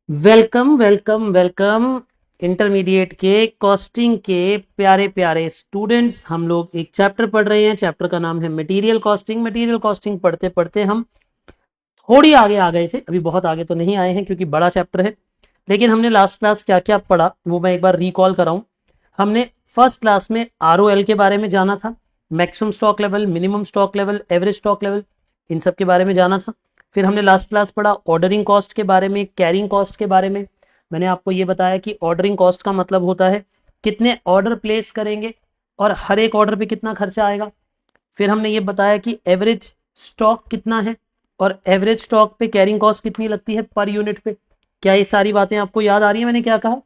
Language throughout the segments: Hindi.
Welcome welcome welcome. इंटरमीडिएट के कॉस्टिंग के प्यारे प्यारे स्टूडेंट्स, हम लोग एक चैप्टर पढ़ रहे हैं। चैप्टर का नाम है मटेरियल कॉस्टिंग। मटेरियल कॉस्टिंग पढ़ते पढ़ते हम थोड़ी आगे आ गए थे, अभी बहुत आगे तो नहीं आए हैं क्योंकि बड़ा चैप्टर है। लेकिन हमने लास्ट क्लास क्या क्या पढ़ा वो मैं एक बार रिकॉल कराऊं। हमने फर्स्ट क्लास में ROL के बारे में जाना था, maximum stock level, minimum stock level, average stock level, इन सब के बारे में जाना था। फिर हमने लास्ट क्लास पढ़ा ऑर्डरिंग कॉस्ट के बारे में, कैरिंग कॉस्ट के बारे में। मैंने आपको ये बताया कि ऑर्डरिंग कॉस्ट का मतलब होता है कितने ऑर्डर प्लेस करेंगे और हर एक ऑर्डर पे कितना खर्चा आएगा। फिर हमने ये बताया कि एवरेज स्टॉक कितना है और एवरेज स्टॉक पे कैरिंग कॉस्ट कितनी लगती है पर यूनिट पे। क्या ये सारी बातें आपको याद आ रही है मैंने क्या कहा?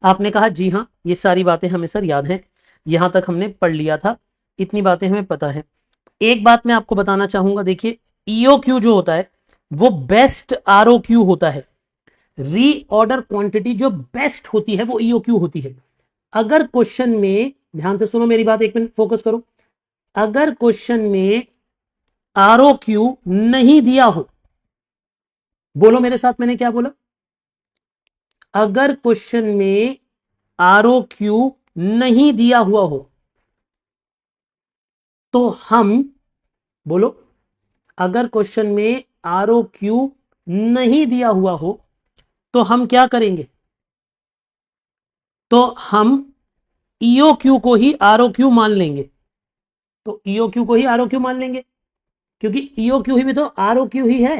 आपने कहा जी हाँ, ये सारी बातें हमें सर याद हैं, यहां तक हमने पढ़ लिया था, इतनी बातें हमें पता है। एक बात मैं आपको बताना चाहूंगा, देखिए EOQ जो होता है वो बेस्ट ROQ होता है। रीऑर्डर क्वांटिटी जो बेस्ट होती है वो EOQ होती है। अगर क्वेश्चन में, ध्यान से सुनो मेरी बात, एक मिनट फोकस करो। अगर क्वेश्चन में ROQ नहीं दिया हो, बोलो मेरे साथ मैंने क्या बोला। अगर क्वेश्चन में ROQ नहीं दिया हुआ हो तो हम, बोलो, अगर क्वेश्चन में ROQ नहीं दिया हुआ हो तो हम क्या करेंगे? तो हम EOQ को ही ROQ मान लेंगे। तो EOQ को ही ROQ मान लेंगे क्योंकि EOQ ही में तो ROQ ही है।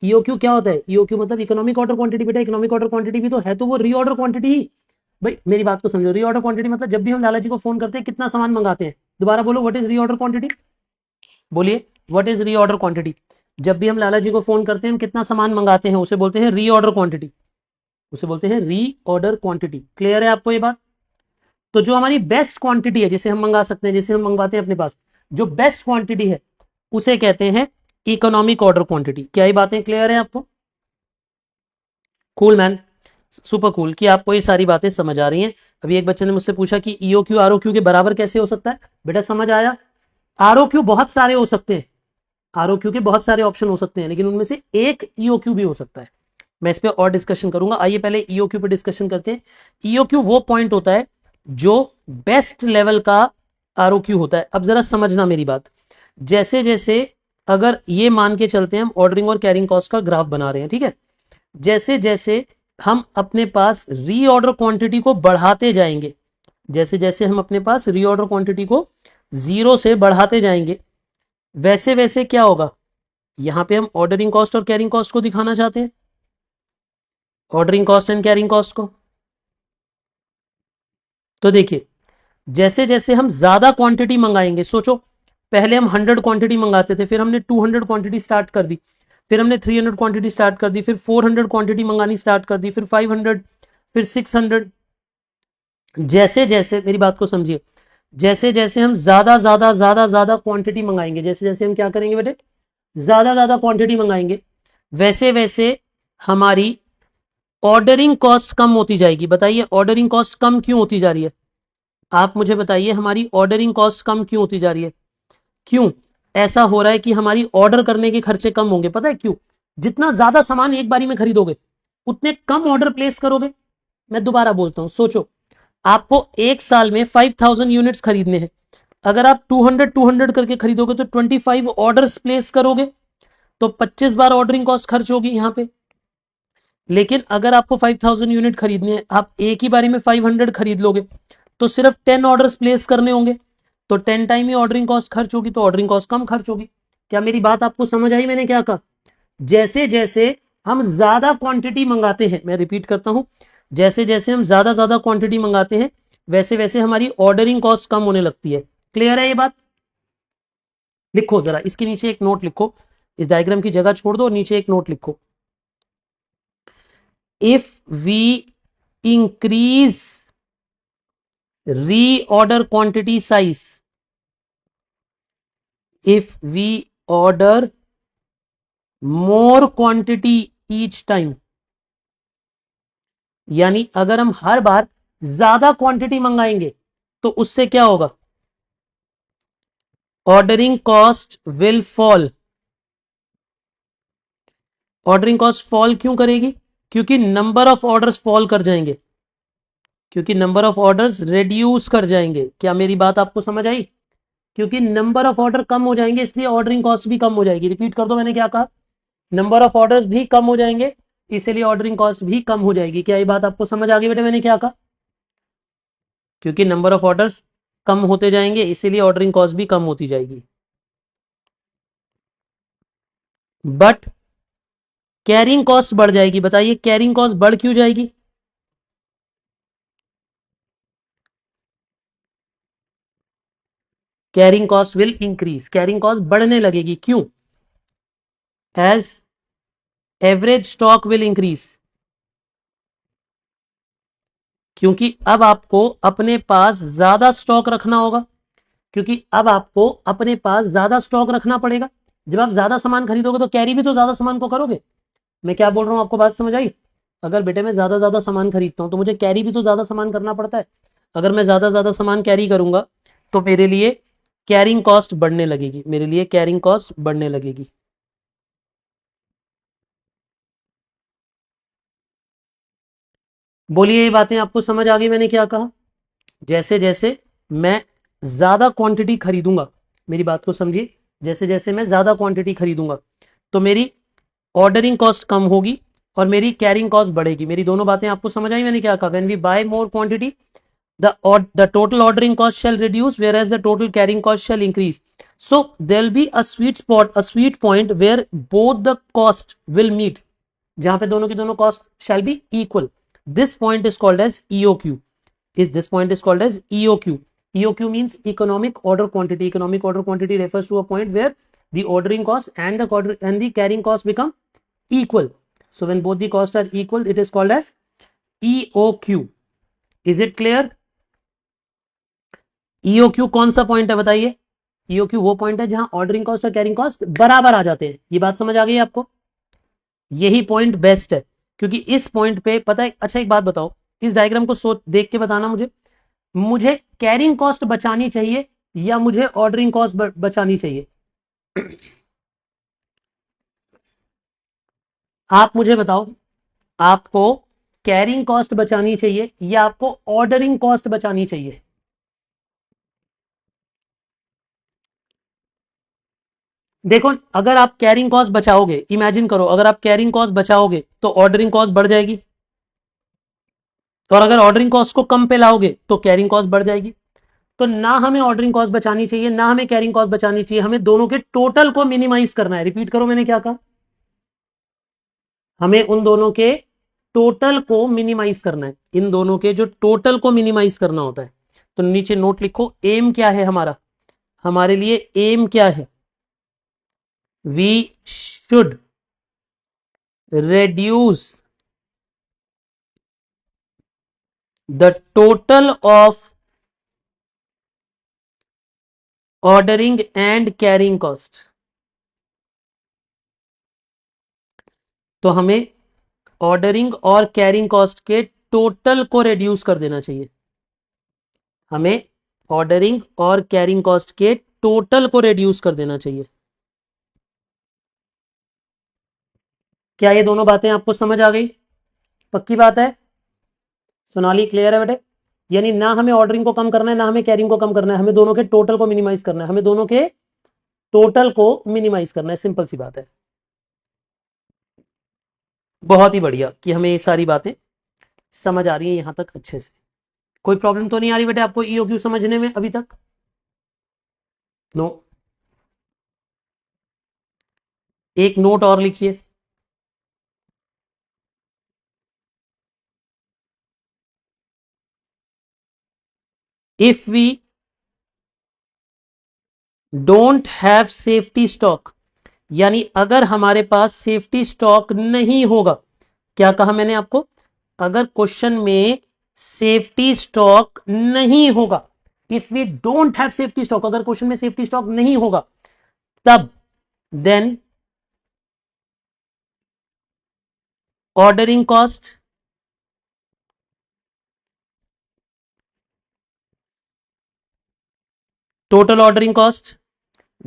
EOQ क्या होता है? EOQ मतलब इकोनॉमिक ऑर्डर क्वांटिटी। बेटा इकोनॉमिक ऑर्डर क्वांटिटी भी तो है, तो वो रीऑर्डर क्वांटिटी ही। भाई मेरी बात को समझो, रीऑर्डर क्वांटिटी मतलब जब भी हम लाला जी को फोन करते हैं कितना सामान मंगाते हैं। दोबारा बोलो, व्हाट इज रीऑर्डर क्वांटिटी? बोलिए, व्हाट इज रीऑर्डर क्वांटिटी? जब भी हम लाला जी को फोन करते हैं हम कितना सामान मंगाते हैं उसे बोलते हैं रीऑर्डर क्वांटिटी। उसे बोलते हैं रीऑर्डर क्वांटिटी। क्लियर है आपको ये बात? तो जो हमारी बेस्ट क्वांटिटी है जिसे हम मंगा सकते हैं, जिसे हम मंगवाते हैं अपने पास, जो बेस्ट क्वांटिटी है उसे कहते हैं इकोनॉमिक ऑर्डर क्वांटिटी। क्या ये बातें क्लियर है आपको? कूल मैन, सुपर कूल कि आपको ये सारी बातें समझ आ रही हैं। अभी एक बच्चे ने मुझसे पूछा कि EOQ ROQ के बराबर कैसे हो सकता है। बेटा समझ आया, ROQ बहुत सारे हो सकते हैं, ROQ के बहुत सारे ऑप्शन हो सकते हैं, लेकिन उनमें से एक EOQ भी हो सकता है। मैं इस पे और डिस्कशन करूंगा। आइए पहले EOQ पे डिस्कशन करते हैं। EOQ वो पॉइंट होता है जो बेस्ट लेवल का ROQ होता है। अब जरा समझना मेरी बात। जैसे जैसे, अगर ये मान के चलते हैं हम ऑर्डरिंग और कैरिंग कॉस्ट का ग्राफ बना रहे हैं, ठीक है। जैसे जैसे हम अपने पास रीऑर्डर क्वांटिटी को बढ़ाते जाएंगे, जैसे जैसे हम अपने पास रीऑर्डर क्वांटिटी को 0 से बढ़ाते जाएंगे, वैसे वैसे क्या होगा? यहां पे हम ऑर्डरिंग कॉस्ट और कैरिंग कॉस्ट को दिखाना चाहते हैं, ordering cost and carrying cost को। तो देखिए, जैसे जैसे हम ज्यादा क्वांटिटी मंगाएंगे, सोचो पहले हम 100 क्वांटिटी मंगाते थे, फिर हमने 200 क्वांटिटी स्टार्ट कर दी, फिर हमने 300 क्वांटिटी स्टार्ट कर दी, फिर 400 क्वांटिटी मंगानी स्टार्ट कर दी, फिर 500, फिर 600। जैसे जैसे, मेरी बात को समझिए, जैसे जैसे हम ज्यादा ज्यादा ज्यादा ज्यादा क्वांटिटी मंगाएंगे, जैसे जैसे हम क्या करेंगे बेटे, ज्यादा ज्यादा क्वांटिटी मंगाएंगे, वैसे वैसे हमारी ऑर्डरिंग कॉस्ट कम होती जाएगी। बताइए ऑर्डरिंग कॉस्ट कम क्यों होती जा रही है? आप मुझे बताइए हमारी ऑर्डरिंग कॉस्ट कम क्यों होती जा रही है? क्यों ऐसा हो रहा है कि हमारी ऑर्डर करने के खर्चे कम होंगे? पता है क्यों? जितना ज्यादा सामान एक बारी में खरीदोगे उतने कम ऑर्डर प्लेस करोगे। मैं दोबारा बोलता हूं, सोचो आपको एक साल में 5000 यूनिट्स खरीदने हैं। अगर आप 200 करके खरीदोगे तो 25 ऑर्डर्स प्लेस करोगे, तो 25 बार ऑर्डरिंग कॉस्ट खर्च होगी यहां पे। लेकिन अगर आपको 5000 यूनिट खरीदने हैं, आप एक ही बारी में 500 खरीद लोगे, तो सिर्फ 10 ऑर्डर्स प्लेस करने होंगे, तो 10 टाइम ही ऑर्डरिंग कॉस्ट खर्च होगी, तो ऑर्डरिंग कॉस्ट कम खर्च होगी। क्या मेरी बात आपको समझ आई मैंने क्या कहा? जैसे जैसे हम ज्यादा क्वांटिटी मंगाते हैं, मैं रिपीट करता हूं, जैसे जैसे हम ज्यादा ज्यादा क्वांटिटी मंगाते हैं वैसे वैसे हमारी ऑर्डरिंग कॉस्ट कम होने लगती है। क्लियर है ये बात? लिखो जरा इसके नीचे एक नोट लिखो, इस डायग्राम की जगह छोड़ दो और नीचे एक नोट लिखो। if we increase reorder quantity size, if we order more quantity each time, यानी अगर हम हर बार ज्यादा क्वांटिटी मंगाएंगे तो उससे क्या होगा? Ordering cost will fall, ordering cost fall क्यों करेगी? क्योंकि नंबर ऑफ ऑर्डर्स फॉल कर जाएंगे, क्योंकि नंबर ऑफ ऑर्डर्स रिड्यूस कर जाएंगे। क्या मेरी बात आपको समझ आई? क्योंकि नंबर ऑफ ऑर्डर कम हो जाएंगे इसलिए ऑर्डरिंग कॉस्ट भी कम हो जाएगी। रिपीट कर दो मैंने क्या कहा, नंबर ऑफ ऑर्डर्स भी कम हो जाएंगे इसलिए ऑर्डरिंग कॉस्ट भी कम हो जाएगी। क्या ये बात आपको समझ आ गई बेटे मैंने क्या कहा? क्योंकि नंबर ऑफ ऑर्डर्स कम होते जाएंगे इसीलिए ऑर्डरिंग कॉस्ट भी कम होती जाएगी। बट कैरिंग कॉस्ट बढ़ जाएगी। बताइए कैरिंग कॉस्ट बढ़ क्यों जाएगी? Carrying cost will increase, carrying cost बढ़ने लगेगी। क्यों? As average stock will increase, क्योंकि अब आपको अपने पास ज्यादा स्टॉक रखना होगा, क्योंकि अब आपको अपने पास ज्यादा स्टॉक रखना पड़ेगा। जब आप ज्यादा सामान खरीदोगे तो कैरी भी तो ज्यादा सामान को करोगे। मैं क्या बोल रहा हूं आपको बात समझ आई? अगर बेटे मैं ज्यादा ज्यादा सामान खरीदता हूं तो मुझे कैरी भी तो ज्यादा सामान करना पड़ता है। अगर मैं ज्यादा ज्यादा सामान कैरी करूंगा तो मेरे लिए कैरिंग कॉस्ट बढ़ने लगेगी, मेरे लिए कैरिंग कॉस्ट बढ़ने लगेगी। बोलिए ये बातें आपको समझ आ गई मैंने क्या कहा? जैसे जैसे मैं ज्यादा क्वांटिटी खरीदूंगा, मेरी बात को समझिए, जैसे जैसे मैं ज्यादा क्वांटिटी खरीदूंगा तो मेरी ऑर्डरिंग कॉस्ट कम होगी और मेरी कैरिंग कॉस्ट बढ़ेगी। मेरी दोनों बातें आपको समझ आई मैंने क्या कहा? When we buy more quantity the total ordering cost shall reduce whereas the total carrying cost shall increase. So there will be a sweet spot, a sweet point where both the cost will meet, जहां पे दोनों की दोनों cost shall be equal. This point is called as EOQ. This point is called as EOQ. EOQ means economic order quantity. Economic order quantity refers to a point where the ordering cost and the carrying cost become equal. So when both the costs are equal, it is called as EOQ. Is it clear? EOQ कौन सा पॉइंट है बताइए? ईओक्यू वो पॉइंट है जहां ऑर्डरिंग कॉस्ट और कैरिंग कॉस्ट बराबर आ जाते हैं। ये बात समझ आ गई आपको? यही पॉइंट बेस्ट है, क्योंकि इस पॉइंट पे पता है। अच्छा एक बात बताओ, इस डायग्राम को सोच देख के बताना मुझे, मुझे कैरिंग कॉस्ट बचानी चाहिए या मुझे ऑर्डरिंग कॉस्ट बचानी चाहिए? आप मुझे बताओ, आपको कैरिंग कॉस्ट बचानी चाहिए या आपको ऑर्डरिंग कॉस्ट बचानी चाहिए? देखो अगर आप कैरिंग कॉस्ट बचाओगे, इमेजिन करो अगर आप कैरिंग कॉस्ट बचाओगे तो ऑर्डरिंग कॉस्ट बढ़ जाएगी, और अगर ऑर्डरिंग कॉस्ट को कम पे लाओगे तो कैरिंग कॉस्ट बढ़ जाएगी। तो ना हमें ऑर्डरिंग कॉस्ट बचानी चाहिए ना हमें कैरिंग कॉस्ट बचानी चाहिए, हमें दोनों के टोटल को मिनिमाइज करना है। रिपीट करो मैंने क्या कहा? हमें उन दोनों के टोटल को मिनिमाइज करना है, इन दोनों के जो टोटल को मिनिमाइज करना होता है। तो नीचे नोट लिखो, एम क्या है हमारा, हमारे लिए एम क्या है? We should reduce the total of ordering and carrying cost। तो हमें ऑर्डरिंग और कैरिंग कॉस्ट के टोटल को रिड्यूस कर देना चाहिए, हमें ऑर्डरिंग और कैरिंग कॉस्ट के टोटल को रिड्यूस कर देना चाहिए। क्या ये दोनों बातें आपको समझ आ गई? पक्की बात है? सोनाली क्लियर है बेटे? यानी ना हमें ऑर्डरिंग को कम करना है ना हमें कैरिंग को कम करना है, हमें दोनों के टोटल को मिनिमाइज करना है, हमें दोनों के टोटल को मिनिमाइज करना है। सिंपल सी बात है। बहुत ही बढ़िया कि हमें ये सारी बातें समझ आ रही है यहां तक अच्छे से। कोई प्रॉब्लम तो नहीं आ रही बेटे आपको ईओक्यू समझने में अभी तक? नो। एक नोट और लिखिए, if we don't have safety stock, यानी अगर हमारे पास सेफ्टी स्टॉक नहीं होगा। क्या कहा मैंने आपको? अगर क्वेश्चन में सेफ्टी स्टॉक नहीं होगा, if we don't have safety stock, अगर क्वेश्चन में सेफ्टी स्टॉक नहीं होगा तब then ordering cost total ordering cost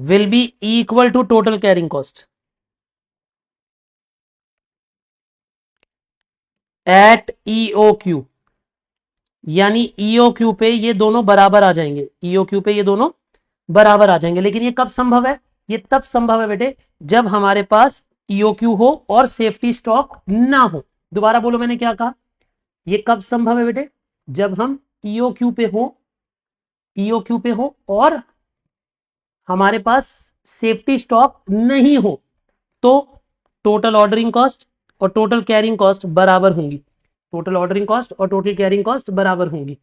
will be equal to total carrying cost। At E O Q, यानी ईओ क्यू पे ये दोनों बराबर आ जाएंगे, ईओ क्यू पे ये दोनों बराबर आ जाएंगे। लेकिन ये कब संभव है? ये तब संभव है बेटे जब हमारे पास ईओ क्यू हो और सेफ्टी स्टॉक ना हो। दोबारा बोलो मैंने क्या कहा, ये कब संभव है बेटे? जब हम ईओ क्यू पे हो, ईओ क्यू पे हो और हमारे पास सेफ्टी स्टॉक नहीं हो, तो टोटल ऑर्डरिंग कॉस्ट और टोटल कैरिंग कॉस्ट बराबर होंगी, टोटल ऑर्डरिंग कॉस्ट और टोटल कैरिंग कॉस्ट बराबर होंगी।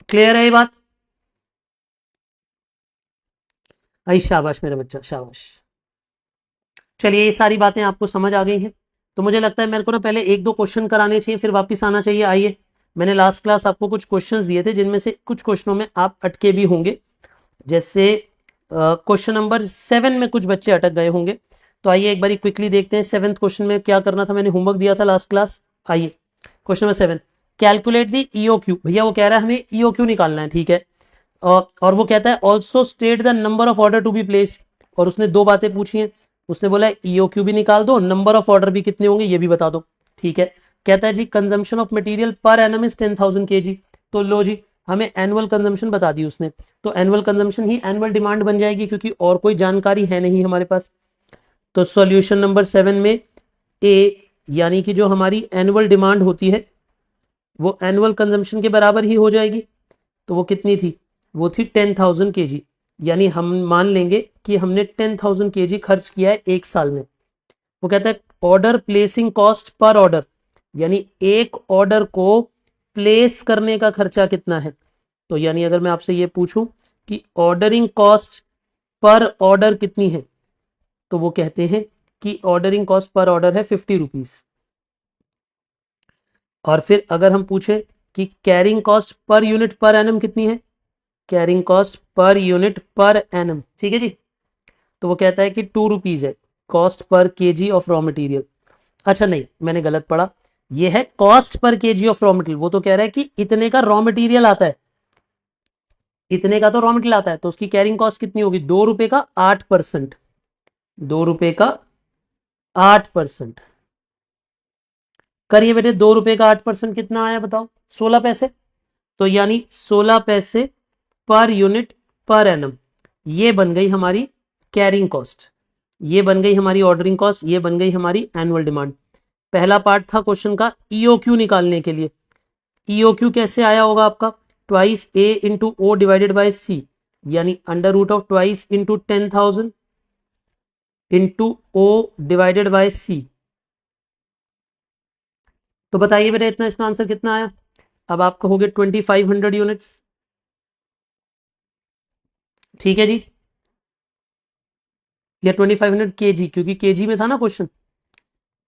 क्लियर है ये बात? आई शाबाश मेरा बच्चा, शाबाश। चलिए ये सारी बातें आपको समझ आ गई हैं, तो मुझे लगता है मेरे को ना पहले एक दो क्वेश्चन कराने चाहिए, फिर वापस आना चाहिए। आइए, मैंने लास्ट क्लास आपको कुछ क्वेश्चंस दिए थे जिनमें से कुछ क्वेश्चनों में आप अटके भी होंगे, जैसे क्वेश्चन नंबर 7 में कुछ बच्चे अटक गए होंगे। तो आइए एक बारी क्विकली देखते हैं 7th क्वेश्चन में क्या करना था, मैंने होमवर्क दिया था लास्ट क्लास। आइए question number 7, calculate the E O Q. भैया वो कह रहा है हमें ईओ क्यू निकालना है, ठीक है। और वो कहता है also state the number of order to be placed, और उसने दो बातें पूछी हैं। उसने बोला ईओ क्यू भी निकाल दो, नंबर ऑफ ऑर्डर भी कितने होंगे ये भी बता दो, ठीक है। कहता है जी consumption of material per annum is 10,000 kg। तो लो जी, हमें एनुअल कंजम्पशन बता दी उसने, तो एनुअल कंजम्पशन ही एनुअल डिमांड बन जाएगी, क्योंकि और कोई जानकारी है नहीं हमारे पास। तो सॉल्यूशन नंबर 7 में ए, यानी कि जो हमारी एनुअल डिमांड होती है वो एनुअल कंजम्पशन के बराबर ही हो जाएगी। तो वो कितनी थी? वो थी 10,000 kg, यानी हम मान लेंगे कि हमने 10,000 kg खर्च किया है एक साल में। वो कहता है order placing cost per order, यानी एक ऑर्डर को प्लेस करने का खर्चा कितना है। तो यानी अगर मैं आपसे ये पूछूं कि ऑर्डरिंग कॉस्ट पर ऑर्डर कितनी है, तो वो कहते हैं कि ऑर्डरिंग कॉस्ट पर ऑर्डर है 50 रुपीज। और फिर अगर हम पूछे कि carrying cost per unit per annum कितनी है, carrying cost per unit per annum, ठीक है जी, तो वो कहता है कि 2 रुपीज है cost per KG of raw material. अच्छा नहीं, मैंने गलत पढ़ा, ये है cost per KG of raw material. वो तो कह रहा है कि इतने का रॉ मटेरियल आता है, इतने का तो रॉ मटेरियल आता है, तो उसकी कैरिंग कॉस्ट कितनी होगी? 2 रुपए का 8%, 2 रुपए का 8%। करिए बेटे, 2 रुपए का 8% कितना आया बताओ? 16 पैसे। तो यानी 16 पैसे पर यूनिट पर एनम, ये बन गई हमारी कैरिंग कॉस्ट, ये बन गई हमारी ऑर्डरिंग कॉस्ट, ये बन गई हमारी एनुअल डिमांड। पहला पार्ट था क्वेश्चन का ईओ क्यू निकालने के लिए। ईओ क्यू कैसे आया होगा आपका? Twice A into O divided by C, यानी under root of twice into 10,000 into O divided by C. तो बताइए बेटा इतना, इसका आंसर कितना आया? अब आप कहोगे 2500 यूनिट्स, ठीक है जी, या 2500 केजी, क्योंकि केजी में था ना क्वेश्चन,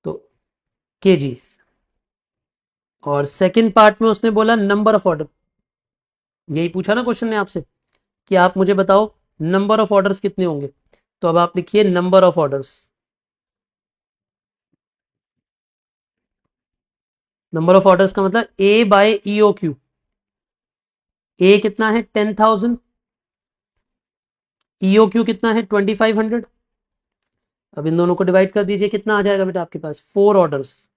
तो केजी। और सेकंड पार्ट में उसने बोला नंबर ऑफ ऑर्डर, यही पूछा ना क्वेश्चन ने आपसे कि आप मुझे बताओ नंबर ऑफ ऑर्डर्स कितने होंगे। तो अब आप लिखिए number of orders, number of orders का मतलब ए बाय ईओ क्यू। ए कितना है? 10,000, ईओ क्यू कितना है? 2500। अब इन दोनों को डिवाइड कर दीजिए, कितना आ जाएगा बेटा आपके पास? 4 ऑर्डर्स।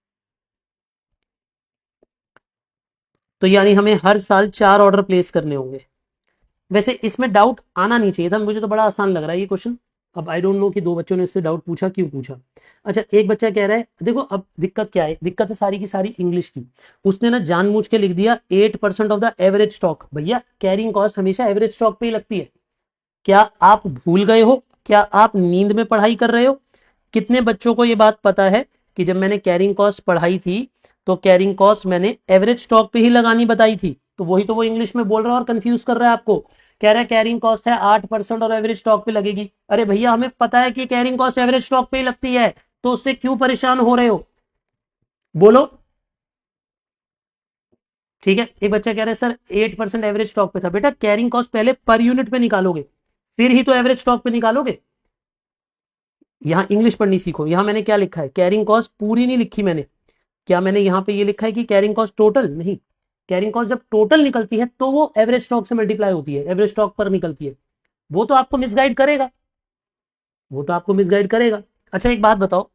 तो यानी हमें हर साल 4 ऑर्डर प्लेस करने होंगे। वैसे इसमें डाउट आना नहीं चाहिए था, मुझे तो बड़ा आसान लग रहा है ये क्वेश्चन। अब आई डोंट नो कि दो बच्चों ने इससे डाउट पूछा, क्यों पूछा। अच्छा, एक बच्चा कह रहा है, देखो अब दिक्कत क्या है, दिक्कत है सारी की सारी इंग्लिश की। उसने ना जानबूझ के लिख दिया 8% ऑफ द एवरेज स्टॉक। भैया कैरिंग कॉस्ट हमेशा एवरेज स्टॉक पे ही लगती है। क्या आप भूल गए हो? क्या आप नींद में पढ़ाई कर रहे हो? कितने बच्चों को ये बात पता है कि जब मैंने कैरिंग कॉस्ट पढ़ाई थी तो कैरिंग कॉस्ट मैंने एवरेज स्टॉक पे ही लगानी बताई थी। तो वही तो वो इंग्लिश में बोल रहा है और कंफ्यूज कर रहा है आपको। कह रहा है कैरिंग कॉस्ट है 8% और एवरेज स्टॉक पे लगेगी। अरे भैया हमें पता है कि कैरिंग कॉस्ट एवरेज स्टॉक पे ही लगती है, तो उससे क्यों परेशान हो रहे हो? बोलो। ठीक है, एक बच्चा कह रहा है सर 8% एवरेज स्टॉक पे था। बेटा कैरिंग कॉस्ट पहले पर यूनिट पे निकालोगे, फिर ही तो एवरेज स्टॉक पे निकालोगे। यहां इंग्लिश पढ़नी सीखो। यहां मैंने क्या लिखा है, कैरिंग कॉस्ट पूरी नहीं लिखी मैंने। क्या मैंने यहां पे ये लिखा है कि कैरिंग कॉस्ट टोटल? नहीं, कैरिंग कॉस्ट जब टोटल निकलती है तो वो एवरेज स्टॉक से मल्टीप्लाई होती है, एवरेज स्टॉक पर निकलती है। वो तो आपको मिसगाइड करेगा, वो तो आपको मिसगाइड करेगा। अच्छा एक बात बताओ,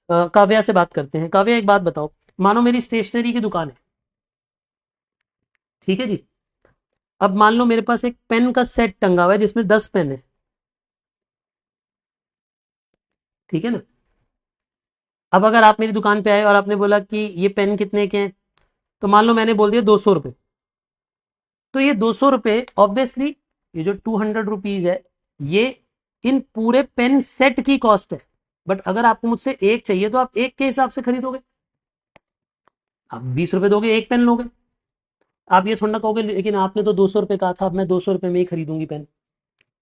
काव्या से बात करते हैं। काव्या एक बात बताओ, मानो मेरी स्टेशनरी की दुकान है, ठीक है जी। अब मान लो मेरे पास एक पेन का सेट टंगा हुआ है जिसमें 10 पेन है, ठीक है ना। अब अगर आप मेरी दुकान पे आए और आपने बोला कि ये पेन कितने के हैं, तो मान लो मैंने बोल दिया 200 रुपये, तो ये 200 रुपये ऑब्वियसली, ये जो 200 रुपीज है, ये इन पूरे पेन सेट की कॉस्ट है। बट अगर आपको मुझसे एक चाहिए तो आप एक के हिसाब से खरीदोगे, आप 20 रुपये दोगे, एक पेन लोगे। आप ये थोड़ा ना कहोगे लेकिन आपने तो 200 रुपये कहा था, अब मैं 200 रुपये में ही खरीदूंगी पेन।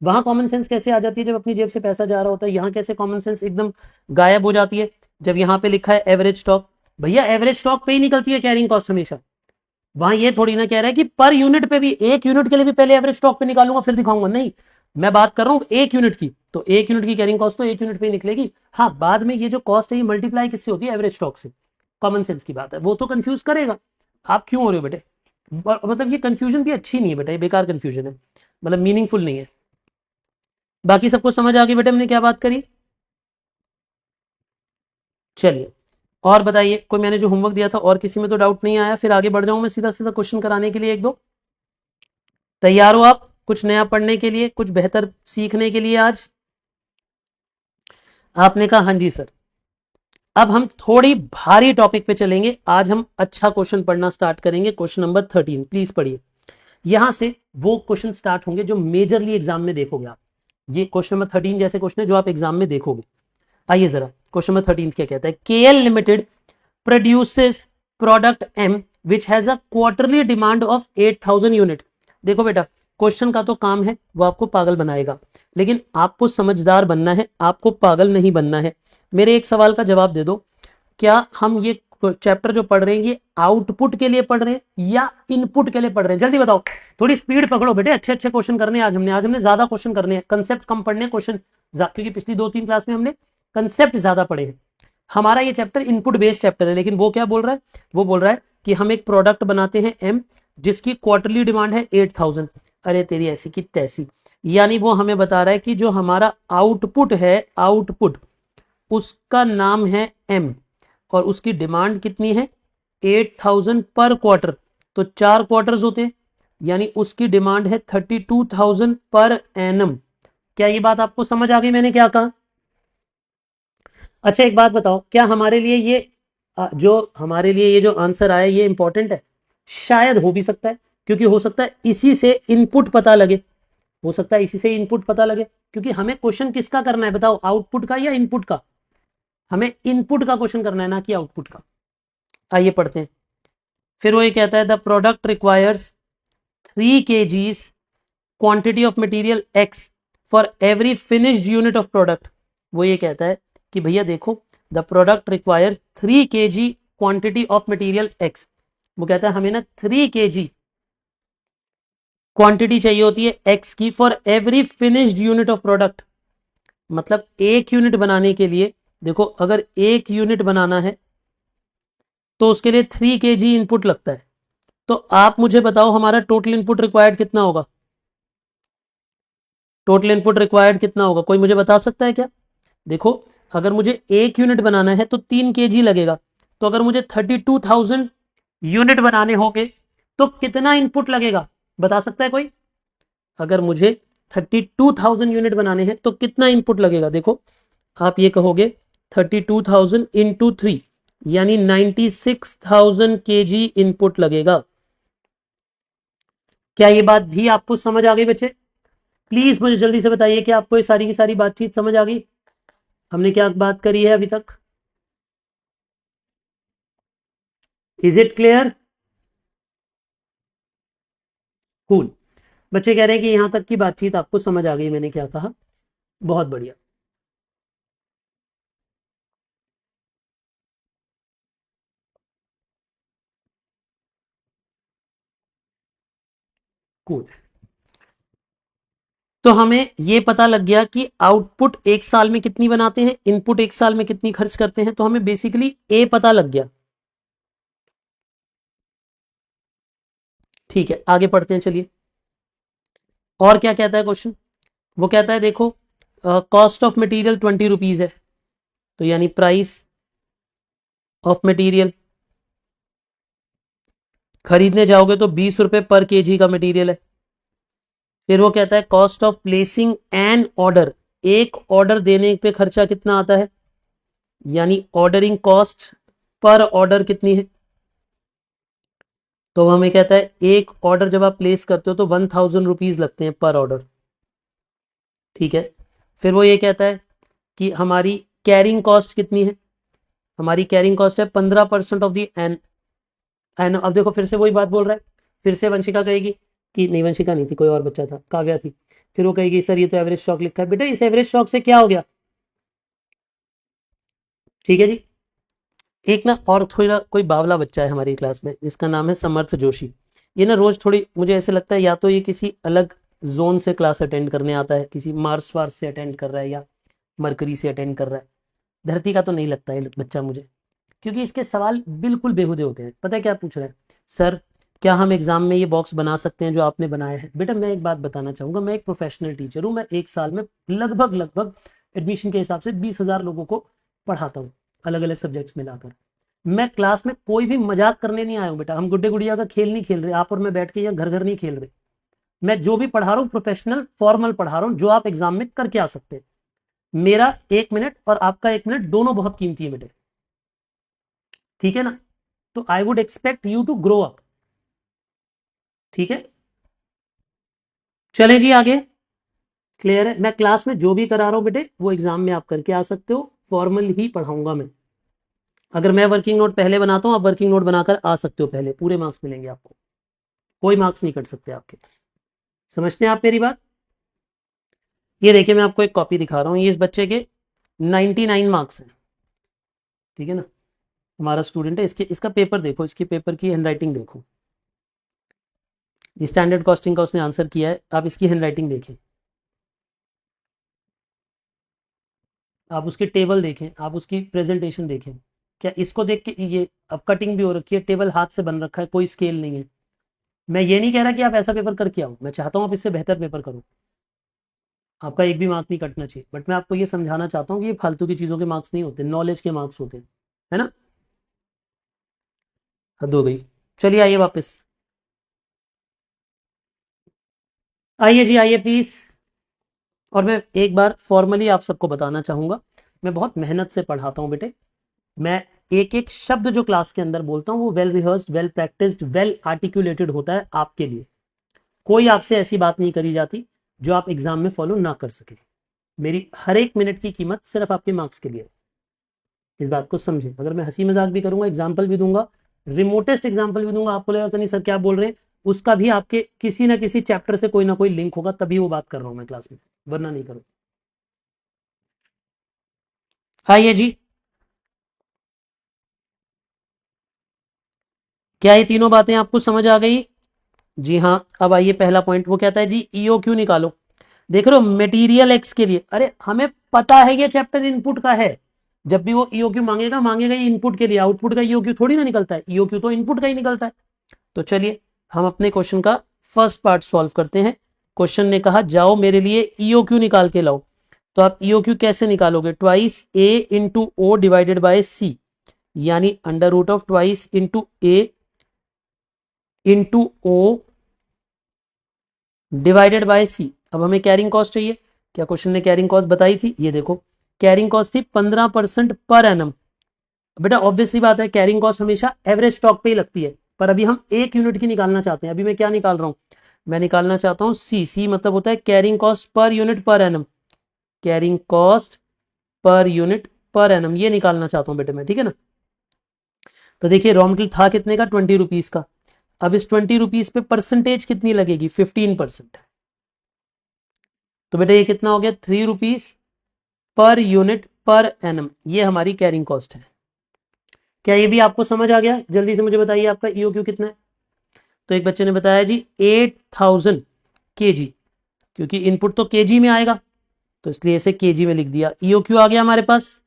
वहां कॉमन सेंस कैसे आ जाती है जब अपनी जेब से पैसा जा रहा होता है, यहाँ कैसे कॉमन सेंस एकदम गायब हो जाती है जब यहाँ पे लिखा है एवरेज स्टॉक। भैया एवरेज स्टॉक पे ही निकलती है कैरिंग कॉस्ट हमेशा। वहां ये थोड़ी ना कह रहा है कि पर यूनिट पे भी, एक यूनिट के लिए भी पहले एवरेज स्टॉक पे निकालूंगा फिर दिखाऊंगा, नहीं। मैं बात कर रहा हूँ एक यूनिट की, तो एक यूनिट की कैरिंग कॉस्ट तो एक यूनिट पे ही निकलेगी। हाँ, बाद में ये जो कॉस्ट है ये मल्टीप्लाई किससे होती है, एवरेज स्टॉक से। कॉमन सेंस की बात है, वो तो कंफ्यूज करेगा। आप क्यों हो रहे हो बेटे, मतलब ये कंफ्यूजन भी अच्छी नहीं है बेटा, ये बेकार कंफ्यूजन है, मतलब मीनिंगफुल नहीं है। बाकी सबको समझ आ गई बेटे हमने क्या बात करी। चलिए और बताइए, कोई मैंने जो होमवर्क दिया था और किसी में तो डाउट नहीं आया, फिर आगे बढ़ जाऊं मैं सीधा सीधा क्वेश्चन कराने के लिए एक दो। तैयार हो आप कुछ नया पढ़ने के लिए, कुछ बेहतर सीखने के लिए आज। आपने कहा हाँ जी सर। अब हम थोड़ी भारी टॉपिक पे चलेंगे, आज हम अच्छा क्वेश्चन पढ़ना स्टार्ट करेंगे। क्वेश्चन नंबर 13 प्लीज पढ़िए। यहां से वो क्वेश्चन स्टार्ट होंगे जो मेजरली एग्जाम में देखोगे आप। ये क्वेश्चन नंबर 13 जैसे क्वेश्चन है जो आप एग्जाम में देखोगे। आइए जरा, क्वेश्चन नंबर 13 क्या कहता है, KL limited produces product M which has a quarterly demand of 8000 unit. देखो बेटा, क्वेश्चन का तो काम है वो आपको पागल बनाएगा, लेकिन आपको समझदार बनना है, आपको पागल नहीं बनना है। मेरे एक सवाल का जवाब दे दो, क्या हम ये चैप्टर जो पढ़ रहे हैं ये आउटपुट के लिए पढ़ रहे हैं या इनपुट के लिए पढ़ रहे हैं, जल्दी बताओ। थोड़ी स्पीड पकड़ो बेटे, अच्छे अच्छे क्वेश्चन करने हैं आज हमने ज्यादा क्वेश्चन करने हैं, कंसेप्ट कम पढ़ने, क्वेश्चन, क्योंकि पिछली 2-3 क्लास में हमने कंसेप्ट ज्यादा पढ़े हैं। हमारा ये चैप्टर इनपुट बेस्ड चैप्टर है, लेकिन वो क्या बोल रहा है, वो बोल रहा है कि हम एक प्रोडक्ट बनाते हैं एम जिसकी क्वार्टरली डिमांड है 8000। अरे तेरी ऐसी की तैसी, यानी वो हमें बता रहा है कि जो हमारा आउटपुट है, आउटपुट उसका नाम है एम और उसकी डिमांड कितनी है 8000 पर क्वार्टर। तो 4 क्वार्टर्स होते हैं, यानी उसकी डिमांड है 32,000 पर एनम। क्या ये बात आपको समझ आ गई मैंने क्या कहा। अच्छा एक बात बताओ, क्या हमारे लिए ये जो हमारे लिए ये जो आंसर आया ये इंपॉर्टेंट है, शायद हो भी सकता है, क्योंकि हो सकता है इसी से इनपुट पता लगे, हो सकता है इसी से इनपुट पता लगे, क्योंकि हमें क्वेश्चन किसका करना है बताओ, आउटपुट का या इनपुट का। हमें इनपुट का क्वेश्चन करना है ना कि आउटपुट का। आइए पढ़ते हैं। फिर वो ये कहता है the product requires 3 kgs quantity of material x for every finished unit of product. वो ये कहता है कि भैया देखो, the product requires 3 kg quantity of material x. वो कहता है हमें ना 3 kg क्वांटिटी चाहिए होती है एक्स की for every finished unit of product. मतलब एक यूनिट बनाने के लिए, देखो अगर एक यूनिट बनाना है तो उसके लिए 3 kg इनपुट लगता है। तो आप मुझे बताओ हमारा टोटल इनपुट रिक्वायर्ड कितना होगा, टोटल इनपुट रिक्वायर्ड कितना होगा, कोई मुझे बता सकता है क्या। देखो अगर मुझे एक यूनिट बनाना है तो 3 kg लगेगा, तो अगर मुझे 32,000 यूनिट बनाने होंगे तो कितना इनपुट लगेगा, बता सकता है कोई। अगर मुझे 32,000 यूनिट बनाने हैं तो कितना इनपुट लगेगा। देखो आप ये कहोगे 32,000 इंटू 3 यानी 96,000 kg इनपुट लगेगा। क्या ये बात भी आपको समझ आ गई बच्चे, प्लीज मुझे जल्दी से बताइए कि आपको ये सारी की सारी बातचीत समझ आ गई, हमने क्या बात करी है अभी तक। Is it clear, cool. बच्चे कह रहे हैं कि यहां तक की बातचीत आपको समझ आ गई मैंने क्या कहा, बहुत बढ़िया। कूल। तो हमें ये पता लग गया कि आउटपुट एक साल में कितनी बनाते हैं, इनपुट एक साल में कितनी खर्च करते हैं, तो हमें बेसिकली ए पता लग गया। ठीक है आगे पढ़ते हैं चलिए। और क्या कहता है क्वेश्चन, वो कहता है देखो कॉस्ट ऑफ मटेरियल 20 रुपीज है, तो यानी प्राइस ऑफ मटेरियल, खरीदने जाओगे तो 20 रुपए पर केजी का मटेरियल है। फिर वो कहता है cost of placing an order, एक ऑर्डर देने पे खर्चा कितना आता है, यानी ऑर्डरिंग कॉस्ट पर ऑर्डर कितनी है। तो हमें कहता है एक ऑर्डर जब आप प्लेस करते हो तो 1000 रुपीज लगते हैं पर ऑर्डर, ठीक है। फिर वो ये कहता है कि हमारी कैरिंग कॉस्ट कितनी है, हमारी कैरिंग कॉस्ट है 15% ऑफ दी एन एन। अब देखो फिर से वही बात बोल रहा है, फिर से वंशिका कहेगी कि नहीं, वंशिका नहीं थी, कोई और बच्चा था, काव्या थी। फिर वो कहेगी सर ये तो एवरेज स्टॉक लिखा है। बेटा इस एवरेज स्टॉक से क्या हो गया, ठीक है जी। एक ना और थोड़ा कोई बावला बच्चा है हमारी क्लास में जिसका नाम है समर्थ जोशी। ये ना रोज थोड़ी, मुझे ऐसे लगता है या तो ये किसी अलग जोन से क्लास अटेंड करने आता है, किसी मार्स वार्स से अटेंड कर रहा है या मरकरी से अटेंड कर रहा है। धरती का तो नहीं लगता है बच्चा मुझे, क्योंकि इसके सवाल बिल्कुल बेहुदे होते हैं। पता है क्या पूछ रहा है, सर क्या हम एग्जाम में ये बॉक्स बना सकते हैं जो आपने बनाया है। बेटा मैं एक बात बताना चाहूंगा, मैं एक प्रोफेशनल टीचर हूँ, मैं एक साल में लगभग लगभग एडमिशन के हिसाब से 20,000 लोगों को पढ़ाता हूँ, अलग अलग सब्जेक्ट्स मिलाकर। मैं क्लास में कोई भी मजाक करने नहीं आया हूँ बेटा, हम गुड्डे गुड़िया का खेल नहीं खेल रहे, आप और मैं बैठ के या घर घर नहीं खेल रहे। मैं जो भी पढ़ा रहा हूँ प्रोफेशनल फॉर्मल पढ़ा रहा हूँ, जो आप एग्जाम में करके आ सकते हैं। मेरा 1 मिनट और आपका 1 मिनट दोनों बहुत कीमती है बेटे, ठीक है ना। तो I would expect you to grow up, ठीक है। चले जी आगे, क्लियर है। मैं क्लास में जो भी करा रहा हूं बेटे वो एग्जाम में आप करके आ सकते हो, फॉर्मल ही पढ़ाऊंगा मैं। अगर मैं वर्किंग नोट पहले बनाता हूं, आप वर्किंग नोट बनाकर आ सकते हो पहले, पूरे मार्क्स मिलेंगे आपको, कोई मार्क्स नहीं कट सकते आपके। समझते हैं आप मेरी बात। ये देखिए मैं आपको एक कॉपी दिखा रहा हूँ, ये इस बच्चे के 99 मार्क्स हैं, ठीक है ना। हमारा स्टूडेंट है, इसके इसका पेपर देखो, इसकी पेपर की हैंडराइटिंग देखो, स्टैंडर्ड कॉस्टिंग का उसने आंसर किया है, आप इसकी हैंडराइटिंग देखें, आप उसके टेबल देखें, आप उसकी प्रेजेंटेशन देखें। क्या इसको देख के ये, अब कटिंग भी हो रखी है, टेबल हाथ से बन रखा है, कोई स्केल नहीं है। मैं ये नहीं कह रहा कि आप ऐसा पेपर करके आओ, मैं चाहता हूँ आप इससे बेहतर पेपर करो, आपका एक भी मार्क नहीं कटना चाहिए। बट मैं आपको ये समझाना चाहता हूँ कि ये फालतू की चीज़ों के मार्क्स नहीं होते, नॉलेज के मार्क्स होते हैं, है ना। हद हो गई, चलिए आइए वापस, आइए जी आइए प्लीज। और मैं एक बार फॉर्मली आप सबको बताना चाहूंगा, मैं बहुत मेहनत से पढ़ाता हूँ बेटे। मैं एक एक शब्द जो क्लास के अंदर बोलता हूँ वो well rehearsed, well practised, well articulated होता है आपके लिए। कोई आपसे ऐसी बात नहीं करी जाती जो आप एग्जाम में फॉलो ना कर सके। मेरी हर एक मिनट की कीमत सिर्फ आपके मार्क्स के लिए, इस बात को समझें। अगर मैं हंसी मजाक भी करूंगा, एग्जाम्पल भी दूंगा, रिमोटेस्ट एग्जाम्पल भी दूंगा, आपको लगेगा नहीं सर क्या बोल रहे हैं, उसका भी आपके किसी ना किसी चैप्टर से कोई ना कोई लिंक होगा, तभी वो बात कर रहा हूं मैं क्लास में, वरना नहीं करूँ। आइए जी, क्या ये तीनों बातें आपको समझ आ गई। जी हाँ। अब आइए पहला पॉइंट, वो कहता है जी ईओ क्यू निकालो। देख रहे हो मटेरियल एक्स के लिए, अरे हमें पता है ये चैप्टर इनपुट का है, जब भी वो ईओ क्यू मांगेगा मांगेगा ये इनपुट के लिए, आउटपुट का ईओ क्यू थोड़ी ना निकलता है, ईओ क्यू तो इनपुट का ही निकलता है। तो चलिए हम अपने क्वेश्चन का फर्स्ट पार्ट सॉल्व करते हैं। क्वेश्चन ने कहा जाओ मेरे लिए ईओ क्यू निकाल के लाओ। तो आप ईओ क्यू कैसे निकालोगे, twice A into O divided by C, यानी under root of twice into A into O divided by C. अब हमें कैरिंग कॉस्ट चाहिए, क्या क्वेश्चन ने कैरिंग कॉस्ट बताई थी, ये देखो कैरिंग कॉस्ट थी 15% पर एनम। बेटा ऑब्वियसली बात है कैरिंग कॉस्ट हमेशा एवरेज स्टॉक पे ही लगती है, पर अभी हम 1 यूनिट की निकालना चाहते हैं। अभी मैं क्या निकाल रहा हूं, मैं निकालना चाहता हूं सी, सी मतलब होता है carrying cost per unit per annum, carrying cost per unit per annum, ये निकालना चाहता हूं बेटे मैं, ठीक है ना। तो देखिए रॉ मटेरियल था कितने का, 20 रुपीज का। अब इस 20 रुपीज पे परसेंटेज कितनी लगेगी, 15%। तो बेटा ये कितना हो गया, 3 rupees per unit per annum, ये हमारी कैरिंग कॉस्ट है। क्या ये भी आपको समझ आ गया, जल्दी से मुझे बताइए आपका ईओ क्यू कितना है। तो एक बच्चे ने बताया जी 8000 केजी, क्योंकि इनपुट तो केजी में आएगा तो इसलिए इसे केजी में लिख दिया। ईओ क्यू आ गया हमारे पास।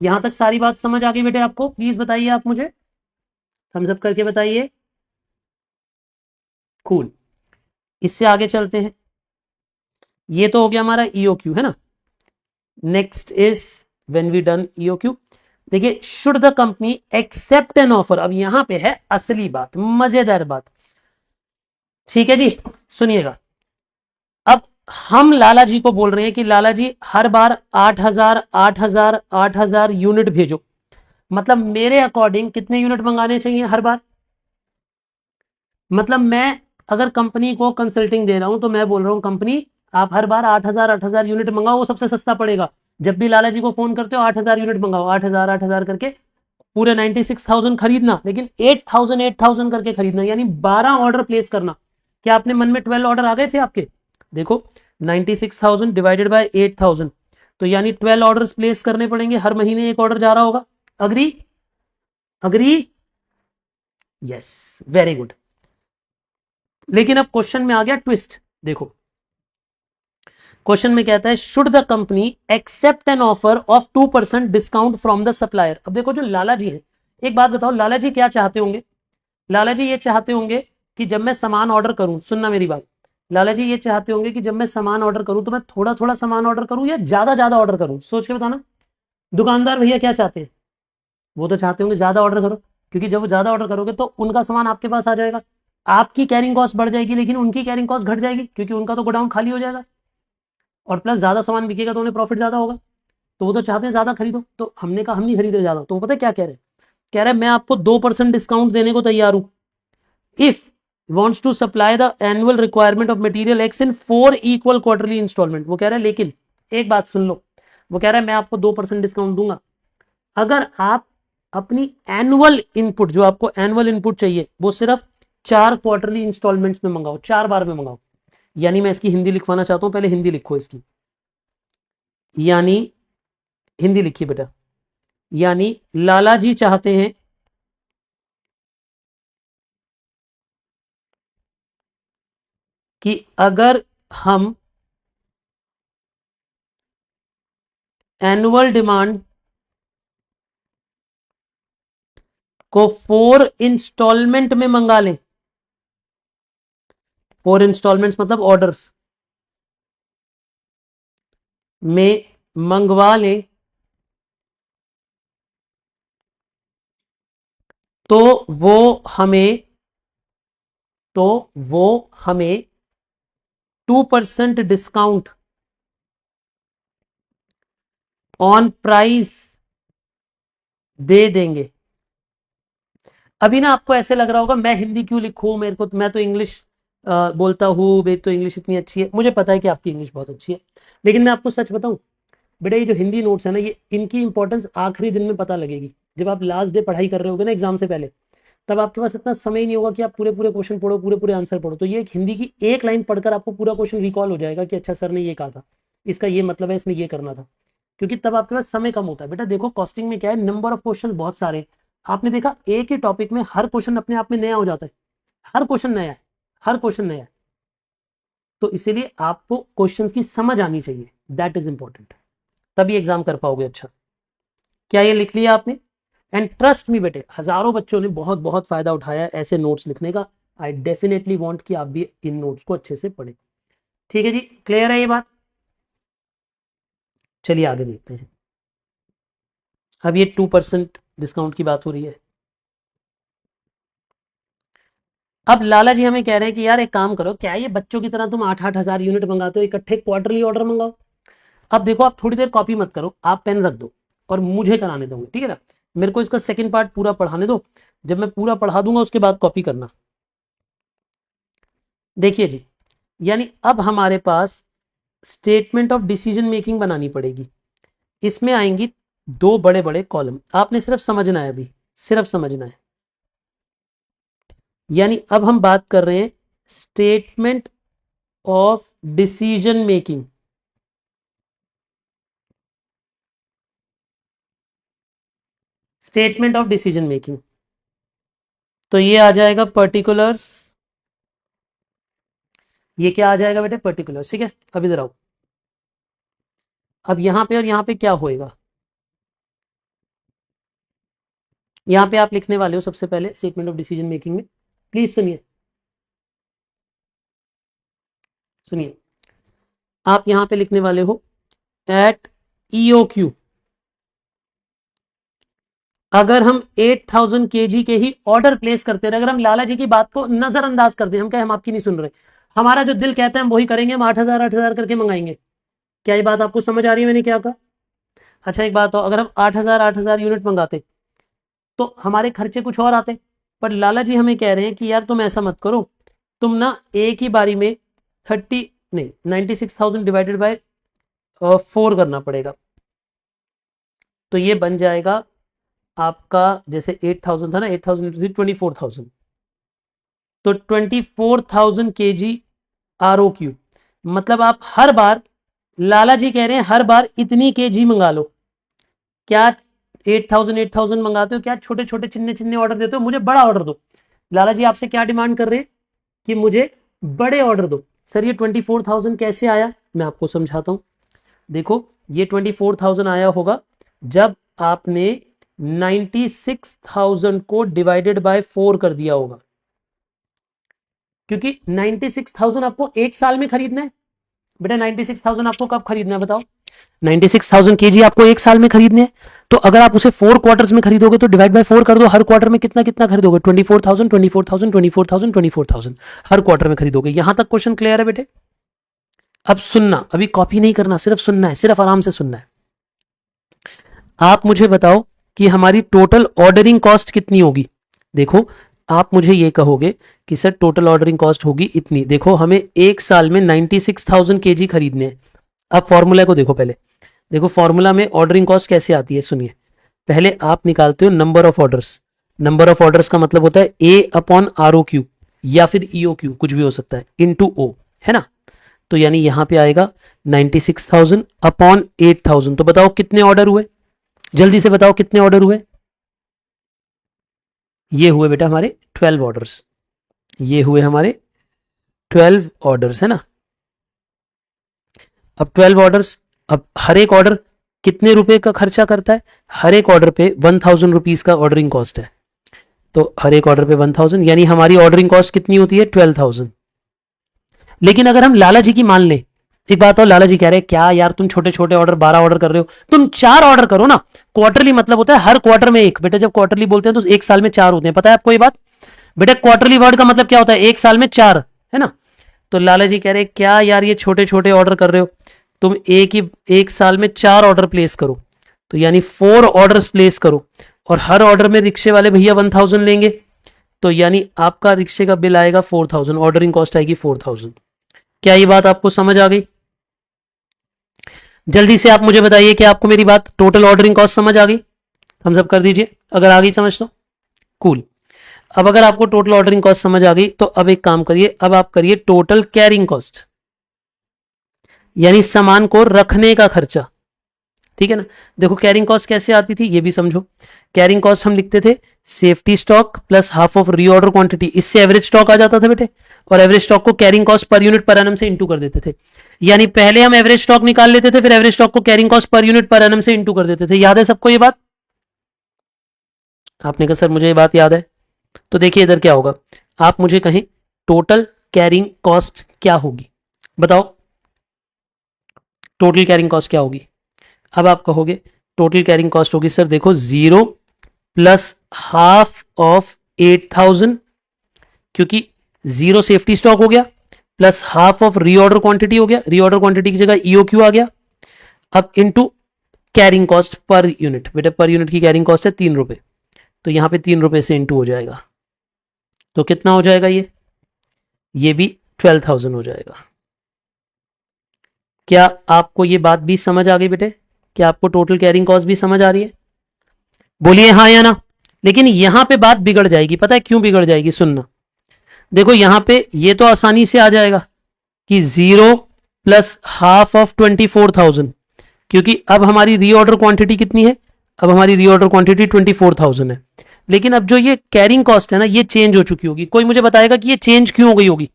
यहां तक सारी बात समझ आ गई बेटे आपको, प्लीज बताइए आप मुझे, थम्स अप करके बताइए। कूल, इससे आगे चलते हैं। ये तो हो गया हमारा ईओ क्यू, है ना। Next is when we done E O Q, देखिए, should the company accept an offer, अब यहां पे है असली बात, मजेदार बात। ठीक है जी, सुनिएगा। अब हम लाला जी को बोल रहे हैं कि लाला जी हर बार 8,000 8,000 8,000 यूनिट भेजो। मतलब मेरे अकॉर्डिंग कितने यूनिट मंगाने चाहिए हर बार? मतलब मैं अगर कंपनी को कंसल्टिंग दे रहा हूं तो मैं बोल रहा हूं कंपनी आप हर बार 8,000 यूनिट मंगाओ, वो सबसे सस्ता पड़ेगा। जब भी लाला जी को फोन करते हो 8,000 यूनिट मंगाओ, 8,000 8,000 करके पूरे 96,000 खरीदना, लेकिन 8,000 8,000 करके खरीदना, यानी 12 ऑर्डर प्लेस करना। क्या आपने मन में 12 ऑर्डर आ गए थे आपके? देखो, 96,000 डिवाइडेड बाय 8,000, तो यानी 12 ऑर्डर्स प्लेस करने पड़ेंगे, हर महीने एक ऑर्डर जा रहा होगा। Agree? Agree? Yes, very good. लेकिन अब क्वेश्चन में आ गया ट्विस्ट। देखो, क्वेश्चन में कहता है should the company accept an offer of 2% discount from the supplier. अब देखो, जो लाला जी हैं, एक बात बताओ, लाला जी क्या चाहते होंगे? लाला जी ये चाहते होंगे कि जब मैं सामान ऑर्डर करूं, सुनना मेरी बात, लाला जी ये चाहते होंगे कि जब मैं सामान ऑर्डर करूं तो मैं थोड़ा थोड़ा सामान ऑर्डर करूं या ज्यादा ज्यादा ऑर्डर करूं? सोच के बताना। दुकानदार भैया क्या चाहते हैं? वो तो चाहते होंगे ज्यादा ऑर्डर करो, क्योंकि जब वो ज्यादा ऑर्डर करोगे तो उनका सामान आपके पास आ जाएगा, आपकी कैरिंग कॉस्ट बढ़ जाएगी, लेकिन उनकी कैरिंग कॉस्ट घट जाएगी, क्योंकि उनका तो गोडाउन खाली हो जाएगा, और प्लस ज्यादा सामान बिकेगा तो उन्हें प्रॉफिट ज्यादा होगा। तो वो तो चाहते हैं ज्यादा खरीदो, तो हमने कहा हम नहीं खरीदे ज्यादा, तो वो पता है क्या कह रहे हैं? कह रहे हैं मैं आपको 2% डिस्काउंट देने को तैयार हूं if wants to supply the annual requirement of material X in 4 equal quarterly installment। वो कह रहा है, लेकिन एक बात सुन लो, वो कह रहा है मैं आपको 2% डिस्काउंट दूंगा अगर आप अपनी एनुअल इनपुट, जो आपको एनुअल इनपुट चाहिए, वो सिर्फ 4 क्वार्टरली इंस्टॉलमेंट्स में मंगाओ, 4 बार में मंगाओ। यानी मैं इसकी हिंदी लिखवाना चाहता हूं, पहले हिंदी लिखो इसकी। यानी हिंदी लिखिए बेटा। यानी लाला जी चाहते हैं कि अगर हम एनुअल डिमांड को 4 इंस्टॉलमेंट में मंगा लें, 4 इंस्टॉलमेंट्स मतलब ऑर्डर्स में मंगवा लें, तो वो हमें तो वो हमें 2% डिस्काउंट ऑन प्राइस दे देंगे। अभी ना आपको ऐसे लग रहा होगा मैं हिंदी क्यों लिखूं, मेरे को, मैं तो इंग्लिश बोलता हूँ, मेरी तो इंग्लिश इतनी अच्छी है। मुझे पता है कि आपकी इंग्लिश बहुत अच्छी है, लेकिन मैं आपको सच बताऊं बेटा, ये जो हिंदी नोट्स है ना, ये इनकी इंपॉर्टेंस आखिरी दिन में पता लगेगी, जब आप लास्ट डे पढ़ाई कर रहे होगे ना एग्जाम से पहले, तब आपके पास इतना समय ही नहीं होगा कि आप पूरे पूरे क्वेश्चन पढ़ो, पूरे पूरे आंसर पढ़ो। तो ये एक हिंदी की एक लाइन पढ़कर आपको पूरा क्वेश्चन रिकॉल हो जाएगा कि अच्छा सर ने ये कहा था, इसका ये मतलब है, इसमें ये करना था, क्योंकि तब आपके पास समय कम होता है। बेटा देखो, कॉस्टिंग में क्या है, नंबर ऑफ क्वेश्चन बहुत सारे हैं। आपने देखा एक ही टॉपिक में हर क्वेश्चन अपने आप में नया हो जाता है, हर क्वेश्चन नया है, हर क्वेश्चन नया है। तो इसीलिए आपको क्वेश्चंस की समझ आनी चाहिए, दैट इज इंपॉर्टेंट, तभी एग्जाम कर पाओगे अच्छा। क्या ये लिख लिया आपने? एंड ट्रस्ट मी बेटे, हजारों बच्चों ने बहुत बहुत फायदा उठाया है ऐसे नोट्स लिखने का। आई डेफिनेटली वांट कि आप भी इन नोट्स को अच्छे से पढ़ें। ठीक है जी, क्लियर है ये बात? चलिए आगे देखते हैं। अब ये 2% डिस्काउंट की बात हो रही है। अब लाला जी हमें कह रहे हैं कि यार एक काम करो, क्या ये बच्चों की तरह तुम 8-8 हजार यूनिट मंगाते हो, इकट्ठे क्वार्टरली ऑर्डर मंगाओ। अब देखो, आप थोड़ी देर कॉपी मत करो, आप पेन रख दो और मुझे कराने दोगे, ठीक है ना? मेरे को इसका सेकंड पार्ट पूरा पढ़ाने दो, जब मैं पूरा पढ़ा दूंगा उसके बाद कॉपी करना। देखिए जी, यानी अब हमारे पास स्टेटमेंट ऑफ डिसीजन मेकिंग बनानी पड़ेगी। इसमें आएंगी 2 बड़े बड़े कॉलम, आपने सिर्फ समझना है, अभी सिर्फ समझना है। यानी अब हम बात कर रहे हैं statement of decision making. Statement of decision making, तो ये आ जाएगा पर्टिकुलर्स, ये क्या आ जाएगा बेटे? पर्टिकुलर्स, ठीक है। अब इधर आओ, अब यहां पे और यहां पे क्या होएगा? यहां पे आप लिखने वाले हो सबसे पहले स्टेटमेंट ऑफ डिसीजन मेकिंग में, प्लीज सुनिए, सुनिए, आप यहां पे लिखने वाले हो एट ईओ क्यू, अगर हम 8000 केजी के ही ऑर्डर प्लेस करते रहे, अगर हम लाला जी की बात को नजरअंदाज कर दें, हम क्या हम आपकी नहीं सुन रहे, हमारा जो दिल कहता है हम वही करेंगे, हम 8000 करके मंगाएंगे। क्या ये बात आपको समझ आ रही है मैंने क्या कहा? अच्छा एक बात हो, अगर हम 8000 यूनिट मंगाते तो हमारे खर्चे कुछ और आते, पर लाला जी हमें कह रहे हैं कि यार तुम ऐसा मत करो, तुम ना एक ही बारी में 30 नहीं 96,000 डिवाइडेड बाय 4 करना पड़ेगा। तो ये बन जाएगा आपका, जैसे 8000 था ना, 8000 24,000, तो 24,000 केजी ROQ। मतलब आप हर बार, लाला जी कह रहे हैं हर बार इतनी केजी मंगा लो। क्या 8,000 मंगाते हो? क्या छोटे छोटे चिन्ने चिन्ने ऑर्डर देते हो? मुझे बड़ा ऑर्डर दो। लाला जी आपसे क्या डिमांड कर रहे हैं कि मुझे बड़े ऑर्डर दो। सर ये 24,000 कैसे आया, मैं आपको समझाता हूं। देखो ये 24,000 आया होगा जब आपने 96,000 को डिवाइडेड बाय 4 कर दिया होगा, क्योंकि 96,000 आपको एक साल में खरीदना है। बेटा 96,000 आपको कब खरीदना है बताओ? 96,000 केजी आपको एक साल में खरीदने हैं, तो अगर आप उसे 4 क्वार्टर्स में खरीदोगे तो डिवाइड बाय 4 कर दो, हर क्वार्टर में कितना कितना खरीदोगे? 24,000 24,000 24,000 24,000 हर क्वार्टर में खरीदोगे। यहां तक क्वेश्चन क्लियर है बेटे? अब सुनना, अभी कॉपी नहीं करना, सिर्फ सुनना है, सिर्फ आराम से सुनना है। आप मुझे बताओ कि हमारी टोटल ऑर्डरिंग कॉस्ट कितनी होगी। देखो आप मुझे ये कहोगे कि सर टोटल ऑर्डरिंग कॉस्ट होगी इतनी। देखो हमें एक साल में 96,000 केजी खरीदने हैं। अब फॉर्मूला को देखो पहले, देखो फॉर्मूला में ऑर्डरिंग कॉस्ट कैसे आती है, सुनिए। पहले आप निकालते हो number of orders. Number of orders का मतलब होता है ए अपॉन ROQ या फिर EOQ, कुछ भी हो सकता है, इनटू O, है ना। तो यानी यहां पे आएगा 96,000 अपॉन 8,000। तो बताओ कितने ऑर्डर हुए, जल्दी से बताओ कितने ऑर्डर हुए? ये हुए बेटा हमारे 12 ऑर्डर्स, ये हुए हमारे 12 ऑर्डर्स, है ना। अब 12 ऑर्डर्स, अब हर एक ऑर्डर कितने रुपए का खर्चा करता है? हर एक ऑर्डर पे 1,000 रुपीज का ऑर्डरिंग कॉस्ट है, तो हर एक ऑर्डर पे 1,000, यानी हमारी ऑर्डरिंग कॉस्ट कितनी होती है? 12,000। लेकिन अगर हम लाला जी की मान लें, एक बात और, लाला जी कह रहे हैं क्या यार तुम छोटे छोटे ऑर्डर 12 ऑर्डर कर रहे हो, तुम 4 ऑर्डर करो ना। क्वार्टरली मतलब होता है हर क्वार्टर में एक। बेटा जब क्वार्टरली बोलते हैं तो एक साल में 4 होते हैं, पता है आपको ये बात? बेटा क्वार्टरली वर्ड का मतलब क्या होता है? एक साल में 4, है ना। तो लाला जी कह रहे हैं क्या यार ये छोटे छोटे ऑर्डर कर रहे हो, तुम एक साल में 4 ऑर्डर प्लेस करो, तो यानी 4 ऑर्डर्स प्लेस करो, और हर ऑर्डर में रिक्शे वाले भैया 1,000 लेंगे, तो यानी आपका रिक्शे का बिल आएगा 4,000, ऑर्डरिंग कॉस्ट आएगी 4,000। क्या ये बात आपको समझ आ गई? जल्दी से आप मुझे बताइए कि आपको मेरी बात टोटल ऑर्डरिंग कॉस्ट समझ आ गई? हम सब कर दीजिए अगर आ गई समझ तो। कूल। अब अगर आपको टोटल ऑर्डरिंग कॉस्ट समझ आ गई तो अब एक काम करिए, अब आप करिए टोटल कैरिंग कॉस्ट, यानी सामान को रखने का खर्चा। ठीक है ना। देखो कैरिंग कॉस्ट कैसे आती थी ये भी समझो। कैरिंग कॉस्ट हम लिखते थे safety stock plus half of reorder quantity, इससे एवरेज स्टॉक आ जाता था बेटे, और एवरेज स्टॉक को carrying cost per unit per annum से इंटू कर देते थे। यानी पहले हम एवरेज स्टॉक निकाल लेते थे, फिर एवरेज स्टॉक को carrying cost per unit per annum से इंटू कर देते थे। याद है सबको ये बात? आपने कहा सर मुझे ये बात याद है। तो देखिए इधर क्या होगा, आप मुझे कहें टोटल कैरिंग कॉस्ट क्या होगी, बताओ टोटल कैरिंग कॉस्ट क्या होगी? अब आप कहोगे टोटल कैरिंग कॉस्ट होगी सर देखो 0 प्लस हाफ ऑफ 8,000, क्योंकि 0 सेफ्टी स्टॉक हो गया, plus half of reorder quantity हो गया, रीऑर्डर क्वांटिटी की जगह EOQ आ गया, अब into carrying cost per unit. बेटा पर यूनिट की कैरिंग कॉस्ट है 3 रुपए, तो यहां पे 3 रुपए से इंटू हो जाएगा, तो कितना हो जाएगा ये भी 12,000 हो जाएगा। क्या आपको ये बात भी समझ आ गई बेटे? क्या आपको टोटल कैरिंग कॉस्ट भी समझ आ रही है? बोलिए हाँ या ना। लेकिन यहां पे बात बिगड़ जाएगी, पता है क्यों बिगड़ जाएगी? सुनना। देखो यहां पे ये तो आसानी से आ जाएगा कि 0 प्लस हाफ ऑफ 24,000, क्योंकि अब हमारी रीऑर्डर क्वांटिटी कितनी है? अब हमारी रीऑर्डर क्वांटिटी 24,000 है। लेकिन अब जो ये कैरिंग कॉस्ट है ना, ये चेंज हो चुकी होगी। कोई मुझे बताएगा कि ये चेंज क्यों हो गई होगी?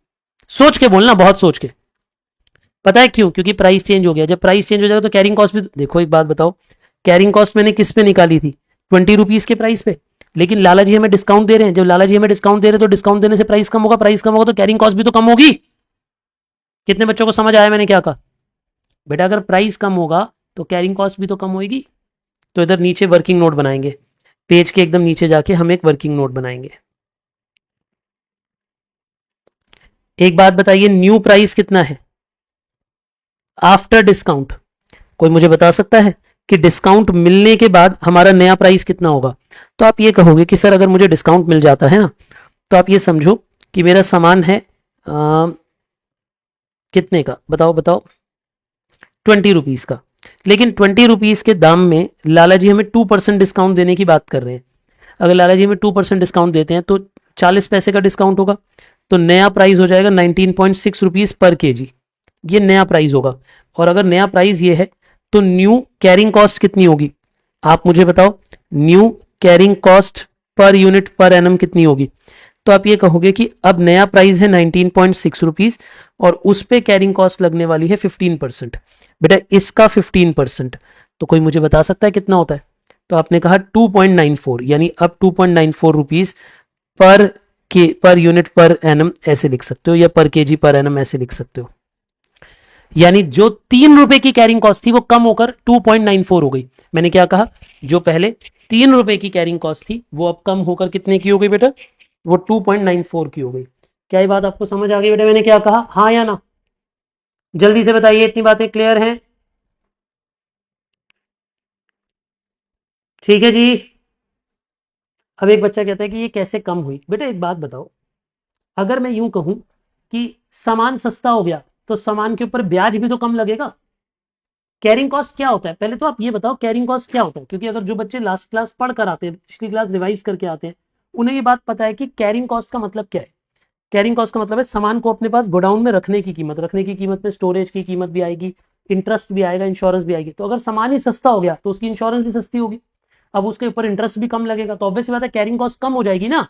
सोच के बोलना, बहुत सोच के। पता है क्यों? क्योंकि प्राइस चेंज हो गया। जब प्राइस चेंज हो जाएगा तो कैरिंग कॉस्ट भी, देखो एक बात बताओ, कैरिंग कॉस्ट मैंने किस पे निकाली थी? 20 रुपीज के प्राइस पे। लेकिन लाला जी हमें डिस्काउंट दे रहे हैं, जब लाला जी हमें डिस्काउंट दे रहे हैं तो डिस्काउंट देने से प्राइस कम होगा, प्राइस कम होगा तो कैरिंग कॉस्ट भी तो कम होगी। कितने बच्चों को समझ आया मैंने क्या कहा? बेटा अगर प्राइस कम होगा तो कैरिंग कॉस्ट भी तो कम होगी। तो इधर नीचे वर्किंग नोट बनाएंगे, पेज के एकदम नीचे जाके हम एक वर्किंग नोट बनाएंगे। एक बात बताइए, न्यू प्राइस कितना है आफ्टर डिस्काउंट? कोई मुझे बता सकता है कि डिस्काउंट मिलने के बाद हमारा नया प्राइस कितना होगा? तो आप ये कहोगे कि सर अगर मुझे डिस्काउंट मिल जाता है ना, तो आप ये समझो कि मेरा सामान है कितने का, बताओ बताओ, 20 रुपीज़ का। लेकिन 20 रुपीज़ के दाम में लाला जी हमें 2% डिस्काउंट देने की बात कर रहे हैं। अगर लाला जी हमें 2% डिस्काउंट देते हैं तो 40 पैसे का डिस्काउंट होगा, तो नया प्राइस हो जाएगा 19.6 रुपीज़ पर केजी। ये नया प्राइस होगा। और अगर नया प्राइस ये है तो न्यू कैरिंग कॉस्ट कितनी होगी? आप मुझे बताओ, new carrying cost per unit per annum कितनी होगी? तो आप ये कहोगे कि अब नया प्राइस है 19.6 रुपीज़ और उस पे कैरिंग कॉस्ट लगने वाली है 15%। बेटा इसका 15%, तो कोई मुझे बता सकता है कितना होता है? तो आपने कहा 2.94, यानी अब 2.94 rupees per unit per annum ऐसे लिख सकते हो, या पर केजी पर एनम ऐसे लिख सकते हो। यानी जो 3 रुपए की कैरिंग कॉस्ट थी वो कम होकर 2.94 हो गई। मैंने क्या कहा, जो पहले 3 रुपए की कैरिंग कॉस्ट थी वो अब कम होकर कितने की हो गई बेटा? वो 2.94 की हो गई। क्या ये बात आपको समझ आ गई बेटा मैंने क्या कहा, हाँ या ना? जल्दी से बताइए, इतनी बातें क्लियर हैं? ठीक है जी। अब एक बच्चा कहता है कि ये कैसे कम हुई? बेटा एक बात बताओ, अगर मैं यूं कहूं कि सामान सस्ता हो गया तो सामान के ऊपर ब्याज भी तो कम लगेगा। कैरिंग कॉस्ट क्या होता है, पहले तो आप ये बताओ कैरिंग कॉस्ट क्या होता है, क्योंकि अगर जो बच्चे लास्ट क्लास पढ़ कर आते हैं, पिछली क्लास रिवाइज करके आते हैं, उन्हें ये बात पता है कि कैरिंग कॉस्ट का मतलब क्या है। कैरिंग कॉस्ट का मतलब है सामान को अपने पास गोडाउन में रखने की कीमत, रखने की कीमत में स्टोरेज की कीमत भी आएगी, इंटरेस्ट भी आएगा, इंश्योरेंस भी आएगी। तो अगर सामान ही सस्ता हो गया तो उसकी इंश्योरेंस भी सस्ती होगी, अब उसके ऊपर इंटरेस्ट भी कम लगेगा, तो ऑब्वियस बात है कैरिंग कॉस्ट कम हो जाएगी ना।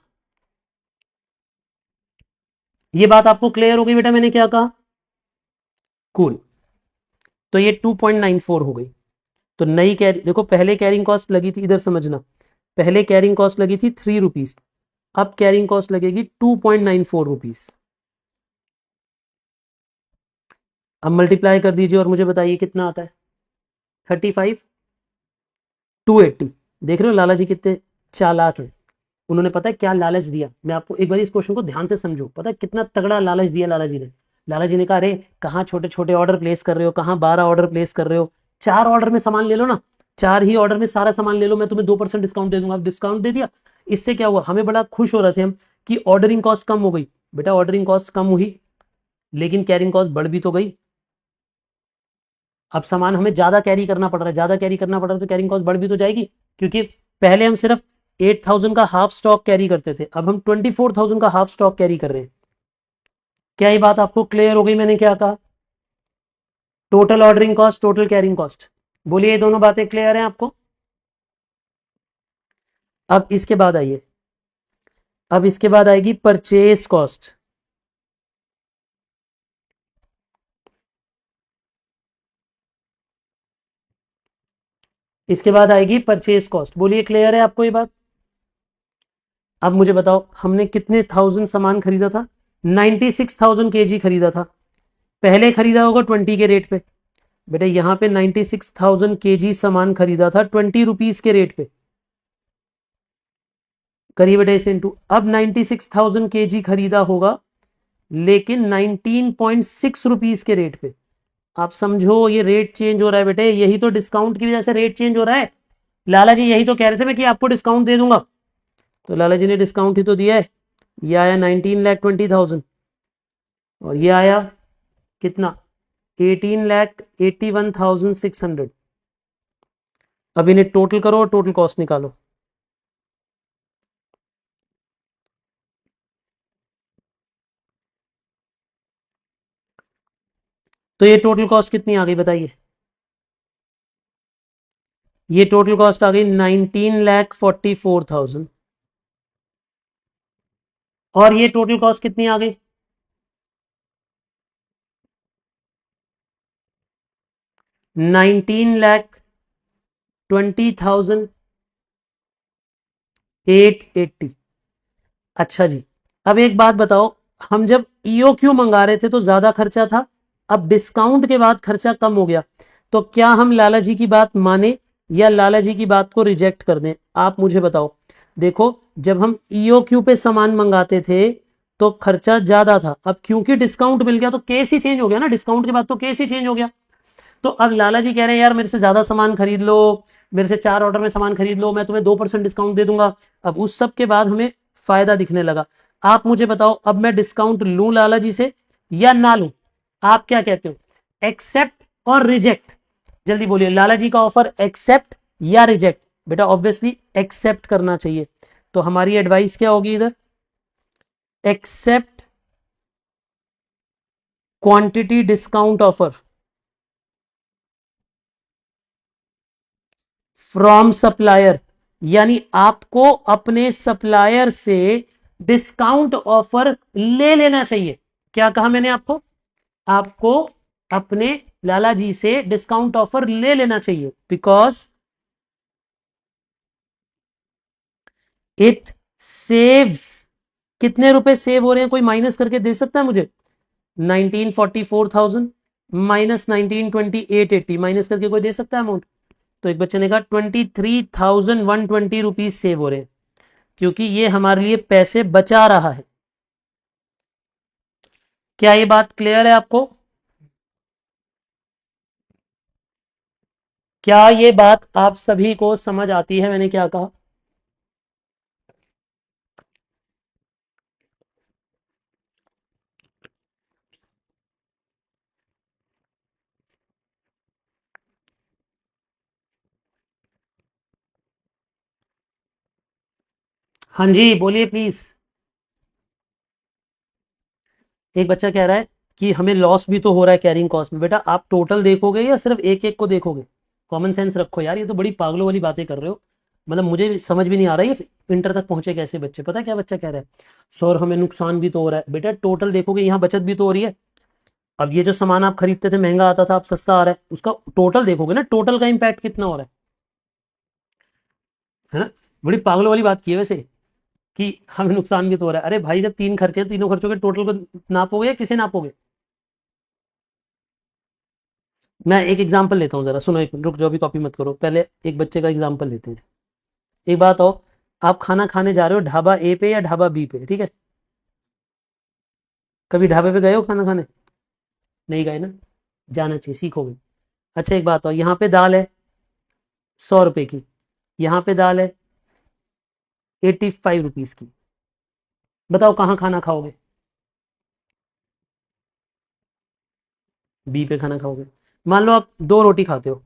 ये बात आपको क्लियर हो गई बेटा मैंने क्या कहा? कूल। तो ये 2.94 हो गई। तो नई कैरी देखो, पहले कैरिंग कॉस्ट लगी थी, इधर समझना, पहले कैरिंग कॉस्ट लगी थी 3 रुपीज, अब कैरिंग कॉस्ट लगेगी 2.94 रुपीज। अब मल्टीप्लाई कर दीजिए और मुझे बताइए कितना आता है? 35, 280। देख रहे हो लाला जी कितने चालाक हैं, उन्होंने पता है क्या लालच दिया। मैं आपको एक बार इस क्वेश्चन को ध्यान से समझो, पता है कितना तगड़ा लालच दिया लाला जी ने। लाला जी ने कहा, अरे कहाँ छोटे छोटे ऑर्डर प्लेस कर रहे हो, कहाँ 12 ऑर्डर प्लेस कर रहे हो, 4 ऑर्डर में सामान ले लो ना, 4 ही ऑर्डर में सारा सामान ले लो, मैं तुम्हें 2% डिस्काउंट दे दूंगा। अब डिस्काउंट दे दिया, इससे क्या हुआ, हमें बड़ा खुश हो रहे थे हम कि ऑर्डरिंग कॉस्ट कम हो गई। बेटा ऑर्डरिंग कॉस्ट कम हुई लेकिन कैरिंग कॉस्ट बढ़ भी तो गई। अब सामान हमें ज्यादा कैरी करना पड़ रहा है, ज्यादा कैरी करना पड़ रहा है तो कैरिंग कॉस्ट बढ़ भी तो जाएगी, क्योंकि पहले हम सिर्फ 8,000 का हाफ स्टॉक कैरी करते थे, अब हम 24,000 का हाफ स्टॉक कैरी कर रहे हैं। क्या ये बात आपको क्लियर हो गई मैंने क्या कहा? Total ordering cost, total carrying cost, बोलिए ये दोनों बातें क्लियर हैं आपको? अब इसके बाद आइए, अब इसके बाद आएगी परचेज कॉस्ट। इसके बाद आएगी परचेज कॉस्ट, बोलिए क्लियर है आपको ये बात? अब मुझे बताओ हमने कितने थाउजेंड सामान खरीदा था? 96,000 केजी खरीदा था। पहले खरीदा होगा 20 के रेट पे, बेटा यहां पे 96,000 केजी सामान खरीदा था 20 रुपीज के रेट पे। करिए बेटा इसे इंटू, अब 96,000 केजी खरीदा होगा लेकिन 19.6 रुपीज के रेट पे। आप समझो ये रेट चेंज हो रहा है बेटे, यही तो डिस्काउंट की वजह से रेट चेंज हो रहा है। लाला जी यही तो कह रहे थे मैं कि आपको डिस्काउंट दे दूंगा, तो लाला जी ने डिस्काउंट ही तो दिया है। ये आया 19,20,000 और ये आया कितना? 18,81,600। अब इन्हें टोटल करो और टोटल कॉस्ट निकालो। तो ये टोटल कॉस्ट कितनी आ गई बताइए? ये टोटल कॉस्ट आ गई 19,44,000। और ये टोटल कॉस्ट कितनी आ गई? 19,20,880। अच्छा जी, अब एक बात बताओ, हम जब ईओक्यू मंगा रहे थे तो ज्यादा खर्चा था, अब डिस्काउंट के बाद खर्चा कम हो गया, तो क्या हम लाला जी की बात माने या लाला जी की बात को रिजेक्ट कर दें? आप मुझे बताओ। देखो, जब हम ईओक्यू पे सामान मंगाते थे तो खर्चा ज्यादा था, अब क्योंकि डिस्काउंट मिल गया तो केस ही चेंज हो गया ना, डिस्काउंट के बाद तो केस ही चेंज हो गया। तो अब लाला जी कह रहे हैं यार मेरे से ज्यादा सामान खरीद लो, मेरे से 4 ऑर्डर में सामान खरीद लो, मैं तुम्हें 2% डिस्काउंट दे दूंगा। अब उस सब के बाद हमें फायदा दिखने लगा। आप मुझे बताओ, अब मैं डिस्काउंट लूं लाला जी से या ना लूं? आप क्या कहते हो, एक्सेप्ट और रिजेक्ट? जल्दी बोलिए, लाला जी का ऑफर एक्सेप्ट या रिजेक्ट? बेटा ऑब्वियसली एक्सेप्ट करना चाहिए, तो हमारी एडवाइस क्या होगी इधर? Accept quantity discount offer from supplier, यानी आपको अपने सप्लायर से डिस्काउंट ऑफर ले लेना चाहिए। क्या कहा मैंने आपको? आपको अपने लाला जी से डिस्काउंट ऑफर ले लेना चाहिए, बिकॉज इट सेव्स। कितने रुपए सेव हो रहे हैं, कोई माइनस करके दे सकता है मुझे? 1944,000 माइनस 192880 माइनस करके कोई दे सकता है अमाउंट? तो एक बच्चे ने कहा 23,120 रुपीज सेव हो रहे हैं, क्योंकि ये हमारे लिए पैसे बचा रहा है। क्या ये बात क्लियर है आपको? क्या ये बात आप सभी को समझ आती है मैंने क्या कहा? हाँ जी बोलिए प्लीज। एक बच्चा कह रहा है कि हमें लॉस भी तो हो रहा है कैरिंग कॉस्ट में। बेटा आप टोटल देखोगे या सिर्फ एक एक को देखोगे? कॉमन सेंस रखो यार, ये तो बड़ी पागलों वाली बातें कर रहे हो। मतलब मुझे भी समझ भी नहीं आ रहा है ये इंटर तक पहुंचे कैसे बच्चे। पता है क्या बच्चा कह रहा है? सर हमें नुकसान भी तो हो रहा है। बेटा टोटल देखोगे, यहाँ बचत भी तो हो रही है। अब ये जो सामान आप खरीदते थे महंगा आता था, अब सस्ता आ रहा है, उसका टोटल देखोगे ना, टोटल का इम्पैक्ट कितना हो रहा है ना? बड़ी पागलों वाली बात की है वैसे, कि हमें नुकसान भी तो हो रहा है। अरे भाई जब तीन खर्चे हैं, तीनों खर्चों के टोटल को नापोगे या किसे नापोगे? मैं एक एग्जांपल लेता हूँ, जरा सुनो, एक रुक जाओ, भी कॉपी मत करो, पहले एक बच्चे का एग्जांपल लेते हैं। एक बात हो, आप खाना खाने जा रहे हो ढाबा ए पे या ढाबा बी पे, ठीक है? कभी ढाबे पे गए हो खाना खाने? नहीं गए ना? जाना चाहिए, सीखोगे। अच्छा एक बात हो, यहाँ पे दाल है 100 रुपए की, यहाँ पे दाल है 85 रुपीज की। बताओ कहाँ खाना खाओगे? बी पे खाना खाओगे। मान लो आप दो रोटी खाते हो,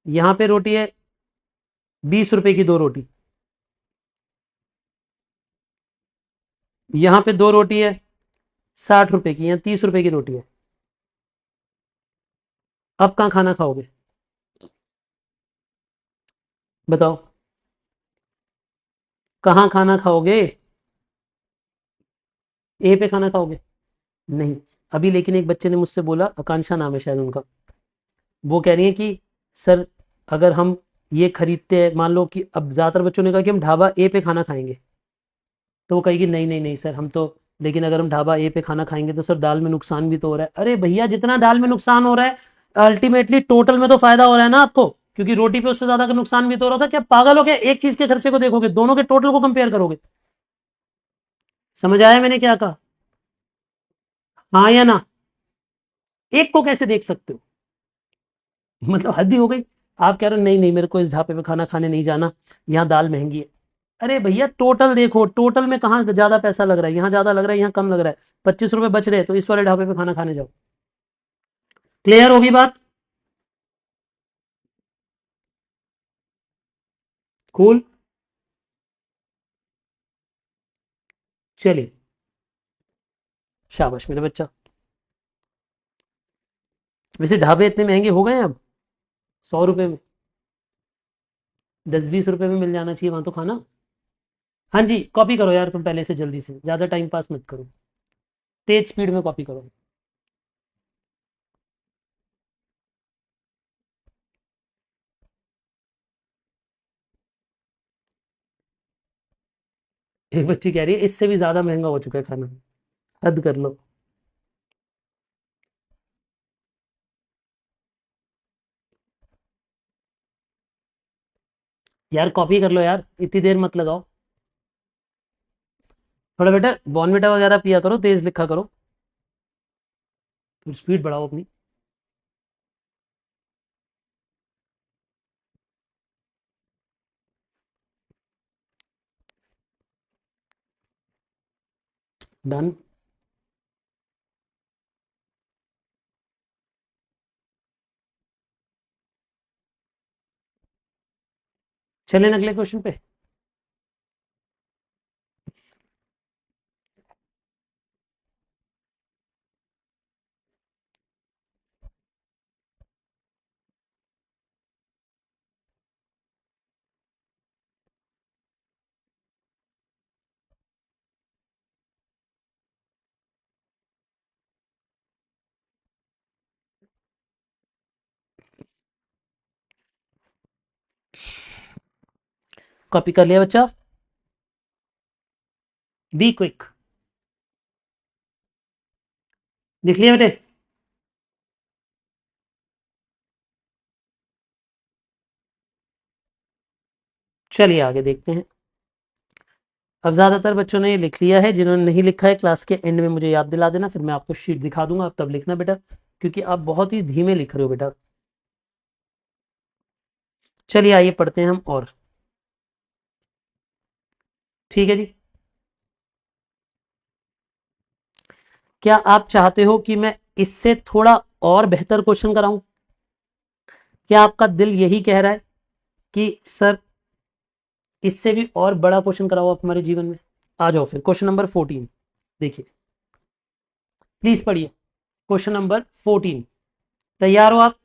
यहाँ पे रोटी है 20 रुपए की, दो रोटी। यहाँ पे दो रोटी है 60 रुपए की, यहाँ 30 रुपए की रोटी है। अब कहाँ खाना खाओगे? बताओ कहाँ खाना खाओगे? ए पे खाना खाओगे? नहीं। अभी लेकिन एक बच्चे ने मुझसे बोला, आकांक्षा नाम है शायद उनका, वो कह रही है कि सर अगर हम ये खरीदते हैं, मान लो कि अब ज़्यादातर बच्चों ने कहा कि हम ढाबा ए पे खाना खाएंगे, तो वो कहेगी नहीं नहीं नहीं सर हम तो, लेकिन अगर हम ढाबा ए पे खाना खाएंगे तो सर दाल में नुकसान भी तो हो रहा है। अरे भैया जितना दाल में नुकसान हो रहा है, अल्टीमेटली टोटल में तो फायदा हो रहा है ना आपको, क्योंकि रोटी पे उससे ज्यादा का नुकसान भी तो हो रहा था। क्या पागल हो क्या? एक चीज के खर्चे को देखोगे, दोनों के टोटल को कंपेयर करोगे। समझ आया मैंने क्या कहा? हाँ या ना? एक को कैसे देख सकते हो? मतलब हद ही हो गई। आप कह रहे हो नहीं नहीं मेरे को इस ढाबे पे खाना खाने नहीं जाना, यहाँ दाल महंगी है। अरे भैया टोटल देखो, टोटल में कहाँ ज्यादा पैसा लग रहा है, यहाँ ज्यादा लग रहा है यहाँ कम लग रहा है। 25 रुपए बच रहे हैं तो इस वाले ढाबे पे खाना खाने जाओ। क्लियर होगी बात? कूल। चलिए, शाबाश मेरा बच्चा। वैसे ढाबे इतने महंगे हो गए हैं अब, 100 रुपए में, 10-20 रुपए में मिल जाना चाहिए वहां तो खाना। हाँ जी कॉपी करो यार तुम पहले से, जल्दी से, ज्यादा टाइम पास मत करो, तेज स्पीड में कॉपी करो। एक बच्ची कह रही है इससे भी ज्यादा महंगा हो चुका है खाना, हद कर लो। यार कॉपी कर लो यार, इतनी देर मत लगाओ। थोड़ा बेटा बॉर्नविटा वगैरह पिया करो, तेज लिखा करो, थोड़ी स्पीड बढ़ाओ अपनी। डन। चलें अगले क्वेश्चन पे। कॉपी कर लिया बच्चा? Be quick. लिख लिया बेटे? चलिए आगे देखते हैं। अब ज़्यादातर बच्चों ने ये लिख लिया है, जिन्होंने नहीं लिखा है क्लास के एंड में मुझे याद दिला देना, फिर मैं आपको शीट दिखा दूंगा, आप तब लिखना बेटा, क्योंकि आप बहुत ही धीमे लिख रहे हो बेटा। चलिए आइए पढ़ते हैं हम और। ठीक है जी। क्या आप चाहते हो कि मैं इससे थोड़ा और बेहतर क्वेश्चन कराऊं? क्या आपका दिल यही कह रहा है कि सर इससे भी और बड़ा क्वेश्चन कराओ आप हमारे जीवन में? आ जाओ फिर क्वेश्चन नंबर 14 देखिए, प्लीज पढ़िए। Question number 14। तैयार हो आप?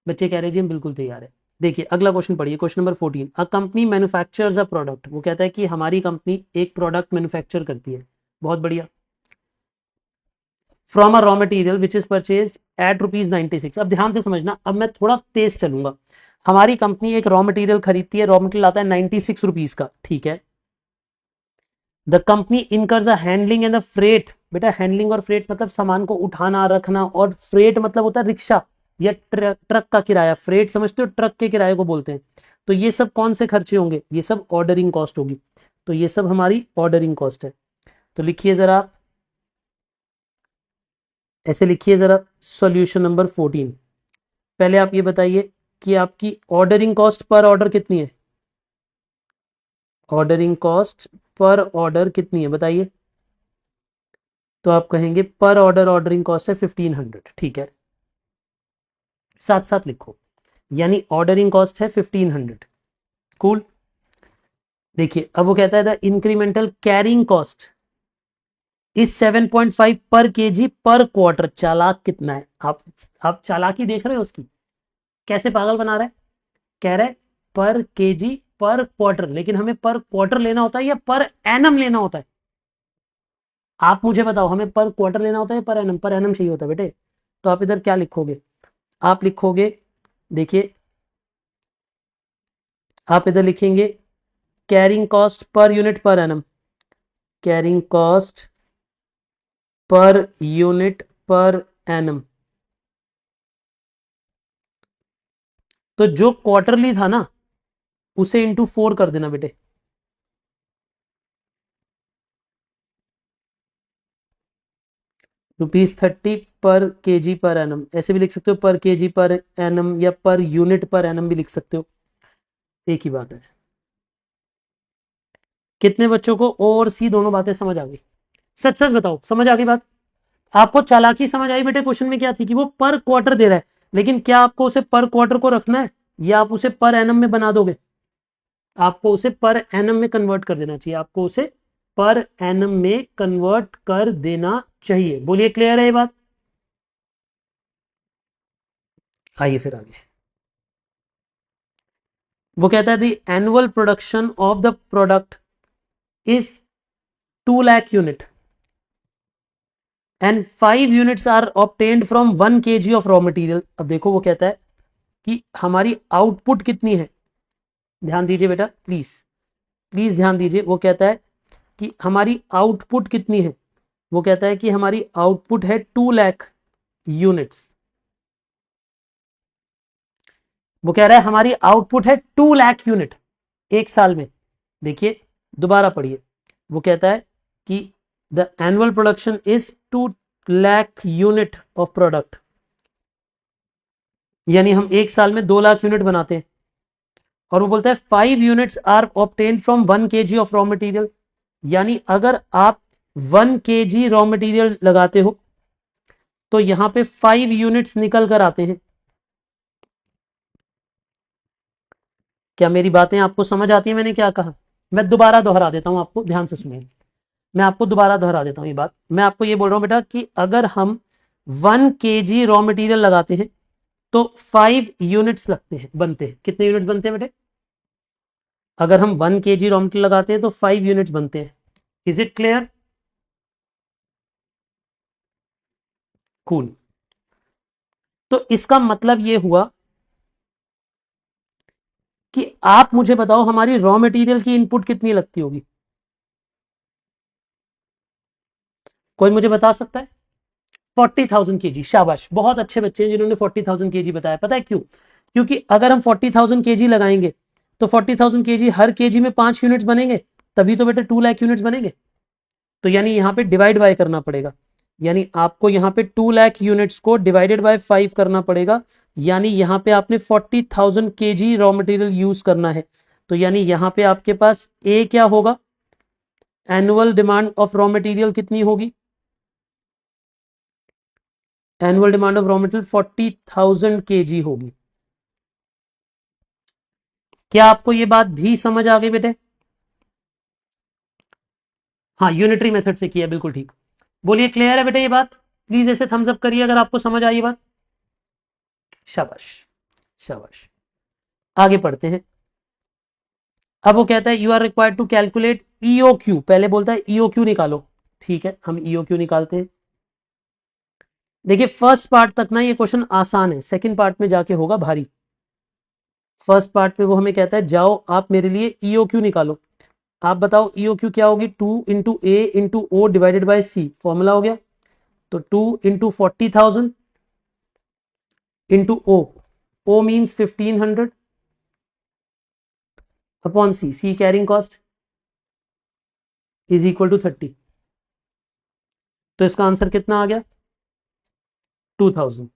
बच्चे कह रहे जी हम बिल्कुल तैयार है। देखिए अगला क्वेश्चन पढ़िए, question number 14। A company manufactures a product, वो कहता है कि हमारी कंपनी एक प्रोडक्ट मैन्युफैक्चर करती है। बहुत बढ़िया। From a raw material which is purchase at ₹96। अब ध्यान से समझना, अब मैं थोड़ा तेज चलूंगा। हमारी कंपनी एक रॉ मटेरियल खरीदती है, रॉ मटेरियल आता है ₹96 का, ठीक है। The company incurs a handling and the freight. बेटा हैंडलिंग और फ्रेट मतलब सामान को उठाना रखना, और फ्रेट मतलब होता है रिक्शा या ट्रक का किराया। फ्रेट समझते हो, ट्रक के किराए को बोलते हैं। तो ये सब कौन से खर्चे होंगे? ये सब ऑर्डरिंग कॉस्ट होगी। तो ये सब हमारी ऑर्डरिंग कॉस्ट है। तो लिखिए जरा, ऐसे लिखिए जरा सॉल्यूशन नंबर 14। पहले आप ये बताइए कि आपकी ऑर्डरिंग कॉस्ट पर ऑर्डर कितनी है? ऑर्डरिंग कॉस्ट पर ऑर्डर कितनी है बताइए? तो आप कहेंगे पर ऑर्डर ऑर्डरिंग कॉस्ट है 1500, ठीक है। साथ साथ लिखो, यानी ऑर्डरिंग कॉस्ट है 1500। कूल। देखिए अब वो कहता है the incremental carrying cost is 7.5 पर केजी पर क्वार्टर। चालाक कितना है आप चालाकी देख रहे हो उसकी, कैसे पागल बना रहा है। कह रहा है पर केजी पर क्वार्टर, लेकिन हमें पर क्वार्टर लेना होता है या पर एनम लेना होता है? आप मुझे बताओ, हमें पर क्वार्टर लेना होता है या पर एनम? पर एनम चाहिए होता है बेटे। तो आप इधर क्या लिखोगे? आप लिखोगे, देखिए आप इधर लिखेंगे carrying cost per unit per annum. Carrying cost per unit per annum. तो जो क्वार्टरली था ना, उसे इंटू 4 कर देना बेटे। ₹30 पर केजी पर एनम, ऐसे भी लिख सकते हो, पर केजी पर एनम या पर यूनिट पर एनम भी लिख सकते हो, एक ही बात है। कितने बच्चों को ओ और सी दोनों बातें समझ आ गई? सच सच बताओ, समझ आ गई बात? आपको चालाकी समझ आई बेटे? क्वेश्चन में क्या थी कि वो पर क्वार्टर दे रहा है, लेकिन क्या आपको उसे पर क्वार्टर को रखना है या आप उसे पर एनम में बना दोगे? आपको उसे पर एनम में कन्वर्ट कर देना चाहिए, आपको उसे पर एनम में कन्वर्ट कर देना चाहिए। बोलिए क्लियर है ये बात? आइए फिर आगे। वो कहता है the annual production of the product is 2 lakh unit and 5 units are obtained from 1 KG of raw material. अब देखो वो कहता है कि हमारी आउटपुट कितनी है। ध्यान दीजिए बेटा, प्लीज प्लीज ध्यान दीजिए। वो कहता है कि हमारी आउटपुट कितनी है। वो कहता है कि हमारी आउटपुट है 2 लाख यूनिट्स। वो कह रहा है हमारी आउटपुट है 2 लाख यूनिट एक साल में। देखिए दोबारा पढ़िए, वो कहता है कि the annual production is 2 lakh unit of product, यानी हम एक साल में 2 लाख यूनिट बनाते हैं। और वो बोलता है 5 units are obtained from 1 kg of raw material, यानी अगर आप 1 kg रॉ मटेरियल लगाते हो तो यहां पे 5 यूनिट्स निकल कर आते हैं। क्या मेरी बातें आपको समझ आती है? मैंने क्या कहा, मैं दोबारा दोहरा देता हूं, आपको ध्यान से सुनिए। मैं आपको दोबारा दोहरा देता हूं ये बात। मैं आपको ये बोल रहा हूं बेटा कि अगर हम 1 kg रॉ मटेरियल लगाते हैं तो 5 यूनिट्स लगते हैं, बनते हैं। कितने यूनिट बनते हैं बेटे? अगर हम 1 kg रॉ मटेरियल लगाते हैं तो 5 यूनिट्स बनते हैं। Is it clear? कूल। तो इसका मतलब ये हुआ कि आप मुझे बताओ हमारी रॉ मटेरियल की इनपुट कितनी लगती होगी? कोई मुझे बता सकता है? 40,000 kg। शाबाश, बहुत अच्छे बच्चे हैं जिन्होंने 40,000 kg बताया। पता है क्यों? क्योंकि अगर हम 40,000 kg लगाएंगे तो 40,000 kg हर kg में 5 यूनिट्स बनेंगे, तभी तो बेटे 2 लाख यूनिट्स बनेंगे। तो यानी यहां पे डिवाइड बाय करना पड़ेगा, यानी आपको यहां पे 2 लाख यूनिट्स को डिवाइडेड बाय 5 करना पड़ेगा, यानी यहां पे आपने 40,000 kg रॉ मटेरियल यूज करना है। तो यानी यहां पे आपके पास ए क्या होगा? Annual demand of raw material कितनी होगी? Annual demand of raw material 40,000 kg होगी। क्या आपको ये बात भी समझ आ गई बेटे? हाँ, यूनिटरी मेथड से किया, बिल्कुल ठीक। बोलिए क्लियर है बेटे ये बात? प्लीज ऐसे थम्स अप करिए अगर आपको समझ आई ये बात। शाबाश शाबाश। आगे पढ़ते हैं। अब वो कहता है you are required to calculate EOQ. पहले बोलता है ईओक्यू निकालो। ठीक है, हम ईओक्यू निकालते हैं। देखिए फर्स्ट पार्ट तक ना ये क्वेश्चन आसान है, सेकंड पार्ट में जाके होगा भारी। फर्स्ट पार्ट में वो हमें कहता है जाओ आप मेरे लिए ईओक्यू निकालो। आप बताओ ईओक्यू क्या होगी? 2 × A × O divided by C, formula हो गया। तो 2 × 40,000 into O means 1500 upon C carrying cost is equal to 30। तो इसका आंसर कितना आ गया? 2000।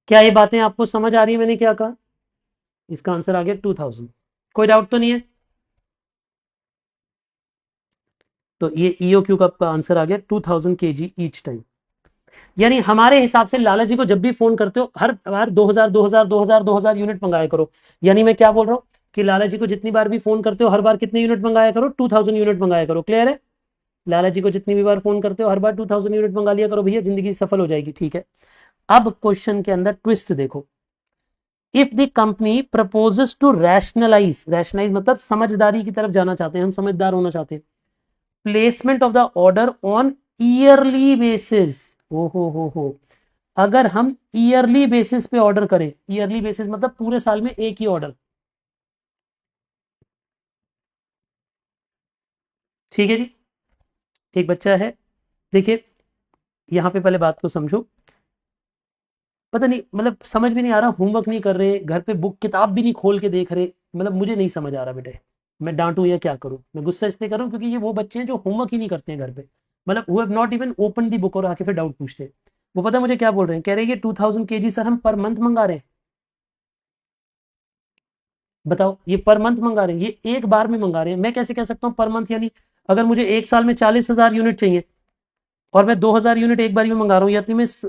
क्या ये बातें आपको समझ आ रही है मैंने क्या कहा? इसका आंसर आ गया 2000। कोई डाउट तो नहीं है? तो ये ईओक्यू का आंसर आ गया 2000 kg ईच टाइम। यानी हमारे हिसाब से लाला जी को जब भी फोन करते हो हर बार 2000 यूनिट मंगाया करो। यानी मैं क्या बोल रहा हूं कि लाला जी को जितनी बार भी फोन करते हो हर बार कितने यूनिट मंगाया करो? 2000 यूनिट मंगाया करो। क्लियर है? लाला जी को जितनी भी बार फोन करते हो हर बार 2000 यूनिट मंगा लिया करो भैया, जिंदगी सफल हो जाएगी। ठीक है, अब क्वेश्चन के अंदर ट्विस्ट देखो। If the company proposes to rationalise मतलब समझदारी की तरफ जाना चाहते हैं, हम समझदार होना चाहते हैं। Placement of the order on yearly basis. ओ हो, अगर हम ईयरली बेसिस पे ऑर्डर करें, ईयरली बेसिस मतलब पूरे साल में एक ही ऑर्डर। ठीक है जी, एक बच्चा है, देखिए यहां पे पहले बात को समझो। पता नहीं मतलब समझ भी नहीं आ रहा, होमवर्क नहीं कर रहे, घर पे बुक किताब भी नहीं खोल के देख रहे, मतलब मुझे नहीं समझ आ रहा बेटे, मैं डांटूं या क्या करूं? मैं गुस्सा इसलिए कर रहा हूं क्योंकि ये वो बच्चे हैं जो होमवर्क ही नहीं करते हैं घर पे, मतलब who have not even open the book और आके फिर डाउट पूछते हैं। वो पता मुझे क्या बोल रहे हैं, कह रहे हैं ये 2000 kg सर हम पर मंथ मंगा रहे हैं। बताओ, ये पर मंथ मंगा रहे हैं, ये एक बार में मंगा रहे हैं। मैं कैसे कह सकता हूँ पर मंथ? यानी अगर मुझे एक साल में 40,000 यूनिट चाहिए और मैं 2000 यूनिट एक बार में मंगा रहा हूँ,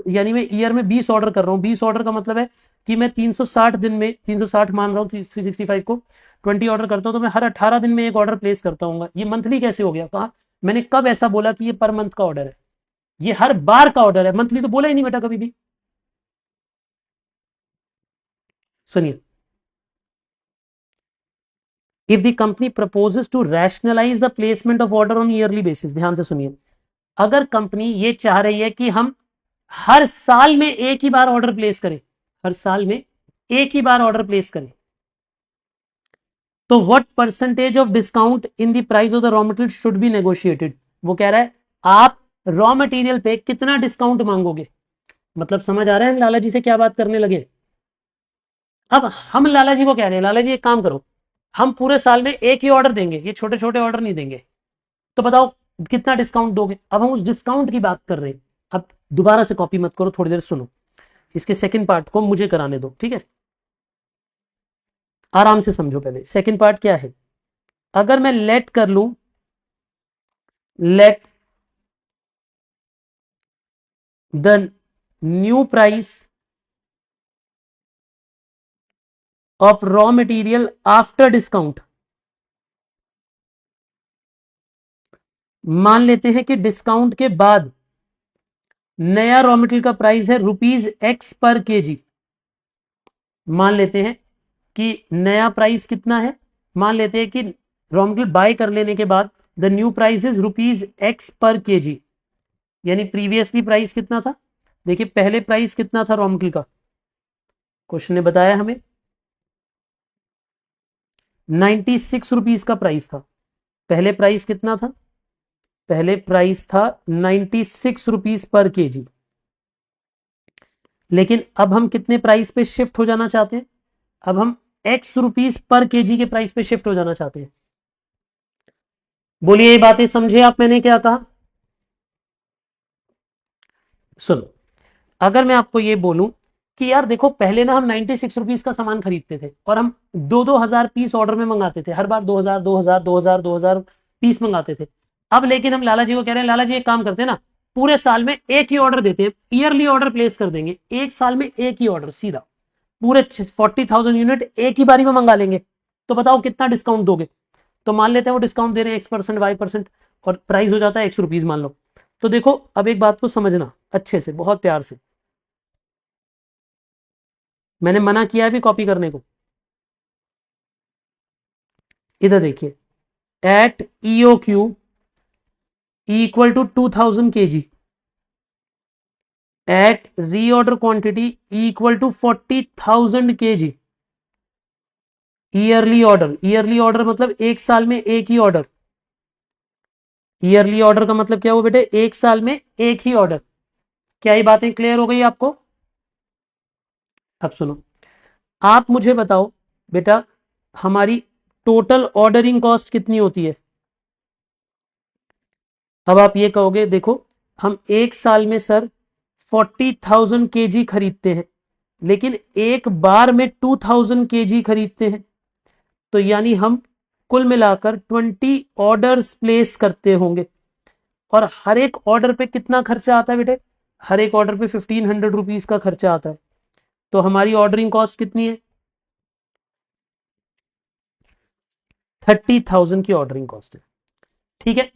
यानी मैं ईयर में 20 ऑर्डर कर रहा हूँ। 20 ऑर्डर का मतलब है कि मैं 360 दिन में, 360 मान रहा हूँ 365 को 20 ऑर्डर करता हूँ, तो मैं हर 18 दिन में एक ऑर्डर प्लेस करता हूँ। ये मंथली कैसे हो गया? कहा मैंने कब ऐसा बोला कि ये पर मंथ का ऑर्डर है? ये हर बार का ऑर्डर है, मंथली तो बोला ही नहीं बेटा कभी भी। सुनिए, if the company proposes to rationalise the placement of order on yearly basis, ध्यान से सुनिए, अगर कंपनी ये चाह रही है कि हम हर साल में एक ही बार ऑर्डर प्लेस करें, हर साल में एक ही बार ऑर्डर प्लेस करें, तो what percentage of discount in the price of the raw material should be negotiated? वो कह रहा है आप रॉ मटेरियल पे कितना डिस्काउंट मांगोगे? मतलब समझ आ रहा है हम लाला जी से क्या बात करने लगे। अब हम लाला जी को कह रहे हैं, लाला जी एक काम करो, हम पूरे साल में एक ही ऑर्डर देंगे, ये छोटे छोटे ऑर्डर नहीं देंगे, तो बताओ कितना डिस्काउंट दोगे। अब हम उस डिस्काउंट की बात कर रहे हैं। अब दोबारा से कॉपी मत करो, थोड़ी देर सुनो, इसके सेकंड पार्ट को मुझे कराने दो, ठीक है। आराम से समझो, पहले सेकंड पार्ट क्या है। अगर मैं लेट कर लूं, let the new price of raw material after discount, मान लेते हैं कि डिस्काउंट के बाद नया रॉ मटेरियल का प्राइस है ₹X पर केजी। मान लेते हैं कि नया प्राइस कितना है, मान लेते हैं कि रॉ मटेरियल बाय कर लेने के बाद the new price is ₹X पर केजी, यानी प्रीवियसली प्राइस कितना था। देखिए पहले प्राइस कितना था रॉ मटेरियल का, क्वेश्चन ने बताया हमें 96 रुपीज का प्राइस था। पहले प्राइस कितना था, पहले प्राइस था 96 रुपीज पर केजी। लेकिन अब हम कितने प्राइस पे शिफ्ट हो जाना चाहते हैं, अब हम X रुपीज पर केजी के प्राइस पे शिफ्ट हो जाना चाहते हैं। बोलिए ये बातें समझे आप, मैंने क्या कहा। सुनो, अगर मैं आपको ये बोलूं कि यार देखो पहले ना हम 96 रुपीज का सामान खरीदते थे और हम 2-2 हजार पीस ऑर्डर में मंगाते थे, हर बार 2,000 पीस मंगाते थे। अब लेकिन हम लाला जी को कह रहे हैं, लाला जी एक काम करते हैं ना, पूरे साल में एक ही ऑर्डर देते हैं, ईयरली ऑर्डर प्लेस कर देंगे, एक साल में एक ही ऑर्डर सीधा पूरे 40,000 यूनिट एक ही बारी में मंगा लेंगे। तो बताओ कितना डिस्काउंट दोगे। तो मान लेते हैं वो डिस्काउंट दे रहे हैं X%, Y%, और प्राइस हो जाता है X रुपीज मान लो। तो देखो अब एक बात को समझना अच्छे से, बहुत प्यार से, मैंने मना किया है भी कॉपी करने को। इधर देखिए, at EOQ equal to 2000 kg at reorder quantity equal to 40,000 kg, yearly order, yearly order मतलब एक साल में एक ही ऑर्डर, ईयरली ऑर्डर का मतलब क्या हुआ बेटे, एक साल में एक ही ऑर्डर। क्या ये बातें क्लियर हो गई आपको। अब सुनो, आप मुझे बताओ बेटा, हमारी टोटल ऑर्डरिंग कॉस्ट कितनी होती है। अब आप ये कहोगे देखो हम एक साल में सर 40,000 kg खरीदते हैं, लेकिन एक बार में 2,000 kg खरीदते हैं, तो यानी हम कुल मिलाकर 20 ऑर्डर्स प्लेस करते होंगे। और हर एक ऑर्डर पे कितना खर्चा आता है बेटे, हर एक ऑर्डर पे 1,500 रुपीज का खर्चा आता है। तो हमारी ऑर्डरिंग कॉस्ट कितनी है, 30,000 की ऑर्डरिंग कॉस्ट है, ठीक है।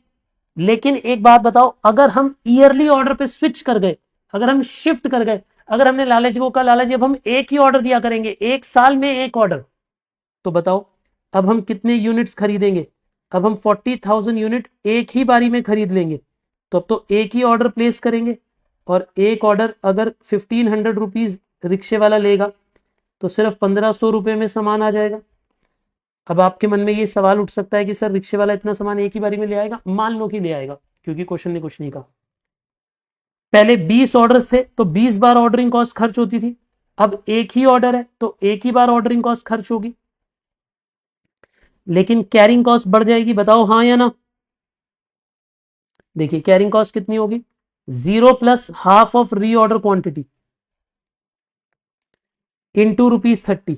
लेकिन एक बात बताओ, अगर हम ईयरली ऑर्डर पे स्विच कर गए, अगर हम शिफ्ट कर गए, अगर हमने लाला जी को कहा लाला जी अब हम एक ही ऑर्डर दिया करेंगे, एक साल में एक ऑर्डर, तो बताओ अब हम कितने यूनिट्स खरीदेंगे। अब हम 40,000 यूनिट एक ही बारी में खरीद लेंगे, तो अब तो एक ही ऑर्डर प्लेस करेंगे। और एक ऑर्डर अगर 1,500 रुपीज रिक्शे वाला लेगा तो सिर्फ 1,500 रुपए में सामान आ जाएगा। अब आपके मन में ये सवाल उठ सकता है कि सर रिक्शे वाला इतना सामान एक ही बारी में ले आएगा। मान लो कि ले आएगा, क्योंकि क्वेश्चन ने कुछ नहीं कहा। पहले 20 ऑर्डर्स थे तो 20 बार ऑर्डरिंग कॉस्ट खर्च होती थी, अब एक ही ऑर्डर है तो एक ही बार ऑर्डरिंग कॉस्ट खर्च होगी, लेकिन कैरिंग कॉस्ट बढ़ जाएगी। बताओ हाँ या ना। देखिए कैरिंग कॉस्ट कितनी होगी, 0 प्लस हाफ ऑफ री ऑर्डर क्वांटिटी इंटू ₹30,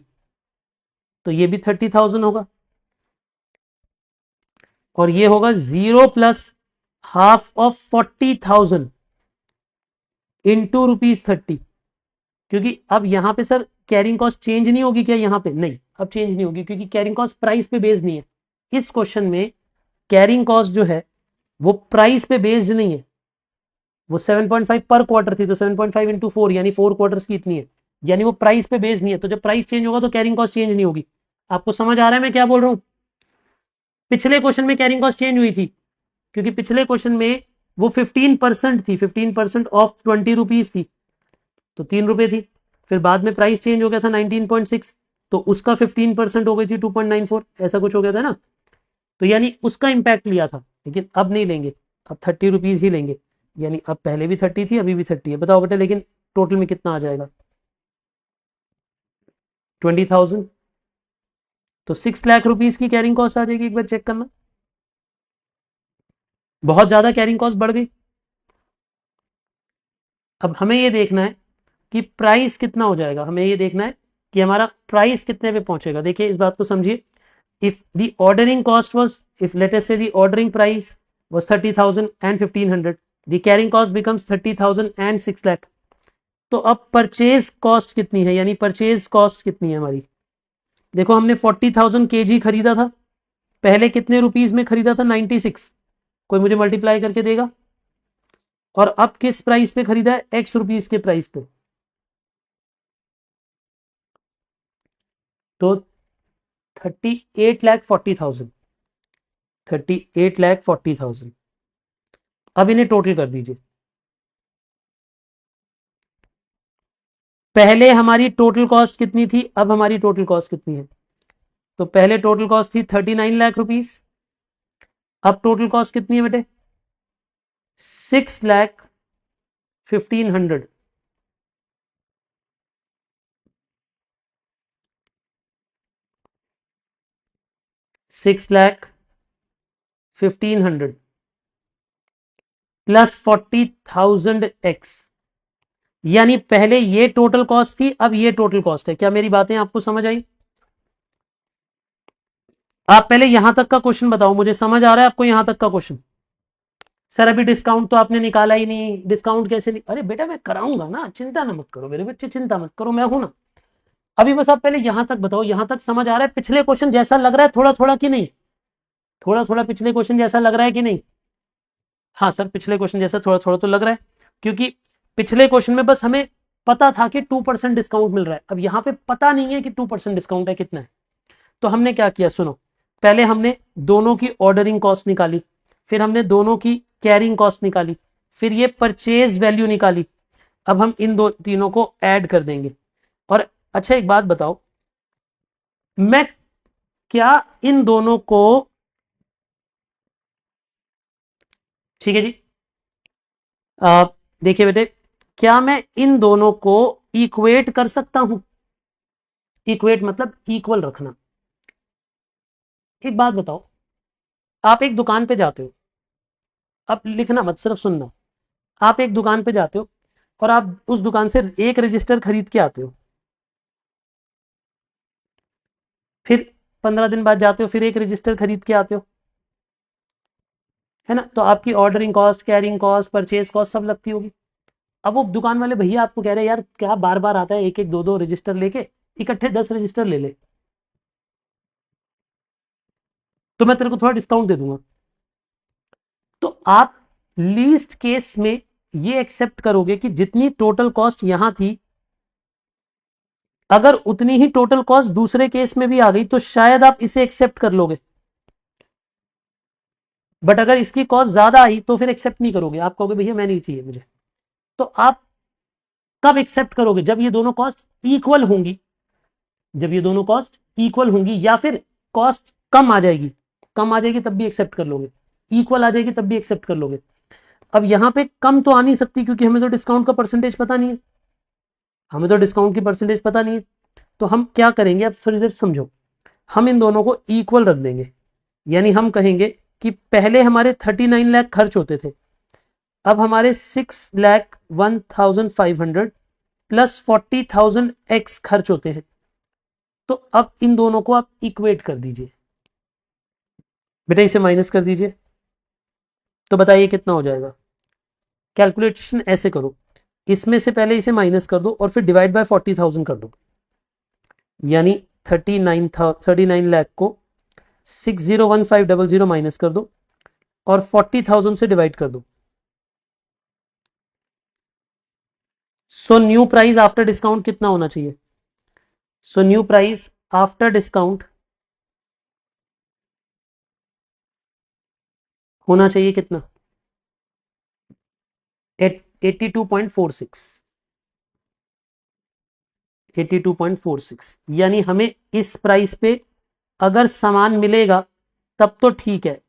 तो ये भी 30,000 होगा। और ये होगा 0 प्लस हाफ ऑफ 40,000 इंटू ₹30, क्योंकि अब यहां पे सर कैरिंग कॉस्ट चेंज नहीं होगी क्या, यहां पे नहीं, अब चेंज नहीं होगी क्योंकि कैरिंग कॉस्ट प्राइस पे बेस्ड नहीं है। इस क्वेश्चन में कैरिंग कॉस्ट जो है वो प्राइस पे बेस्ड नहीं है, वो 7.5 पर क्वार्टर थी, तो 7.5 इंटू 4 यानी 4 क्वार्टर्स की इतनी है, यानी वो प्राइस पे बेस्ड नहीं है। तो जब प्राइस चेंज होगा तो कैरिंग कॉस्ट चेंज नहीं होगी। आपको समझ आ रहा है मैं क्या बोल रहा हूं। पिछले क्वेश्चन में कैरिंग कॉस्ट चेंज हुई थी, क्योंकि पिछले क्वेश्चन में वो 15% थी, 15% ऑफ 20 रुपीज थी, तो 3 रुपए थी। फिर बाद में प्राइस चेंज हो गया था 19.6, तो उसका 15% हो गई थी 2.94, ऐसा कुछ हो गया था ना। तो यानी उसका इंपैक्ट लिया था, लेकिन अब नहीं लेंगे, अब 30 रुपीज ही लेंगे। यानी अब पहले भी 30 थी, अभी भी 30 है। बताओ बेटा, लेकिन टोटल में कितना आ जाएगा 20,000। तो 6 लाख रुपीज की कैरिंग कॉस्ट आ जाएगी, एक बार चेक करना। बहुत ज्यादा कैरिंग कॉस्ट बढ़ गई। अब हमें ये देखना है कि प्राइस कितना हो जाएगा, हमें ये देखना है कि हमारा प्राइस कितने पे पहुंचेगा। देखिए इस बात को समझिए, if the ordering cost was, if let us say the ordering price was 30,000 and 1,500, the carrying cost becomes 30,000 and 6 lakh। तो अब परचेज कॉस्ट कितनी है, यानी परचेज कॉस्ट कितनी है हमारी। देखो हमने 40,000 kg खरीदा था, पहले कितने रुपीज में खरीदा था 96, कोई मुझे मल्टीप्लाई करके देगा। और अब किस प्राइस पे खरीदा है, x रुपीज के प्राइस पे। तो 38,40,000, 38,40,000। अब इन्हें टोटल कर दीजिए। पहले हमारी टोटल कॉस्ट कितनी थी, अब हमारी टोटल कॉस्ट कितनी है। तो पहले टोटल कॉस्ट थी 39 लाख रुपीस, अब टोटल कॉस्ट कितनी है बेटे 6,15,100। 6,15,100 प्लस 40,000 एक्स, यानी पहले ये टोटल कॉस्ट थी, अब ये टोटल कॉस्ट है। क्या मेरी बातें आपको समझ आई। आप पहले यहां तक का क्वेश्चन बताओ, मुझे समझ आ रहा है आपको यहां तक का क्वेश्चन। सर अभी डिस्काउंट तो आपने निकाला ही नहीं, डिस्काउंट कैसे अरे बेटा मैं कराऊंगा ना, चिंता ना मत करो मेरे बच्चे, चिंता मत करो, मैं हूं ना। अभी बस आप पहले यहां तक बताओ, यहां तक समझ आ रहा है पिछले क्वेश्चन जैसा लग रहा है थोड़ा थोड़ा कि नहीं, थोड़ा थोड़ा पिछले क्वेश्चन जैसा लग रहा है कि नहीं। हाँ सर पिछले क्वेश्चन जैसा थोड़ा थोड़ा तो लग रहा है, क्योंकि पिछले क्वेश्चन में बस हमें पता था कि 2% डिस्काउंट मिल रहा है, अब यहाँ पे पता नहीं है कि 2% डिस्काउंट है कितना है। तो हमने क्या किया सुनो, पहले हमने दोनों की ऑर्डरिंग कॉस्ट निकाली, फिर हमने दोनों की कैरिंग कॉस्ट निकाली, फिर ये परचेज वैल्यू निकाली। अब हम इन दो तीनों को ऐड कर देंगे। और अच्छा एक बात बताओ, मैं क्या इन दोनों को, ठीक है जी, देखिए बेटे, क्या मैं इन दोनों को इक्वेट कर सकता हूं। इक्वेट मतलब इक्वल रखना। एक बात बताओ, आप एक दुकान पे जाते हो, अब लिखना मत सिर्फ सुनना। आप एक दुकान पे जाते हो और आप उस दुकान से एक रजिस्टर खरीद के आते हो, फिर 15 दिन बाद जाते हो फिर एक रजिस्टर खरीद के आते हो, है ना। तो आपकी ordering cost, carrying cost, purchase cost सब लगती होगी। अब वो दुकान वाले भैया आपको कह रहे हैं यार क्या बार बार आता है, एक एक दो दो रजिस्टर लेके, इकट्ठे 10 रजिस्टर ले ले, तो मैं तेरे को थोड़ा डिस्काउंट दे दूंगा। तो आप लीस्ट केस में ये एक्सेप्ट करोगे कि जितनी टोटल कॉस्ट यहां थी, अगर उतनी ही टोटल कॉस्ट दूसरे केस में भी आ गई तो शायद आप इसे एक्सेप्ट कर लोगे। बट अगर इसकी कॉस्ट ज्यादा आई तो फिर एक्सेप्ट नहीं करोगे, आप कहोगे भैया मैं नहीं चाहिए मुझे। तो आप कब एक्सेप्ट करोगे, जब ये दोनों कॉस्ट इक्वल होंगी, जब ये दोनों कॉस्ट इक्वल होंगी, या फिर कॉस्ट कम आ जाएगी, कम आ जाएगी तब भी एक्सेप्ट कर लोगे, इक्वल आ जाएगी तब भी एक्सेप्ट कर लोगे। अब यहां पे कम तो आ नहीं सकती क्योंकि हमें तो डिस्काउंट का परसेंटेज पता नहीं है, हमें तो डिस्काउंट की परसेंटेज पता नहीं है। तो हम क्या करेंगे, अब थोड़ी देर समझो, हम इन दोनों को इक्वल रख देंगे। यानी हम कहेंगे कि पहले हमारे 39 लाख खर्च होते थे, अब हमारे 6,01,500 प्लस 40,000 एक्स खर्च होते हैं। तो अब इन दोनों को आप इक्वेट कर दीजिए बेटा, इसे माइनस कर दीजिए। तो बताइए कितना हो जाएगा। कैलकुलेशन ऐसे करो, इसमें से पहले इसे माइनस कर दो और फिर डिवाइड बाय 40,000 कर दो, यानी 39 लाख को 601500 माइनस कर दो और 40,000 से डिवाइड कर दो। So new price after discount कितना होना चाहिए। So new price after discount होना चाहिए कितना 82.46, 82.46। यानी हमें इस प्राइस पे अगर सामान मिलेगा तब तो ठीक है,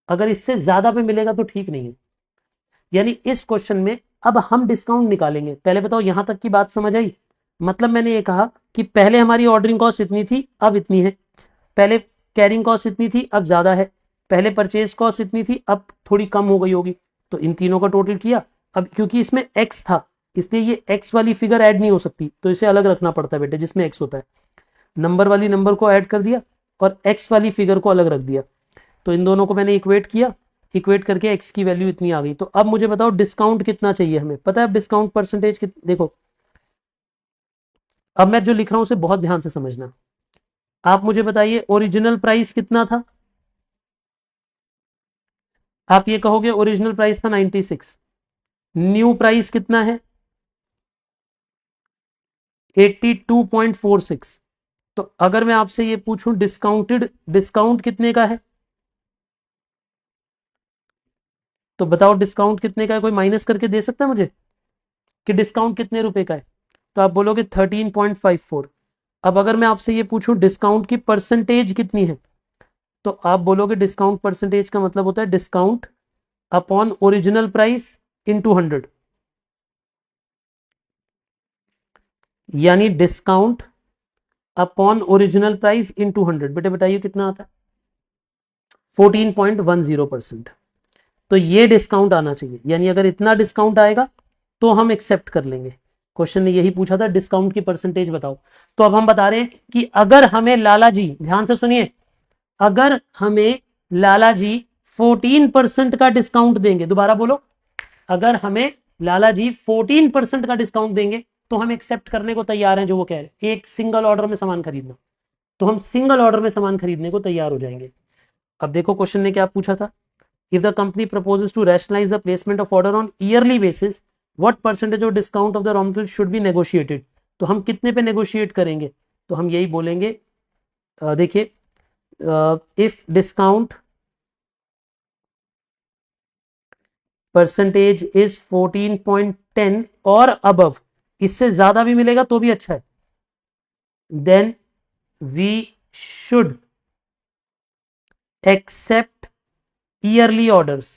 अगर इससे ज्यादा पे मिलेगा तो ठीक नहीं है। यानी इस क्वेश्चन में अब हम डिस्काउंट निकालेंगे। पहले बताओ यहां तक की बात समझ आई? मतलब मैंने ये कहा कि पहले हमारी ऑर्डरिंग कॉस्ट इतनी थी, अब इतनी है। पहले कैरिंग कॉस्ट इतनी थी, अब ज्यादा है। पहले परचेज कॉस्ट इतनी थी, अब थोड़ी कम हो गई होगी। तो इन तीनों का टोटल किया। अब क्योंकि इसमें एक्स था, इसलिए ये एक्स वाली फिगर ऐड नहीं हो सकती, तो इसे अलग रखना पड़ता है बेटे, जिसमें एक्स होता है। नंबर वाली नंबर को ऐड कर दिया और एक्स वाली फिगर को अलग रख दिया। तो इन दोनों को मैंने इक्वेट किया, इक्वेट करके एक्स की वैल्यू इतनी आ गई। तो अब मुझे बताओ डिस्काउंट कितना चाहिए हमें? पता है अब डिस्काउंट परसेंटेज देखो, अब मैं जो लिख रहा हूं उसे बहुत ध्यान से समझना। आप मुझे बताइए ओरिजिनल प्राइस कितना था? आप ये कहोगे ओरिजिनल प्राइस था 96। न्यू प्राइस कितना है? 82.46। तो अगर मैं आपसे ये पूछूं डिस्काउंटेड, डिस्काउंट कितने का है? तो बताओ डिस्काउंट कितने का है? कोई माइनस करके दे सकता है मुझे कि डिस्काउंट कितने रुपए का है? तो आप बोलोगे 13.54। अब अगर मैं आपसे ये पूछूं डिस्काउंट की परसेंटेज कितनी है, तो आप बोलोगे डिस्काउंट परसेंटेज का मतलब होता है discount upon original price into 100, यानी discount upon original price into 100। बेटे बताइए कितना आता है? 14.10%। तो ये डिस्काउंट आना चाहिए, यानी अगर इतना डिस्काउंट आएगा तो हम एक्सेप्ट कर लेंगे। क्वेश्चन ने यही पूछा था डिस्काउंट की परसेंटेज बताओ। तो अब हम बता रहे हैं कि अगर हमें लाला जी, ध्यान से सुनिए, अगर हमें लाला जी 14% का डिस्काउंट देंगे, दोबारा बोलो, अगर हमें लाला जी 14% का डिस्काउंट देंगे तो हम एक्सेप्ट करने को तैयार हैं। जो वो कह रहे हैं एक सिंगल ऑर्डर में सामान खरीदना, तो हम सिंगल ऑर्डर में सामान खरीदने को तैयार हो जाएंगे। अब देखो क्वेश्चन ने क्या पूछा था, if the company proposes to rationalize the placement of order on yearly basis, what percentage of discount of the raw material should be negotiated? तो हम कितने पे नेगोशिएट करेंगे? तो हम यही बोलेंगे, देखिए, इफ डिस्काउंट परसेंटेज इज 14.10 और अबव, इससे ज्यादा भी मिलेगा तो भी अच्छा है, then we should accept yearly orders.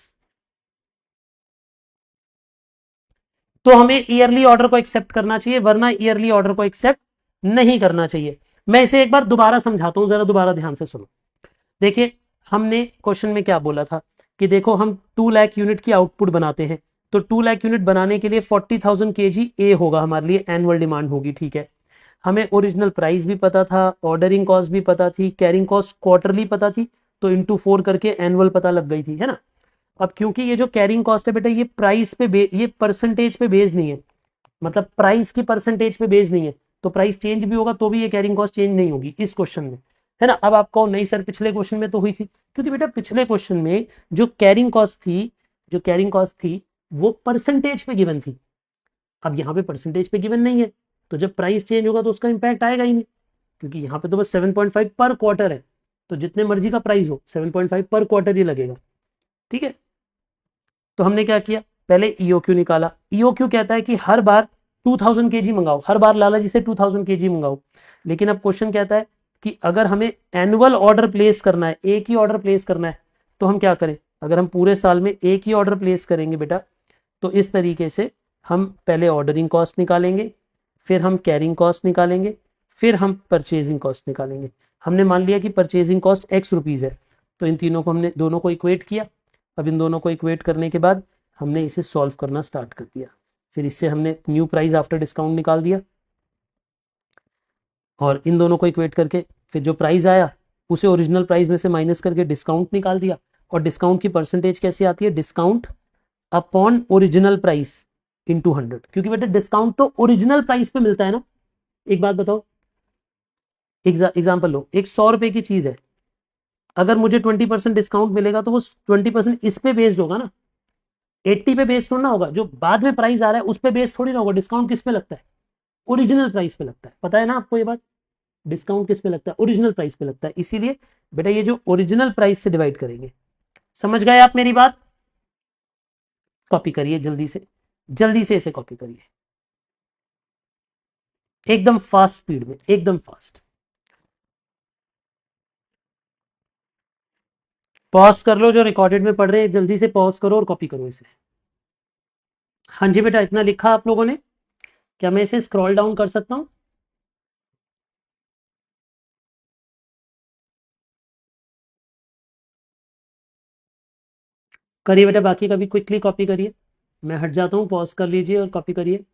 तो हमें ईयरली ऑर्डर को एक्सेप्ट करना चाहिए, वरना ईयरली ऑर्डर को एक्सेप्ट नहीं करना चाहिए। मैं इसे एक बार दोबारा समझाता हूं, जरा दोबारा ध्यान से सुनो। देखिए, हमने क्वेश्चन में क्या बोला था कि देखो हम 2 लाख यूनिट की आउटपुट बनाते हैं, तो 2 लाख यूनिट बनाने के लिए 40,000 केजी ए होगा, हमारे लिए एनुअल डिमांड होगी, ठीक है। हमें ओरिजिनल प्राइस भी पता था, ऑर्डरिंग कॉस्ट भी पता थी, कैरिंग कॉस्ट क्वार्टरली पता थी, तो इंटू 4 करके एनुअल पता लग गई थी, है ना। अब क्योंकि ये जो कैरिंग कॉस्ट है बेटा, ये प्राइस पे ये परसेंटेज पे बेस्ड नहीं है, मतलब प्राइस की परसेंटेज पे बेस्ड नहीं है, तो प्राइस चेंज भी होगा तो भी ये कैरिंग कॉस्ट चेंज नहीं होगी इस क्वेश्चन में, है ना। अब आप कहो नहीं सर पिछले क्वेश्चन में तो हुई थी, क्योंकि बेटा पिछले क्वेश्चन में जो कैरिंग कॉस्ट थी, जो कैरिंग कॉस्ट थी वो परसेंटेज पे गिवन थी। अब यहाँ पे परसेंटेज पे गिवन नहीं है, तो जब प्राइस चेंज होगा तो उसका इंपैक्ट आएगा ही नहीं, क्योंकि यहाँ पे तो बस 7.5 पर क्वार्टर है, तो जितने मर्जी का प्राइस हो 7.5 पर क्वार्टर ही लगेगा, ठीक है। तो हमने क्या किया, पहले ईओक्यू निकाला। ईओक्यू कहता है कि हर बार 2000 केजी मंगाओ, हर बार लाला जी से 2000 केजी मंगाओ। लेकिन अब क्वेश्चन कहता है कि अगर हमें एनुअल ऑर्डर प्लेस करना है, एक ही ऑर्डर प्लेस करना है, तो हम क्या करें? अगर हम पूरे साल में एक ही ऑर्डर प्लेस करेंगे बेटा, तो इस तरीके से हम पहले ऑर्डरिंग कॉस्ट निकालेंगे, फिर हम कैरिंग कॉस्ट निकालेंगे, फिर हम परचेजिंग कॉस्ट निकालेंगे। हमने मान लिया कि परचेजिंग कॉस्ट एक्स रुपीज़ है, तो इन तीनों को हमने दोनों को इक्वेट किया। अब इन दोनों को इक्वेट करने के बाद हमने इसे सॉल्व करना स्टार्ट कर दिया। फिर इससे हमने न्यू प्राइस आफ्टर डिस्काउंट निकाल दिया, और इन दोनों को इक्वेट करके फिर जो प्राइस आया उसे ओरिजिनल प्राइस में से माइनस करके डिस्काउंट निकाल दिया। और डिस्काउंट की परसेंटेज कैसे आती है? Discount upon original price into 100, क्योंकि बेटा डिस्काउंट तो ओरिजिनल प्राइस पे मिलता है ना। एक बात बताओ, एग्जाम्पल लो, एक 100 रुपए की चीज है, अगर मुझे 20% डिस्काउंट मिलेगा तो वो 20% इस पे बेस्ड होगा ना, 80 पे बेस्ड थोड़ा ना होगा। जो बाद में प्राइस आ रहा है उस पे बेस्ड थोड़ी ना होगा। डिस्काउंट किस पे लगता है? ओरिजिनल प्राइस पे लगता है, पता है ना आपको ये बात। डिस्काउंट किस पे लगता है? ओरिजिनल प्राइस पे लगता है। इसीलिए बेटा ये जो ओरिजिनल प्राइस से डिवाइड करेंगे। समझ गए आप मेरी बात? कॉपी करिए जल्दी से, जल्दी से इसे कॉपी करिए, एकदम फास्ट स्पीड में, एकदम फास्ट। पॉज कर लो, जो रिकॉर्डेड में पढ़ रहे हैं जल्दी से पॉज करो और कॉपी करो इसे। हाँ जी बेटा, इतना लिखा आप लोगों ने? क्या मैं इसे स्क्रॉल डाउन कर सकता हूँ? करिए बेटा, बाकी का भी क्विकली कॉपी करिए। मैं हट जाता हूँ, पॉज कर लीजिए और कॉपी करिए।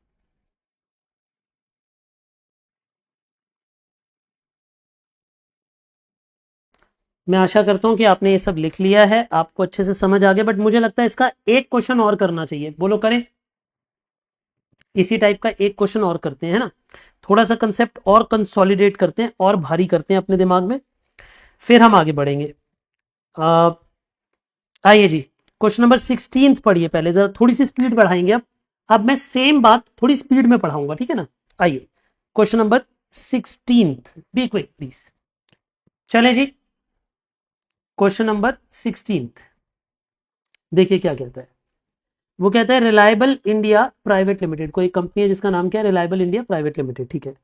मैं आशा करता हूँ कि आपने ये सब लिख लिया है, आपको अच्छे से समझ आ गया, बट मुझे लगता है इसका एक क्वेश्चन और करना चाहिए। बोलो करें? इसी टाइप का एक क्वेश्चन और करते हैं, है ना? थोड़ा सा कंसेप्ट और कंसोलिडेट करते हैं और भारी करते हैं अपने दिमाग में, फिर हम आगे बढ़ेंगे। अ, आइए जी, क्वेश्चन नंबर 16 पढ़िए पहले, जरा थोड़ी सी स्पीड बढ़ाएंगे। अब मैं सेम बात थोड़ी स्पीड में पढ़ाऊंगा, ठीक है ना? आइए, question number 16, be quick please. चले जी, क्वेश्चन नंबर 16 देखिए क्या कहता है। वो कहता है रिलायबल इंडिया प्राइवेट लिमिटेड, कोई कंपनी है जिसका नाम क्या है? रिलायबल इंडिया प्राइवेट लिमिटेड, ठीक है।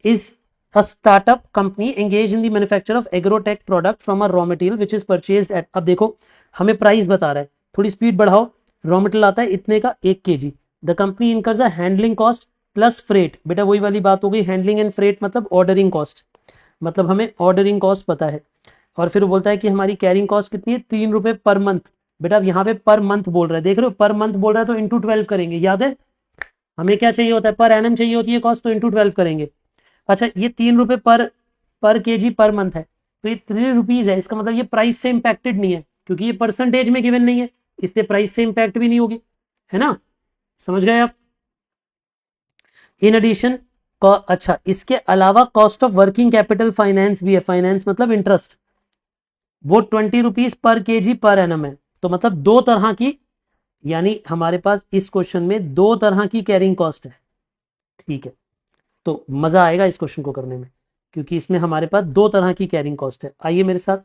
Is a startup company engaged in the manufacture of agrotech product from a raw material which is purchased at, अब देखो हमें प्राइस बता रहा है, थोड़ी स्पीड बढ़ाओ। रॉ मटेरियल आता है इतने का 1 kg। The company incurs a handling cost plus freight, बेटा वही वाली बात हो गई, हैंडलिंग एंड फ्रेट मतलब ऑर्डरिंग कॉस्ट, मतलब हमें ऑर्डरिंग कॉस्ट पता है। और फिर वो बोलता है कि हमारी कैरिंग कॉस्ट कितनी है? 3 रुपए पर मंथ। बेटा अब यहाँ पे पर मंथ बोल रहा है, देख रहे हो? पर मंथ बोल रहा है तो इंटू 12 करेंगे, याद है? हमें क्या चाहिए होता है? पर एनम चाहिए होती है कॉस्ट, तो इंटू 12 करेंगे। अच्छा, ये 3 रुपए पर केजी पर मंथ है, तो ये 3 रुपीज है, इसका मतलब ये प्राइस से इंपैक्टेड नहीं है, क्योंकि ये परसेंटेज में गिवन नहीं है, इसलिए प्राइस से इंपैक्ट भी नहीं होगी, है ना? समझ गए आप? इन एडिशन, अच्छा इसके अलावा cost of working capital finance भी है, फाइनेंस मतलब इंटरेस्ट, वो 20 rupees per KG per annum है। तो मतलब दो तरह की, यानी हमारे पास इस क्वेश्चन में दो तरह की कैरिंग कॉस्ट है, ठीक है? तो मजा आएगा इस क्वेश्चन को करने में, क्योंकि इसमें हमारे पास दो तरह की कैरिंग कॉस्ट है। आइए मेरे साथ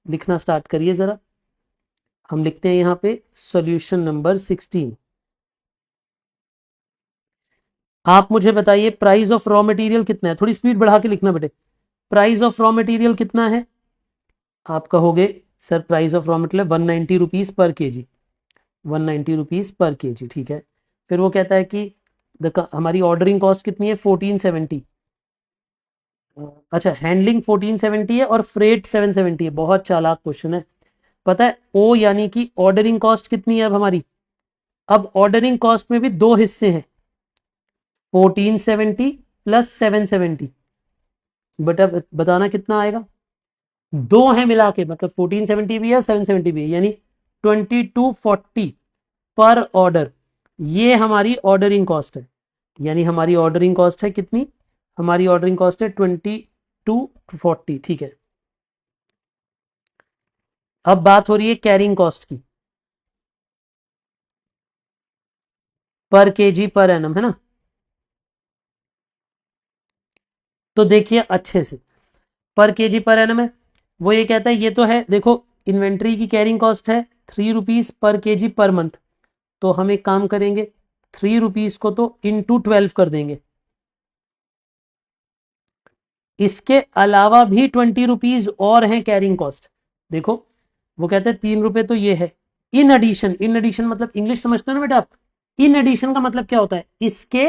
लिखना स्टार्ट करिए जरा। हम लिखते हैं यहां पे सॉल्यूशन नंबर 16। आप मुझे बताइए प्राइस ऑफ रॉ मटेरियल कितना है? थोड़ी स्पीड बढ़ा के लिखना बेटे। प्राइस ऑफ रॉ मटेरियल कितना है? आप कहोगे sir price of raw material 190 rupees per KG, 190 rupees per KG, ठीक है। फिर वो कहता है कि हमारी ऑर्डरिंग कॉस्ट कितनी है? 1470। अच्छा, हैंडलिंग 1470 है और फ्रेट 770 है। बहुत चालाक क्वेश्चन है। पता है ओ यानी कि ऑर्डरिंग कॉस्ट कितनी है अब हमारी? अब ऑर्डरिंग कॉस्ट में भी दो हिस्से हैं, 1470 प्लस 770। बट अब बताना कितना आएगा? दो है मिला के, मतलब 1470 भी है 770 भी है, यानी 2240 पर ऑर्डर। ये हमारी ऑर्डरिंग कॉस्ट है, यानी हमारी ऑर्डरिंग कॉस्ट है कितनी? हमारी ऑर्डरिंग कॉस्ट है 2240, ठीक है। अब बात हो रही है कैरिंग कॉस्ट की, पर केजी पर एनम, है ना? तो देखिए अच्छे से, पर केजी पर एनम है। वो ये कहता है, ये तो है देखो, इन्वेंट्री की कैरिंग कॉस्ट है 3 rupees per KG per month. तो हम एक काम करेंगे, 3 रुपीज को तो इंटू 12 कर देंगे। इसके अलावा भी 20 रुपीज और हैं कैरिंग कॉस्ट। देखो वो कहते हैं 3 रुपए तो ये है, इन एडिशन, इन एडिशन मतलब इंग्लिश समझते हो ना बेटा आप? इन एडिशन का मतलब क्या होता है? इसके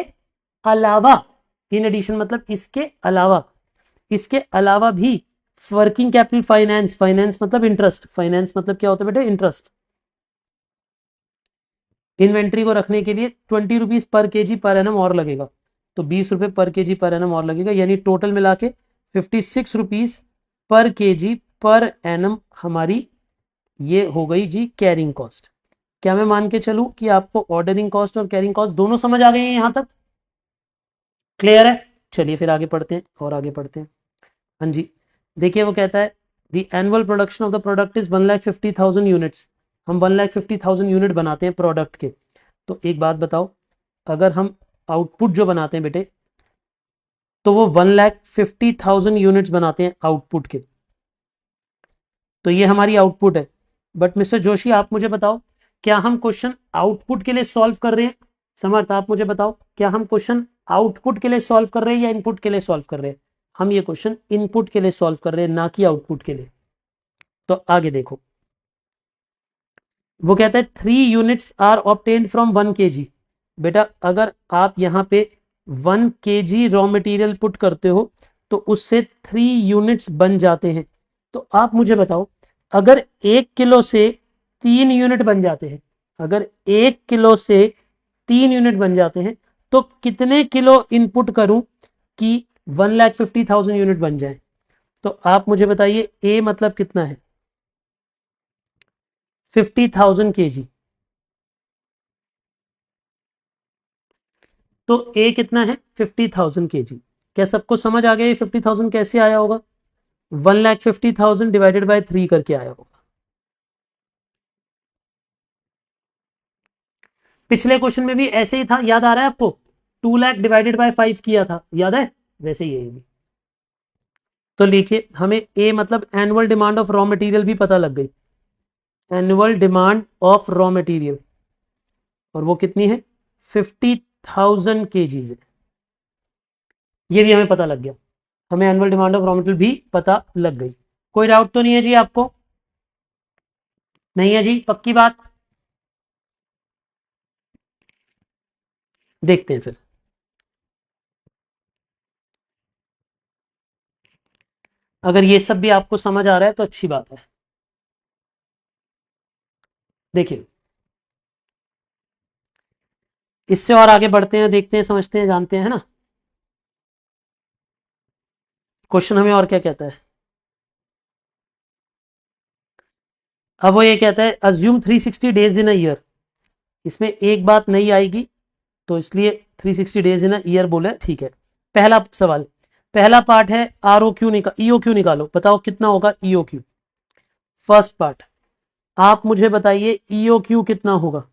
अलावा। इन एडिशन मतलब इसके अलावा, इसके अलावा भी वर्किंग कैपिटल फाइनेंस, फाइनेंस मतलब इंटरेस्ट, फाइनेंस मतलब क्या होता है बेटा? इंटरेस्ट। इन्वेंट्री को रखने के लिए 20 rupees per KG per annum और लगेगा, तो 20 रुपए पर केजी पर एनम और लगेगा, यानी टोटल मिला के 56 rupees per KG per annum हमारी ये हो गई जी कैरिंग कॉस्ट। क्या मैं मान के चलूं कि आपको ऑर्डरिंग कॉस्ट और कैरिंग कॉस्ट दोनों समझ आ गई हैं यहां तक? क्लियर है? चलिए फिर आगे पढ़ते हैं और आगे पढ़ते हैं। हाँ जी, देखिए वो कहता है the annual production of the product is 1,50,000 units. हम 1,50,000 यूनिट बनाते हैं प्रोडक्ट के। तो एक बात बताओ, अगर हम आउटपुट जो बनाते हैं बेटे, तो वो 1,50,000 यूनिट्स बनाते हैं आउटपुट के, तो ये हमारी आउटपुट है। बट मिस्टर जोशी आप मुझे बताओ, क्या हम क्वेश्चन आउटपुट के लिए सॉल्व कर रहे हैं? समर्थ आप मुझे बताओ, क्या हम क्वेश्चन आउटपुट के लिए सॉल्व कर रहे हैं या इनपुट के लिए सॉल्व कर रहे हैं? हम ये क्वेश्चन इनपुट के लिए सॉल्व कर रहे हैं, ना कि आउटपुट के लिए। तो आगे देखो, वो कहता है 3 units are obtained from 1 kg। बेटा अगर आप यहाँ पे 1 kg रॉ मटेरियल पुट करते हो तो उससे 3 यूनिट्स बन जाते हैं। तो आप मुझे बताओ, अगर 1 किलो से 3 यूनिट बन जाते हैं, अगर 1 किलो से 3 यूनिट बन जाते हैं, तो कितने किलो इनपुट करूं कि 1,50,000 यूनिट बन जाए? तो आप मुझे बताइए, ए मतलब कितना है? 50,000 kg। तो ए कितना है? 50,000 kg। क्या सबको समझ आ गया ये 50,000 कैसे आया होगा? 1,50,000 डिवाइडेड बाय 3 करके आया होगा। पिछले क्वेश्चन में भी ऐसे ही था, याद आ रहा है आपको? 2 लाख डिवाइडेड बाय 5 किया था, याद है? वैसे ही है ये भी। तो लिखिए, हमें ए मतलब annual demand of raw material भी पता लग गई। Annual demand of raw material, और वो कितनी है? 50,000 kg है। ये भी हमें पता लग गया, हमें annual demand of raw material भी पता लग गई। कोई डाउट तो नहीं है जी आपको? नहीं है जी, पक्की बात? देखते हैं फिर। अगर ये सब भी आपको समझ आ रहा है तो अच्छी बात है। देखिए, इससे और आगे बढ़ते हैं, देखते हैं, समझते हैं, जानते हैं, है ना? क्वेश्चन हमें और क्या कहता है? अब वो ये कहता है assume 360 days in a year. इसमें एक बात नहीं आएगी, तो इसलिए 360 डेज इन अ ईयर बोला है, ठीक है। पहला सवाल, पहला पार्ट है R O Q EO Q निकालो, बताओ कितना होगा ईओ क्यू। फर्स्ट पार्ट, आप मुझे बताइए ईओ क्यू कितना होगा?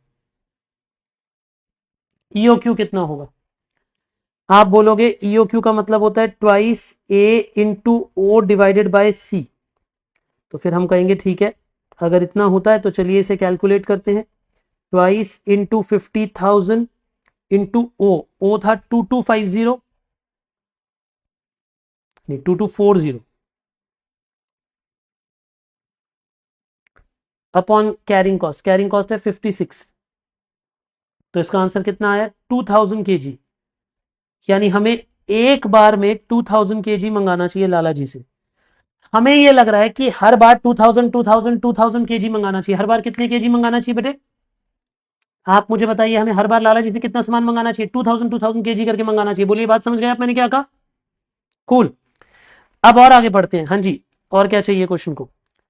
ईओ क्यू कितना होगा? आप बोलोगे ईओ क्यू का मतलब होता है twice A into O divided by C. तो फिर हम कहेंगे ठीक है, अगर इतना होता है तो चलिए इसे कैलकुलेट करते हैं। ट्वाइस इंटू 50,000 इंटू ओ था 2250, नहीं 2240, अपॉन कैरिंग कॉस्ट है 56। तो इसका आंसर कितना आया? 2000 kg। यानी हमें एक बार में 2000 kg मंगाना चाहिए लाला जी से। हमें ये लग रहा है कि हर बार 2000 मंगाना चाहिए। हर बार कितने केजी मंगाना चाहिए बेटे? आप मुझे बताइए, हमें हर बार लाला जी से कितना सामान मंगाना चाहिए? 2000 केजी करके मंगाना चाहिए। बोलिए, बात समझ गए आप मैंने क्या कहा? कूल। अब और आगे बढ़ते हैं। हाँ जी, और क्या चाहिए क्वेश्चन को?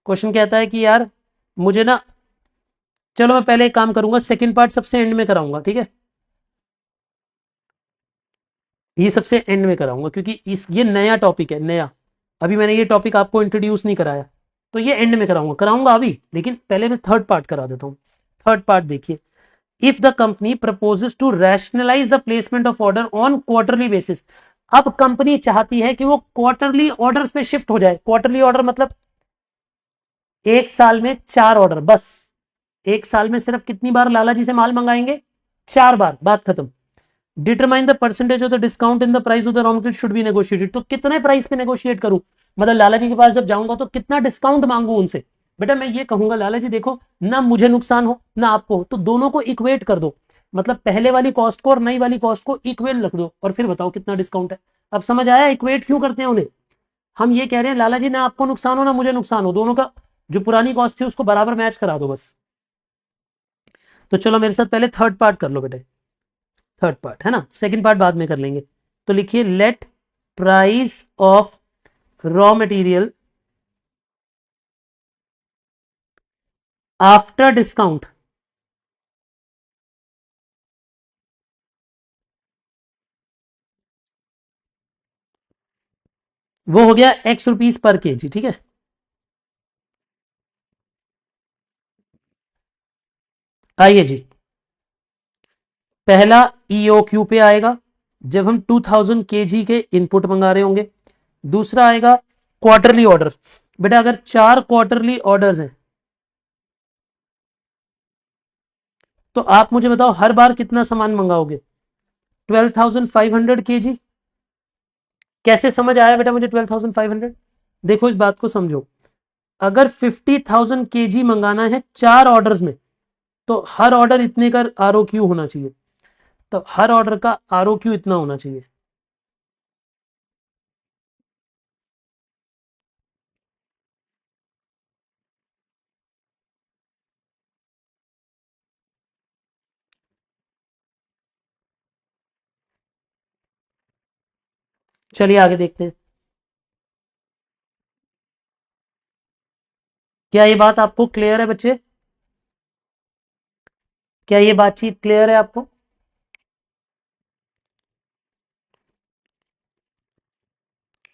क्वेश्चन कहता है कि यार मुझे ना, चलो मैं पहले एक काम करूंगा, सेकंड पार्ट सबसे एंड में कराऊंगा, ठीक है? ये सबसे एंड में कराऊंगा क्योंकि ये नया टॉपिक है, नया। अभी मैंने ये टॉपिक आपको इंट्रोड्यूस नहीं कराया, तो ये एंड में कराऊंगा अभी, लेकिन पहले मैं थर्ड पार्ट करा देता हूं। थर्ड पार्ट देखिए, if the company proposes to rationalise the placement of order on quarterly basis. अब कंपनी चाहती है कि वो क्वार्टरली ऑर्डर्स पे शिफ्ट हो जाए। क्वार्टरली ऑर्डर मतलब एक साल में 4 ऑर्डर बस। एक साल में सिर्फ कितनी बार लाला जी से माल मंगाएंगे? 4 बार, बात खत्म। Determine the percentage of the discount in the price of the raw material should be negotiated. तो कितने प्राइस पे नेगोशिएट करूं? मतलब लाला जी के पास जब जाऊंगा तो कितना डिस्काउंट मांगू उनसे? बेटा मैं ये कहूंगा, लाला जी देखो, ना मुझे नुकसान हो ना आपको हो, तो दोनों को इक्वेट कर दो। मतलब पहले वाली कॉस्ट को और नई वाली कॉस्ट को इक्वेट रख दो, और फिर बताओ कितना डिस्काउंट है। अब समझ आया इक्वेट क्यों करते हैं उन्हें? हम ये कह रहे हैं लाला जी, ना आपको नुकसान हो ना मुझे नुकसान हो, दोनों का जो पुरानी कॉस्ट थी उसको बराबर मैच करा दो बस। तो चलो मेरे साथ पहले थर्ड पार्ट कर लो बेटे। थर्ड पार्ट है ना, सेकंड पार्ट बाद में कर लेंगे। तो लिखिए, late price of raw material after discount वो हो गया ₹X पर केजी, ठीक है? आइए जी, पहला ईओक्यू पे आएगा जब हम 2000 kg के इनपुट मंगा रहे होंगे। दूसरा आएगा क्वार्टरली ऑर्डर। बेटा अगर 4 क्वार्टरली ऑर्डर्स हैं तो आप मुझे बताओ हर बार कितना सामान मंगाओगे? 12,500 kg। कैसे समझ आया बेटा मुझे 12,500? देखो इस बात को समझो, अगर 50,000 kg मंगाना है 4 ऑर्डर्स में, तो हर ऑर्डर इतने का आरओक्यू होना चाहिए। तो हर ऑर्डर का ROQ इतना होना चाहिए। चलिए आगे देखते हैं। क्या ये बात आपको क्लियर है बच्चे? क्या ये बातचीत क्लियर है आपको?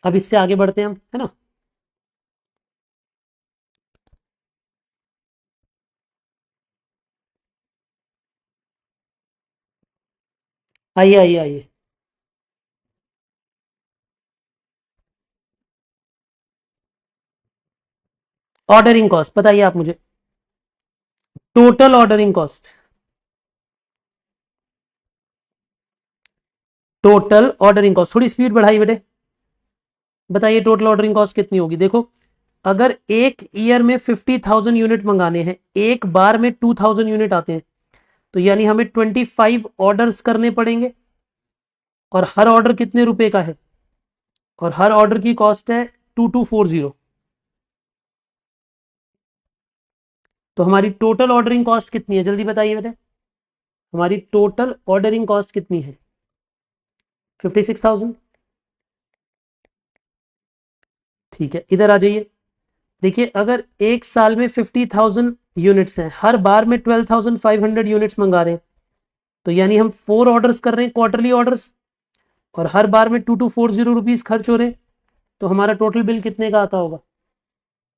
अब इससे आगे बढ़ते हैं हम, है ना। आइए आइए आइए। ऑर्डरिंग कॉस्ट बताइए आप मुझे। Total ordering cost. Total ordering cost, थोड़ी स्पीड बढ़ाइए बेटे। बताइए टोटल ऑर्डरिंग कॉस्ट कितनी होगी। देखो, अगर एक ईयर में 50,000 यूनिट मंगाने हैं, एक बार में 2,000 यूनिट आते हैं, तो यानी हमें 25 ऑर्डर्स करने पड़ेंगे। और हर ऑर्डर कितने रुपए का है? और हर ऑर्डर की कॉस्ट है 2240। तो हमारी टोटल ऑर्डरिंग कॉस्ट कितनी है, जल्दी बताइए बेटे। हमारी टोटल ऑर्डरिंग कॉस्ट कितनी है? 56,000। ठीक है, इधर आ जाइए। देखिए, अगर एक साल में 50,000 यूनिट्स हैं, हर बार में 12,500 यूनिट्स मंगा रहे हैं, तो यानी हम 4 ऑर्डर्स कर रहे हैं, क्वार्टरली ऑर्डर्स, और हर बार में 2240 रुपीज खर्च हो रहे हैं। तो हमारा टोटल बिल कितने का आता होगा?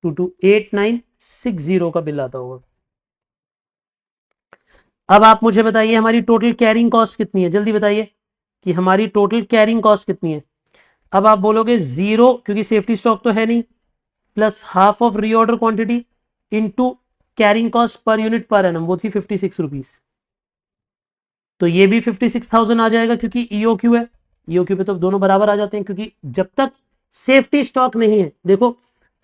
228960 का बिल आता होगा। अब आप मुझे बताइए हमारी टोटल कैरिंग कॉस्ट कितनी है, जल्दी बताइए कि हमारी टोटल कैरिंग कॉस्ट कितनी है। अब आप बोलोगे जीरो, क्योंकि सेफ्टी स्टॉक तो है नहीं, plus half of reorder quantity into carrying cost per unit per annum, वो थी 56 रुपीज। तो ये भी 56,000 आ जाएगा, क्योंकि ईओक्यू है। ईओक्यू पे तो दोनों बराबर आ जाते हैं, क्योंकि जब तक सेफ्टी स्टॉक नहीं है, देखो,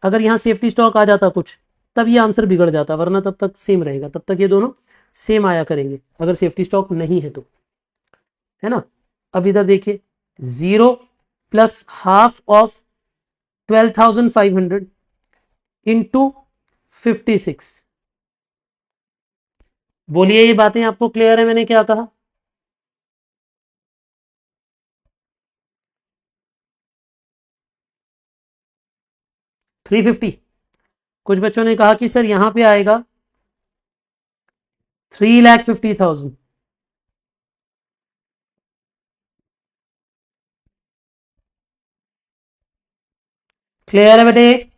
अगर यहां सेफ्टी स्टॉक आ जाता कुछ, तब ये आंसर बिगड़ जाता, वरना तब तक सेम रहेगा, तब तक ये दोनों सेम आया करेंगे, अगर सेफ्टी स्टॉक नहीं है तो, है ना। अब इधर देखिए, zero plus half of 12,500 into 56। बोलिए, ये बातें आपको क्लियर है मैंने क्या कहा? 350। कुछ बच्चों ने कहा कि सर यहां पे आएगा 3,50,000। क्लियर है बेटे?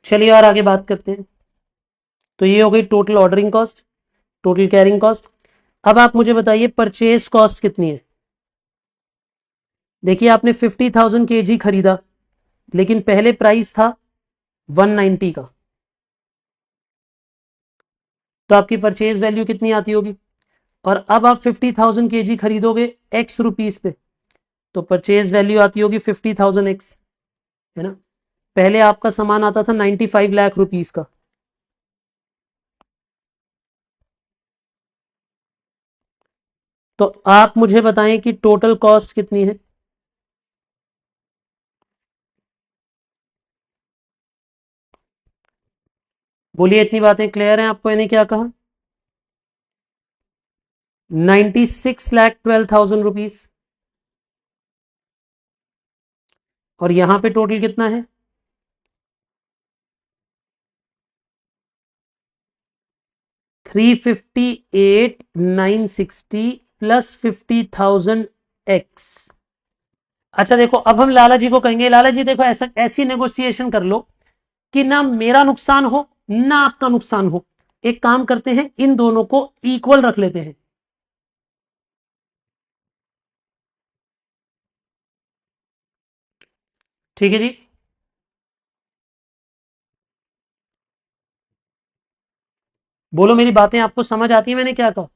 चलिए और आगे बात करते हैं। तो ये हो गई total ordering cost, total carrying cost. अब आप मुझे बताइए परचेज कॉस्ट कितनी है। देखिए, आपने 50,000 kg खरीदा, लेकिन पहले प्राइस था 190 का, तो आपकी परचेज वैल्यू कितनी आती होगी? और अब आप 50,000 kg खरीदोगे एक्स रुपीस पे, तो परचेज वैल्यू आती होगी 50,000 एक्स, है ना। पहले आपका सामान आता था 95 लाख रुपीस का। तो आप मुझे बताएं कि टोटल कॉस्ट कितनी है। बोलिए, इतनी बातें क्लियर हैं आपको, मैंने क्या कहा? 96,12,000 रुपीज। और यहां पे टोटल कितना है? 358,960 प्लस 50,000 एक्स। अच्छा देखो, अब हम लाला जी को कहेंगे, लाला जी देखो, ऐसा ऐसी नेगोशिएशन कर लो कि ना मेरा नुकसान हो ना आपका नुकसान हो। एक काम करते हैं, इन दोनों को इक्वल रख लेते हैं। ठीक है जी। बोलो, मेरी बातें आपको समझ आती है मैंने क्या कहा?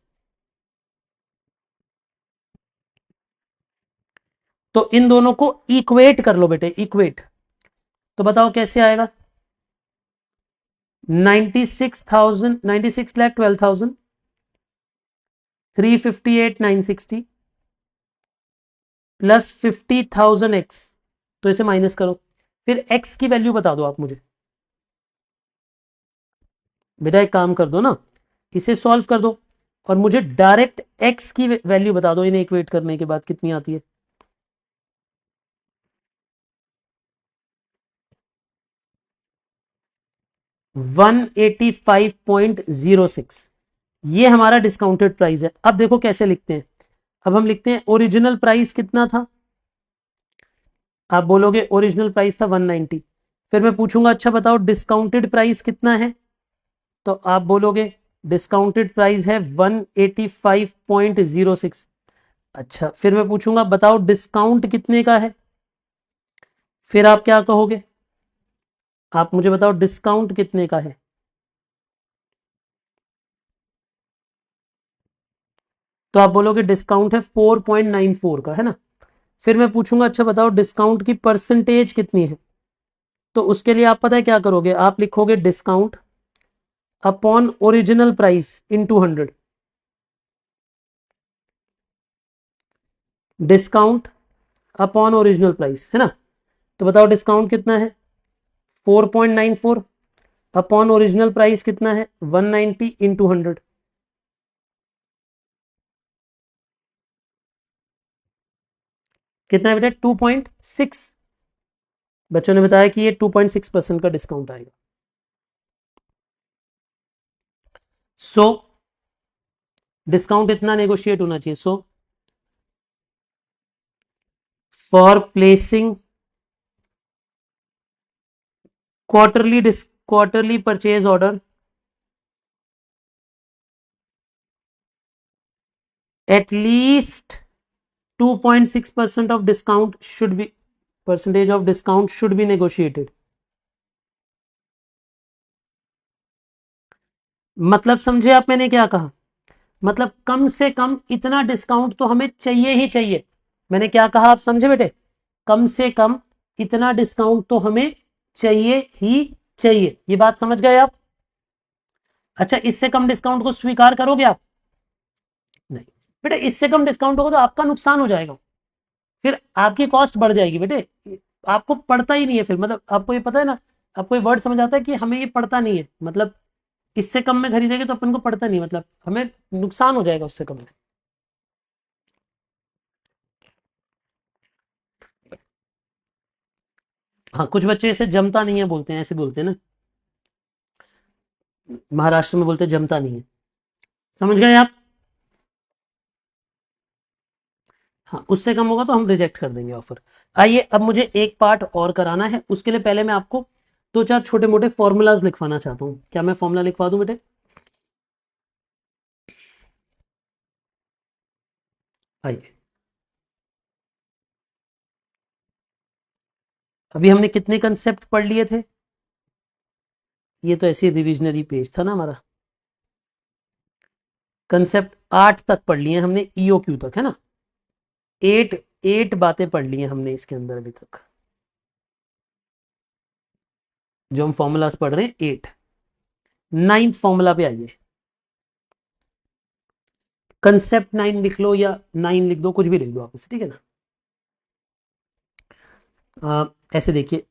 तो इन दोनों को इक्वेट कर लो बेटे, इक्वेट। तो बताओ कैसे आएगा? 96,000, 96,12,000, 358,960 प्लस 50,000 एक्स। तो इसे माइनस करो, फिर एक्स की वैल्यू बता दो आप मुझे। बेटा एक काम कर दो ना, इसे सॉल्व कर दो और मुझे डायरेक्ट एक्स की वैल्यू बता दो, इन्हें इक्वेट करने के बाद कितनी आती है। $185.06, ये हमारा डिस्काउंटेड प्राइस है। अब देखो कैसे लिखते हैं। अब हम लिखते हैं ओरिजिनल प्राइस कितना था, आप बोलोगे ओरिजिनल प्राइस था 190। फिर मैं पूछूंगा अच्छा बताओ डिस्काउंटेड प्राइस कितना है, तो आप बोलोगे डिस्काउंटेड प्राइस है 185.06। अच्छा फिर मैं पूछूंगा बताओ डिस्काउंट कितने का है, फिर आप क्या कहोगे, आप मुझे बताओ डिस्काउंट कितने का है। तो आप बोलोगे डिस्काउंट है 4.94 का, है ना। फिर मैं पूछूंगा अच्छा बताओ डिस्काउंट की परसेंटेज कितनी है, तो उसके लिए आप पता है क्या करोगे, आप लिखोगे discount upon original price into 100। Discount upon original price, है ना। तो बताओ डिस्काउंट कितना है 4.94 अपॉन ओरिजिनल प्राइस कितना है 190 इंटू 100। कितना है बेटा 2.6। बच्चों ने बताया कि ये 2.6% का डिस्काउंट आएगा। सो डिस्काउंट इतना नेगोशिएट होना चाहिए। So for placing quarterly purchase order at least 2.6% of discount should be percentage of discount should be negotiated। मतलब समझे आप मैंने क्या कहा, मतलब कम से कम इतना डिस्काउंट तो हमें चाहिए ही चाहिए। मैंने क्या कहा आप समझे बेटे, कम से कम इतना डिस्काउंट तो हमें चाहिए ही चाहिए, ये बात समझ गए आप। अच्छा इससे कम डिस्काउंट को स्वीकार करोगे आप? नहीं बेटे, इससे कम डिस्काउंट होगा तो आपका नुकसान हो जाएगा, फिर आपकी कॉस्ट बढ़ जाएगी बेटे, आपको पड़ता ही नहीं है फिर। मतलब आपको ये पता है ना, आपको ये वर्ड समझ आता है कि हमें ये पड़ता नहीं है, मतलब इससे कम में खरीदेंगे तो अपन को पड़ता नहीं, मतलब हमें नुकसान हो जाएगा उससे कम में। हाँ कुछ बच्चे इसे जमता नहीं है बोलते हैं, ऐसे बोलते हैं ना, महाराष्ट्र में बोलते हैं जमता नहीं है। समझ गए आप? हाँ उससे कम होगा तो हम रिजेक्ट कर देंगे ऑफर। आइए अब मुझे एक पार्ट और कराना है, उसके लिए पहले मैं आपको दो चार छोटे मोटे फॉर्मूलाज लिखवाना चाहता हूँ। क्या मैं फॉर्मूला लिखवा दूं बेटे? आइए, अभी हमने कितने कंसेप्ट पढ़ लिए थे, ये तो ऐसे रिविजनरी पेज था ना हमारा। कंसेप्ट 8 तक पढ़ लिए हमने, ईओक्यू तक, है ना। 8 8 बातें पढ़ ली हैं हमने इसके अंदर अभी तक, जो हम फॉर्मूलाज पढ़ रहे हैं 8। नाइन्थ फॉर्मूला पे आइए, कंसेप्ट 9 लिख लो या 9 लिख दो, कुछ भी लिख दो आप इसे, ठीक है ना। ऐसे देखिए,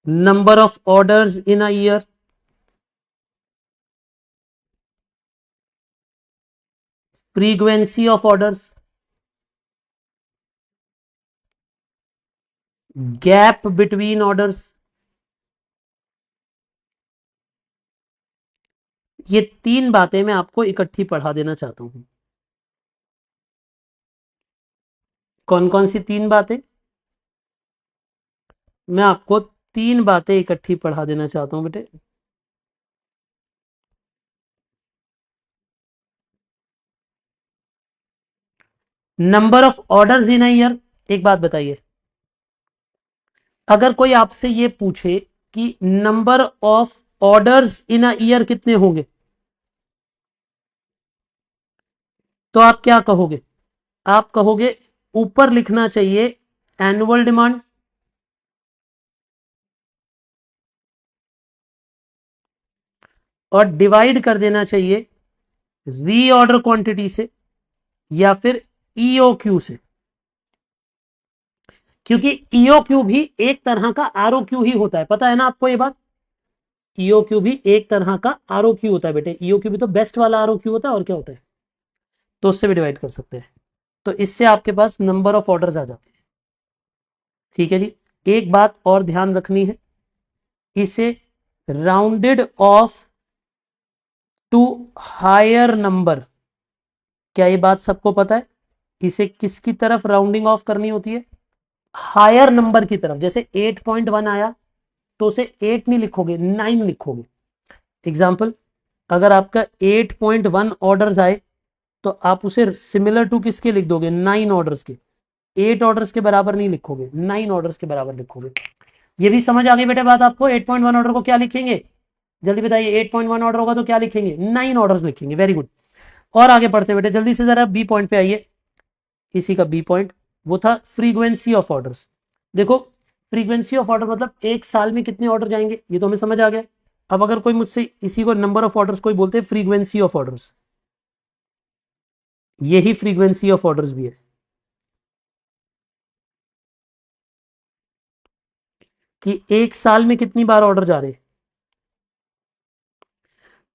number of orders in a year, frequency of orders, gap between orders, ये 3 बातें मैं आपको इकट्ठी पढ़ा देना चाहता हूं। कौन कौन सी 3 बातें? मैं आपको 3 बातें इकट्ठी पढ़ा देना चाहता हूं बेटे। Number of orders in a year, एक बात बताइए, अगर कोई आपसे ये पूछे कि number of orders in a year कितने होंगे, तो आप क्या कहोगे? आप कहोगे ऊपर लिखना चाहिए एनुअल डिमांड और डिवाइड कर देना चाहिए रीऑर्डर क्वांटिटी से या फिर ईओक्यू से, क्योंकि ईओक्यू भी एक तरह का आरओक्यू ही होता है, पता है ना आपको ये बात। ईओक्यू भी एक तरह का आरओक्यू होता है बेटे, ईओक्यू भी तो बेस्ट वाला आरओक्यू होता है, और क्या होता है, तो उससे भी डिवाइड कर सकते हैं। तो इससे आपके पास नंबर ऑफ ऑर्डर्स आ जाते हैं। ठीक है जी। एक बात और ध्यान रखनी है, इसे rounded off to higher number, क्या ये बात सबको पता है? इसे किसकी तरफ राउंडिंग ऑफ करनी होती है? हायर नंबर की तरफ। जैसे 8.1 आया तो उसे 8 नहीं लिखोगे, 9 लिखोगे। एग्जाम्पल, अगर आपका 8.1 ऑर्डर्स आए तो आप उसे सिमिलर टू किसके लिख दोगे? 9 ऑर्डर्स के। 8 ऑर्डर्स के बराबर नहीं लिखोगे, 9 ऑर्डर्स के बराबर लिखोगे। ये भी समझ आ गई बेटे बात आपको? 8.1 ऑर्डर को क्या लिखेंगे, जल्दी बताइए। 8.1 ऑर्डर होगा तो क्या लिखेंगे? 9 ऑर्डर्स लिखेंगे। Very good. और आगे बढ़ते बेटे, जल्दी से जरा बी पॉइंट पे आइए। इसी का बी पॉइंट वो था फ्रीक्वेंसी ऑफ ऑर्डर्स। देखो, फ्रीक्वेंसी ऑफ ऑर्डर मतलब एक साल में कितने ऑर्डर जाएंगे, ये तो हमें समझ आ गया। अब अगर कोई मुझसे इसी को नंबर ऑफ ऑर्डर्स कोई बोलते हैं फ्रीक्वेंसी ऑफ ऑर्डर्स, यही फ्रीक्वेंसी ऑफ ऑर्डर्स भी है कि एक साल में कितनी बार ऑर्डर जा रहे हैं।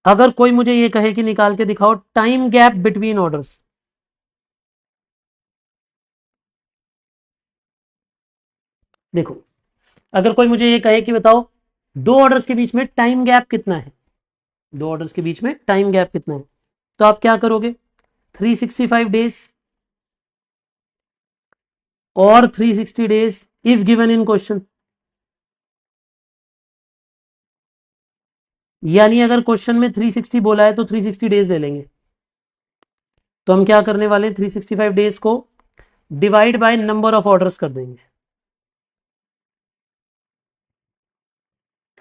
अगर कोई मुझे ये कहे कि निकाल के दिखाओ टाइम गैप बिटवीन ऑर्डर्स, देखो, अगर कोई मुझे ये कहे कि बताओ दो ऑर्डर्स के बीच में टाइम गैप कितना है, दो ऑर्डर्स के बीच में टाइम गैप कितना है, तो आप क्या करोगे? 365 डेज और 360 days if given in question. यानी अगर क्वेश्चन में 360 बोला है तो 360 डेज ले लेंगे। तो हम क्या करने वाले हैं? 365 डेज को divide by number of orders कर देंगे।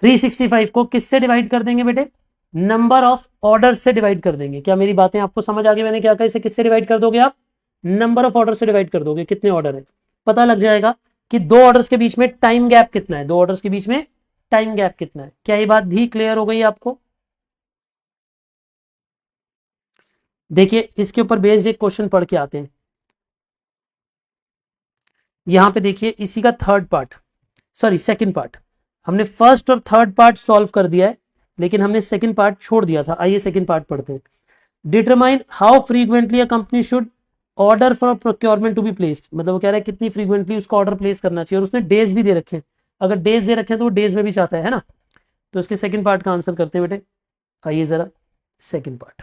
365 को किससे डिवाइड कर देंगे बेटे? नंबर ऑफ ऑर्डर से डिवाइड कर देंगे। क्या मेरी बातें आपको समझ आ गई? मैंने क्या कहा, इसे किससे डिवाइड कर दोगे आप? नंबर ऑफ ऑर्डर से डिवाइड कर दोगे। कितने ऑर्डर है पता लग जाएगा कि दो ऑर्डर्स के बीच में टाइम गैप कितना है, दो ऑर्डर्स के बीच में टाइम गैप कितना है। क्या ये बात भी क्लियर हो गई आपको? देखिए, इसके ऊपर बेस्ड एक क्वेश्चन पढ़ के आते हैं। यहां पे देखिए, इसी का third part, sorry second part, हमने फर्स्ट और थर्ड पार्ट सॉल्व कर दिया है, लेकिन हमने सेकंड पार्ट छोड़ दिया था। आइए सेकंड पार्ट पढ़ते हैं। Determine how frequently a company should order for procurement to be placed, मतलब वो कह रहा है कितनी फ्रीक्वेंटली उसको ऑर्डर प्लेस करना चाहिए, और उसने डेज भी दे रखे हैं। अगर डेज दे रखे हैं तो वो डेज में भी चाहता है ना। तो इसके सेकंड पार्ट का आंसर करते हैं बेटे। आइए जरा second part,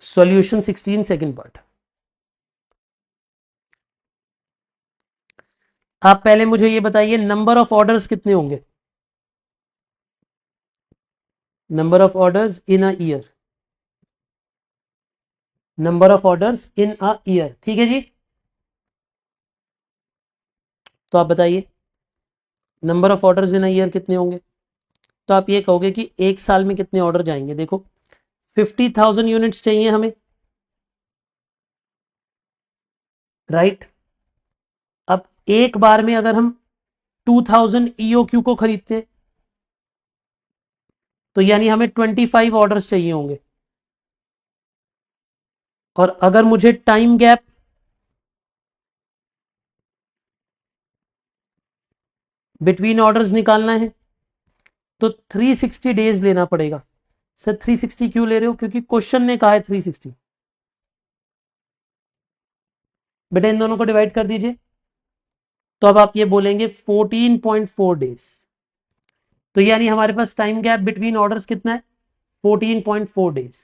solution 16 second part. आप पहले मुझे ये बताइए, नंबर ऑफ ऑर्डर्स कितने होंगे? Number of orders in a year, number of orders in a year, ठीक है जी। तो आप बताइए number of orders in a year कितने होंगे? तो आप ये कहोगे कि एक साल में कितने ऑर्डर जाएंगे। देखो, 50,000 यूनिट्स चाहिए हमें, राइट। अब एक बार में अगर हम 2000 ईओक्यू को खरीदते हैं तो यानी हमें 25 ऑर्डर्स चाहिए होंगे। और अगर मुझे टाइम गैप बिटवीन ऑर्डर्स निकालना है तो 360 डेज लेना पड़ेगा। सर 360 क्यों ले रहे हो? क्योंकि क्वेश्चन ने कहा है 360। बेटा इन दोनों को डिवाइड कर दीजिए, तो अब आप ये बोलेंगे 14.4 डेज। तो यानी हमारे पास टाइम गैप बिटवीन ऑर्डर्स कितना है? 14.4 डेज।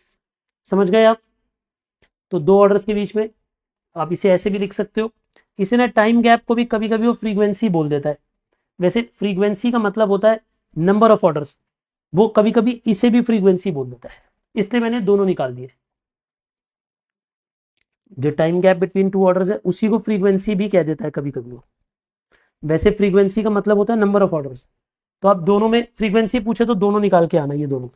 समझ गए आप? तो दो ऑर्डर्स के बीच में, आप इसे ऐसे भी लिख सकते हो। इसे ना टाइम गैप को भी कभी कभी वो फ्रीक्वेंसी बोल देता है। वैसे फ्रीक्वेंसी का मतलब होता है नंबर ऑफ ऑर्डर्स, वो कभी कभी इसे भी फ्रीक्वेंसी बोल देता है, इसलिए मैंने दोनों निकाल दिए। जो time gap between two orders है उसी को फ्रीक्वेंसी भी कह देता है कभी कभी वो। वैसे फ्रीक्वेंसी का मतलब होता है नंबर ऑफ ऑर्डर्स। तो आप दोनों में फ्रीक्वेंसी पूछे तो दोनों निकाल के आना, ये दोनों।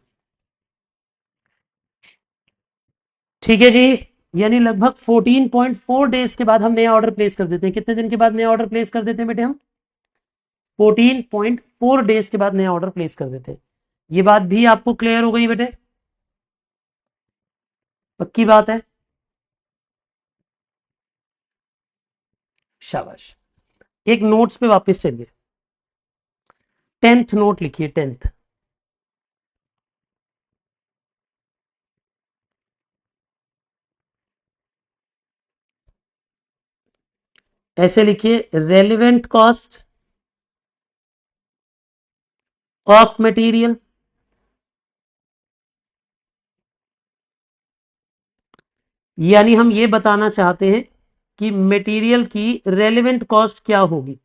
ठीक है जी, यानी लगभग 14.4 डेज के बाद हम नया ऑर्डर प्लेस कर देते हैं। कितने दिन के बाद नया ऑर्डर प्लेस कर देते हैं बेटे हम? 14.4 डेज के बाद नया ऑर्डर प्लेस कर देते हैं। ये बात भी आपको क्लियर हो गई बेटे? पक्की बात है? शाबाश। एक नोट्स पे वापस चलिए, 10th नोट लिखिए, 10th। ऐसे लिखिए, रेलिवेंट कॉस्ट ऑफ मटेरियल यानी हम ये बताना चाहते हैं कि मटेरियल की रेलिवेंट कॉस्ट क्या होगी।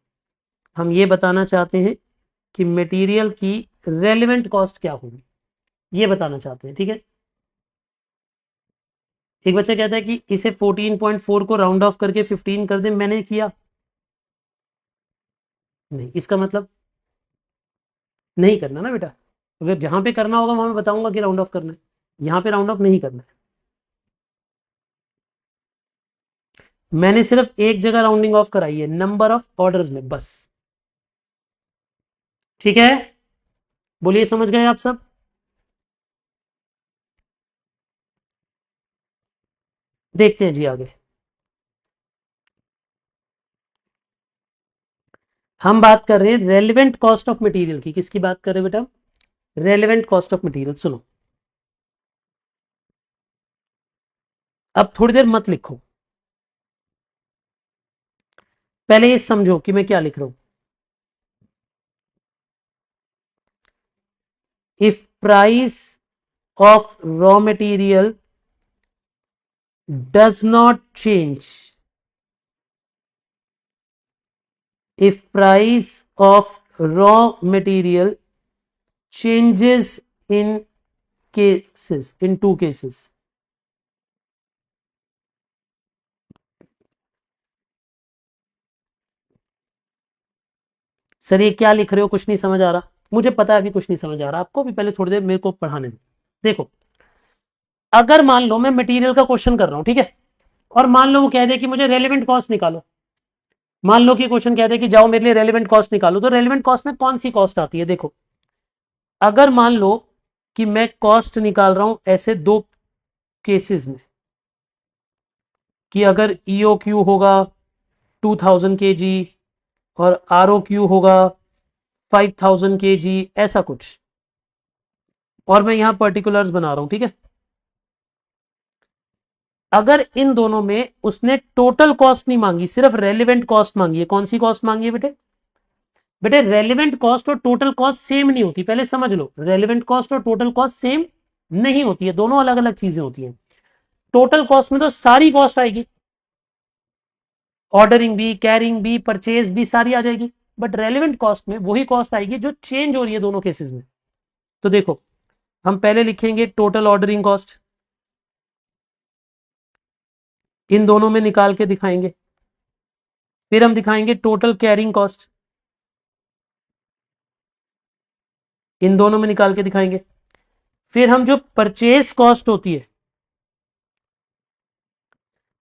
हम ये बताना चाहते हैं कि मटेरियल की रेलिवेंट कॉस्ट क्या होगी, ये बताना चाहते हैं, ठीक है। एक बच्चा कहता है कि इसे 14.4 को राउंड ऑफ करके 15 कर दे, मैंने किया नहीं, इसका मतलब नहीं करना ना बेटा। अगर जहां पे करना होगा वहां मैं बताऊंगा कि राउंड ऑफ करना है, यहां पे राउंड ऑफ नहीं करना है। मैंने सिर्फ एक जगह राउंडिंग ऑफ कराई है, नंबर ऑफ ऑर्डर्स में, बस। ठीक है, बोलिए, समझ गए आप सब? देखते हैं जी आगे। हम बात कर रहे हैं रेलिवेंट कॉस्ट ऑफ मटेरियल की। किसकी बात कर रहे हैं बेटा? Relevant cost of material. सुनो, अब थोड़ी देर मत लिखो, पहले ये समझो कि मैं क्या लिख रहा हूं। If price of raw material does not change, if price of raw material changes in two cases, sir ये क्या लिख रहे हो, कुछ नहीं समझ आ रहा। मुझे पता है अभी कुछ नहीं समझ आ रहा, आपको भी पहले थोड़ी देर मेरे को पढ़ाने दो। देखो, अगर मान लो मैं मटेरियल का क्वेश्चन कर रहा हूं, ठीक है, और मान लो वो कह दे कि मुझे रेलिवेंट कॉस्ट निकालो। मान लो कि क्वेश्चन कहते हैं कि जाओ मेरे लिए रेलिवेंट कॉस्ट निकालो, तो रेलिवेंट कॉस्ट में कौन सी कॉस्ट आती है? देखो, अगर मान लो कि मैं कॉस्ट निकाल रहा हूं ऐसे दो केसेस में, कि अगर ईओ क्यू होगा 2000 kg और आर ओ क्यू होगा 5000 kg, ऐसा कुछ, और मैं यहां पर्टिकुलर्स बना रहा हूं, ठीक है। अगर इन दोनों में उसने टोटल कॉस्ट नहीं मांगी, सिर्फ रेलिवेंट कॉस्ट मांगी है, कौन सी कॉस्ट मांगी है बेटे? बेटे रेलिवेंट कॉस्ट और टोटल कॉस्ट सेम नहीं होती, पहले समझ लो। रेलिवेंट कॉस्ट और टोटल कॉस्ट सेम नहीं होती है, दोनों अलग अलग चीजें होती हैं। टोटल कॉस्ट में तो सारी कॉस्ट आएगी, ऑर्डरिंग भी, कैरिंग भी, परचेज भी, सारी आ जाएगी। बट रेलिवेंट कॉस्ट में वही कॉस्ट आएगी जो चेंज हो रही है दोनों केसेस में। तो देखो, हम पहले लिखेंगे टोटल ऑर्डरिंग कॉस्ट, इन दोनों में निकाल के दिखाएंगे। फिर हम दिखाएंगे टोटल कैरिंग कॉस्ट, इन दोनों में निकाल के दिखाएंगे। फिर हम जो परचेज कॉस्ट होती है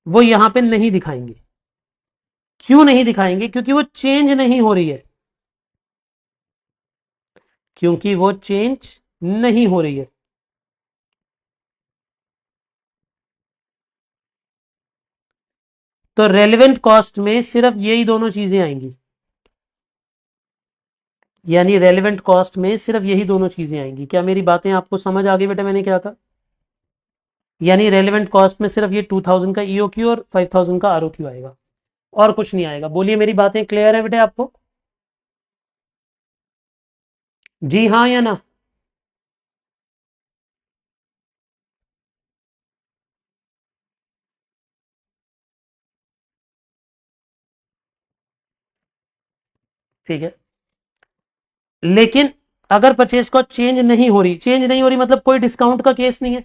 वो यहां पे नहीं दिखाएंगे। क्यों नहीं दिखाएंगे? क्योंकि वो चेंज नहीं हो रही है, क्योंकि वो चेंज नहीं हो रही है। तो रेलेवेंट कॉस्ट में सिर्फ यही दोनों चीजें आएंगी, यानी रेलेवेंट कॉस्ट में सिर्फ यही दोनों चीजें आएंगी। क्या मेरी बातें आपको समझ आ गई बेटा, मैंने क्या कहा? यानी रेलेवेंट कॉस्ट में सिर्फ ये 2000 का ईओक्यू और 5000 का आरओक्यू आएगा, और कुछ नहीं आएगा। बोलिए, मेरी बातें क्लियर है बेटे आपको? जी हाँ या ना? ठीक है, लेकिन अगर परचेज कॉस्ट चेंज नहीं हो रही, चेंज नहीं हो रही मतलब कोई डिस्काउंट का केस नहीं है।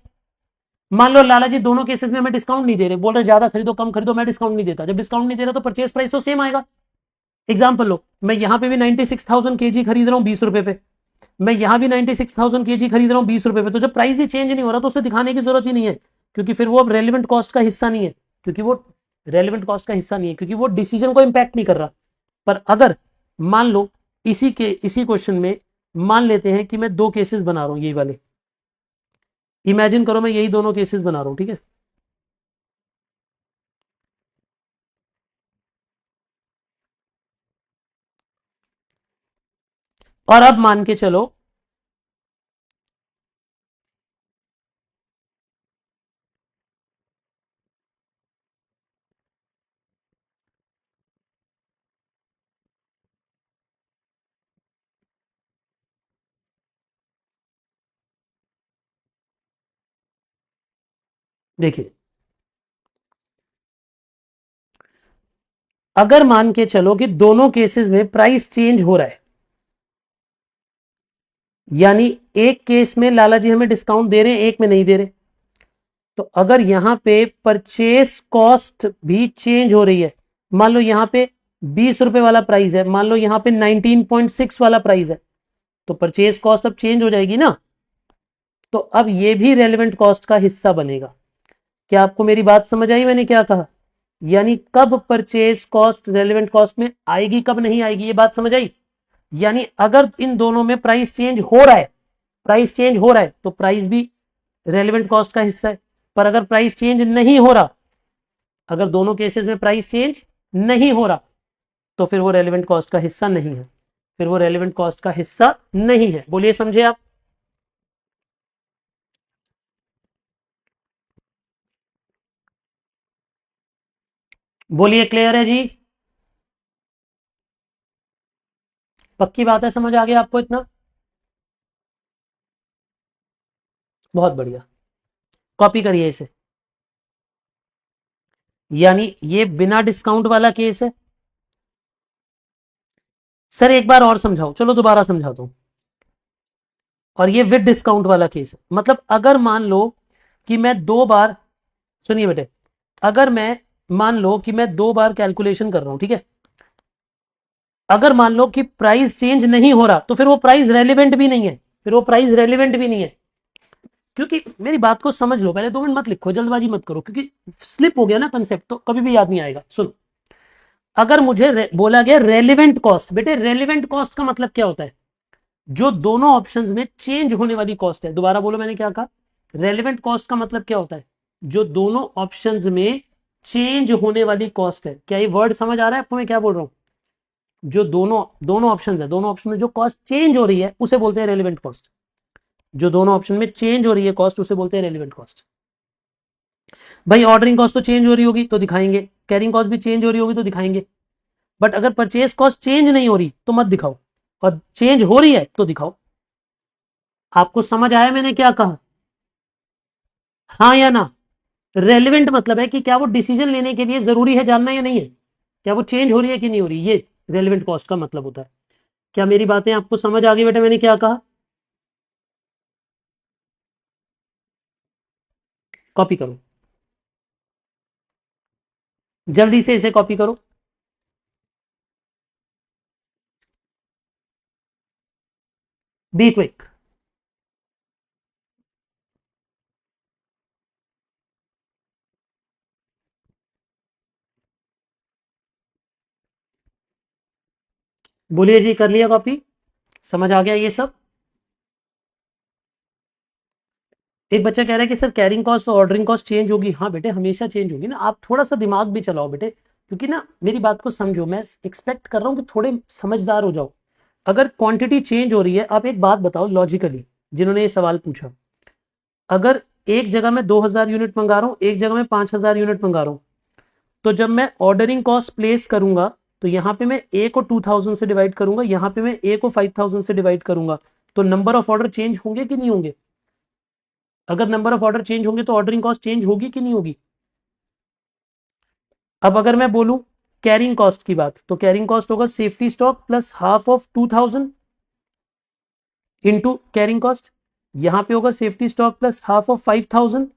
मान लो लाला जी दोनों केसेस में हमें डिस्काउंट नहीं दे रहे, बोल रहे ज्यादा खरीदो कम खरीदो, मैं डिस्काउंट नहीं देता। जब डिस्काउंट नहीं दे रहा तो परचेज प्राइस तो सेम आएगा। एग्जाम्पल लो, मैं यहां पे भी 96,000 kg खरीद रहा हूं 20 रुपए पे, मैं यहां भी 96,000 kg खरीद रहा हूं 20 रुपए पे, तो जब प्राइस ही चेंज नहीं हो रहा तो उसे दिखाने की जरूरत ही नहीं है। क्योंकि फिर वो अब रेलिवेंट कॉस्ट का हिस्सा नहीं है, क्योंकि वो रेलिवेंट कॉस्ट का हिस्सा नहीं है, क्योंकि वो डिसीजन को इंपैक्ट नहीं कर रहा। पर अगर मान लो इसी क्वेश्चन में मान लेते हैं कि मैं दो केसेस बना रहा हूं, यही वाले, इमेजिन करो मैं यही दोनों केसेस बना रहा हूं, ठीक है। और अब मान के चलो देखिए, अगर मान के चलो कि दोनों केसेस में प्राइस चेंज हो रहा है, यानी एक केस में लाला जी हमें डिस्काउंट दे रहे हैं, एक में नहीं दे रहे, तो अगर यहां पे परचेस कॉस्ट भी चेंज हो रही है, मान लो यहां पे 20 रुपए वाला प्राइस है, मान लो यहां पे 19.6 वाला प्राइस है, तो परचेस कॉस्ट अब चेंज हो जाएगी ना, तो अब ये भी रेलेवेंट कॉस्ट का हिस्सा बनेगा। क्या आपको मेरी बात समझ आई मैंने क्या कहा? यानी कब परचेस कॉस्ट रेलेवेंट कॉस्ट में आएगी, कब नहीं आएगी, ये बात समझ आई। यानी अगर इन दोनों में प्राइस चेंज हो रहा है, प्राइस चेंज हो रहा है तो प्राइस भी रेलेवेंट कॉस्ट का हिस्सा है। पर अगर प्राइस चेंज नहीं हो रहा, अगर दोनों केसेस में प्राइस चेंज नहीं हो रहा, तो फिर वो रेलेवेंट कॉस्ट का हिस्सा नहीं है, फिर वो रेलेवेंट कॉस्ट का हिस्सा नहीं है। बोलिए, समझे आप? बोलिए, क्लियर है जी? पक्की बात है, समझ आ गया आपको इतना? बहुत बढ़िया, कॉपी करिए इसे। यानी ये बिना डिस्काउंट वाला केस है। सर एक बार और समझाओ, चलो दोबारा समझाता हूं। और ये विद डिस्काउंट वाला केस है, मतलब अगर मान लो कि मैं दो बार, सुनिए बेटे, अगर मैं मान लो कि मैं दो बार कैलकुलेशन कर रहा हूं, ठीक है, अगर मान लो कि प्राइस चेंज नहीं हो रहा, तो फिर वो प्राइस रेलिवेंट भी नहीं है, फिर वो प्राइस रेलिवेंट भी नहीं है। क्योंकि मेरी बात को समझ लो, पहले 2 मिनट मत लिखो, जल्दबाजी मत करो, क्योंकि स्लिप हो गया ना कंसेप्ट तो कभी भी याद नहीं आएगा। सुनो, अगर मुझे बोला गया रेलिवेंट कॉस्ट, बेटे रेलिवेंट कॉस्ट का मतलब क्या होता है? जो दोनों ऑप्शंस में चेंज होने वाली कॉस्ट है। दोबारा बोलो, मैंने क्या कहा? रेलिवेंट कॉस्ट का मतलब क्या होता है? जो दोनों ऑप्शंस में चेंज होने वाली कॉस्ट है। क्या ये वर्ड समझ आ रहा है आपको मैं क्या बोल रहा हूं? जो दोनों दोनों ऑप्शन है, दोनों ऑप्शन में जो कॉस्ट चेंज हो रही है उसे बोलते हैं रेलिवेंट कॉस्ट। जो दोनों ऑप्शन में चेंज हो रही है कॉस्ट, उसे बोलते हैं रेलिवेंट कॉस्ट। भाई ऑर्डरिंग कॉस्ट तो चेंज हो रही होगी तो दिखाएंगे, कैरिंग कॉस्ट भी चेंज हो रही होगी तो दिखाएंगे, बट अगर परचेज कॉस्ट चेंज नहीं हो रही तो मत दिखाओ, और चेंज हो रही है तो दिखाओ। आपको समझ आया मैंने क्या कहा? हाँ या ना? रेलिवेंट मतलब है कि क्या वो डिसीजन लेने के लिए जरूरी है जानना या नहीं है, क्या वो चेंज हो रही है कि नहीं हो रही, ये रेलिवेंट कॉस्ट का मतलब होता है। क्या मेरी बातें आपको समझ आ गई बेटा मैंने क्या कहा? कॉपी करो, जल्दी से इसे कॉपी करो। Be quick. बोलिए जी, कर लिया कॉपी? समझ आ गया ये सब? एक बच्चा कह रहा है कि सर कैरिंग कॉस्ट और ऑर्डरिंग कॉस्ट चेंज होगी। हाँ बेटे, हमेशा चेंज होगी ना, आप थोड़ा सा दिमाग भी चलाओ बेटे, क्योंकि ना मेरी बात को समझो, मैं एक्सपेक्ट कर रहा हूँ कि थोड़े समझदार हो जाओ। अगर क्वांटिटी चेंज हो रही है, आप एक बात बताओ लॉजिकली, जिन्होंने ये सवाल पूछा, अगर एक जगह मैं 2,000 यूनिट मंगा रहा हूँ, एक जगह मैं 5,000 यूनिट मंगा रहा हूँ, तो जब मैं ऑर्डरिंग कॉस्ट प्लेस करूंगा तो यहाँ पे मैं ए को 2,000 से डिवाइड करूंगा, यहाँ पे मैं ए को 5,000 से डिवाइड करूंगा, तो नंबर ऑफ ऑर्डर चेंज होंगे कि नहीं होंगे? अगर नंबर ऑफ ऑर्डर चेंज होंगे तो ऑर्डरिंग कॉस्ट चेंज होगी कि नहीं होगी? अब अगर मैं बोलूं कैरिंग कॉस्ट की बात, तो कैरिंग कॉस्ट होगा safety stock plus half of 2,000 into carrying cost. यहां पे होगा safety stock plus half of 5,000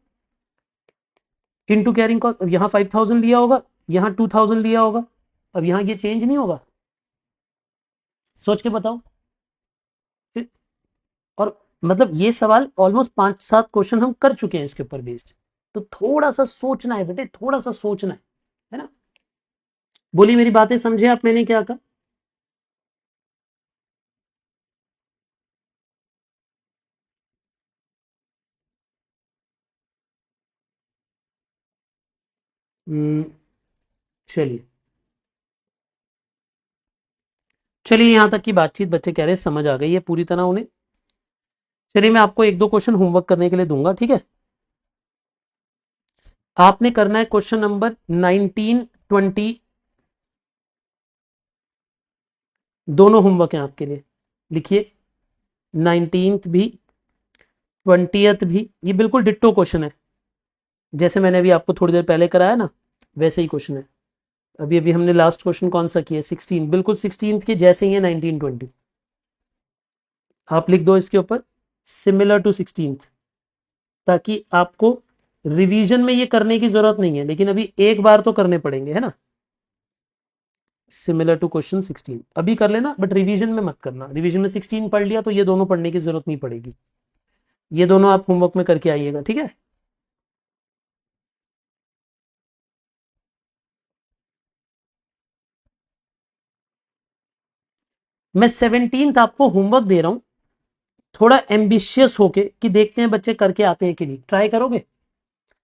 into carrying cost. अब यहां 5,000 लिया होगा, यहां 2,000 लिया होगा, अब यहां ये चेंज नहीं होगा? सोच के बताओ फिर। और मतलब ये सवाल ऑलमोस्ट 5-7 क्वेश्चन हम कर चुके हैं इसके ऊपर बेस्ड, तो थोड़ा सा सोचना है बेटे, थोड़ा सा सोचना है ना। बोली मेरी बातें समझे आप, मैंने क्या कहा? हम्म, चलिए चलिए, यहां तक की बातचीत बच्चे कह रहे हैं समझ आ गई है पूरी तरह उन्हें। चलिए मैं आपको एक दो क्वेश्चन होमवर्क करने के लिए दूंगा, ठीक है। आपने करना है क्वेश्चन नंबर 19, 20, दोनों होमवर्क हैं आपके लिए। लिखिए, 19th भी 20th भी, ये बिल्कुल डिट्टो क्वेश्चन है, जैसे मैंने अभी आपको थोड़ी देर पहले कराया ना, वैसे ही क्वेश्चन है। अभी अभी हमने लास्ट क्वेश्चन कौन सा किया, 16, बिल्कुल 16th के जैसे ही है 19, 20। आप लिख दो इसके ऊपर सिमिलर टू 16th, ताकि आपको रिवीजन में ये करने की जरूरत नहीं है, लेकिन अभी एक बार तो करने पड़ेंगे, है ना। सिमिलर टू क्वेश्चन 16 अभी कर लेना, बट रिवीजन में मत करना। रिवीजन में 16 पढ़ लिया तो ये दोनों पढ़ने की जरूरत नहीं पड़ेगी। ये दोनों आप होमवर्क में करके आइएगा, ठीक है। मैं 17th आपको होमवर्क दे रहा हूं, थोड़ा एम्बिशियस होके, कि देखते हैं बच्चे करके आते हैं कि नहीं। ट्राई करोगे?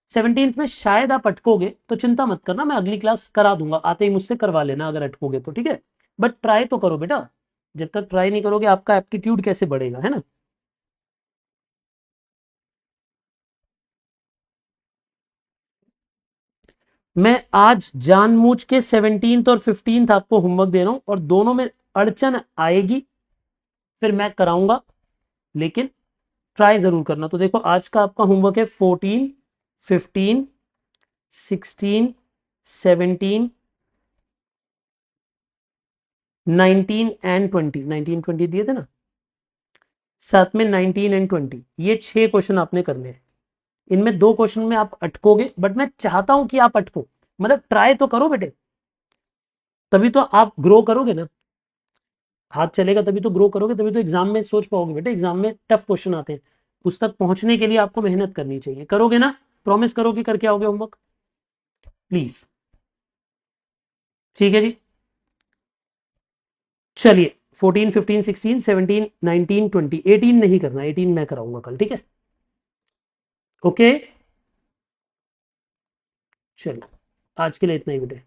17th में शायद आप अटकोगे तो चिंता मत करना, मैं अगली क्लास करा दूंगा, आते ही मुझसे करवा लेना अगर अटकोगे तो, ठीक है। बट ट्राई तो करो बेटा, जब तक ट्राई नहीं करोगे आपका एप्टीट्यूड कैसे बढ़ेगा, है ना। मैं आज जानबूझ के 17th और 15th आपको होमवर्क दे रहा हूं, और दोनों में अड़चन आएगी फिर मैं कराऊंगा, लेकिन ट्राई जरूर करना। तो देखो आज का आपका होमवर्क है 14, 15, 16, 17, 19 एंड 20, 19, 20 दिए थे ना, साथ में 19 एंड 20, ये 6 क्वेश्चन आपने करने हैं। इनमें 2 क्वेश्चन में आप अटकोगे, बट मैं चाहता हूं कि आप अटको, मतलब ट्राई तो करो बेटे, तभी तो आप ग्रो करोगे ना। हाथ चलेगा तभी तो ग्रो करोगे, तभी तो एग्जाम में सोच पाओगे बेटे। एग्जाम में टफ क्वेश्चन आते हैं, उस तक पहुंचने के लिए आपको मेहनत करनी चाहिए। करोगे ना? प्रॉमिस करो कि करके आओगे होमवर्क, प्लीज। ठीक है जी। चलिए 14, 15, 16, 17, 19, 20, 18 नहीं करना, 18 मैं कराऊंगा कल, ठीक है। ओके, चलिए आज के लिए इतना ही बेटे।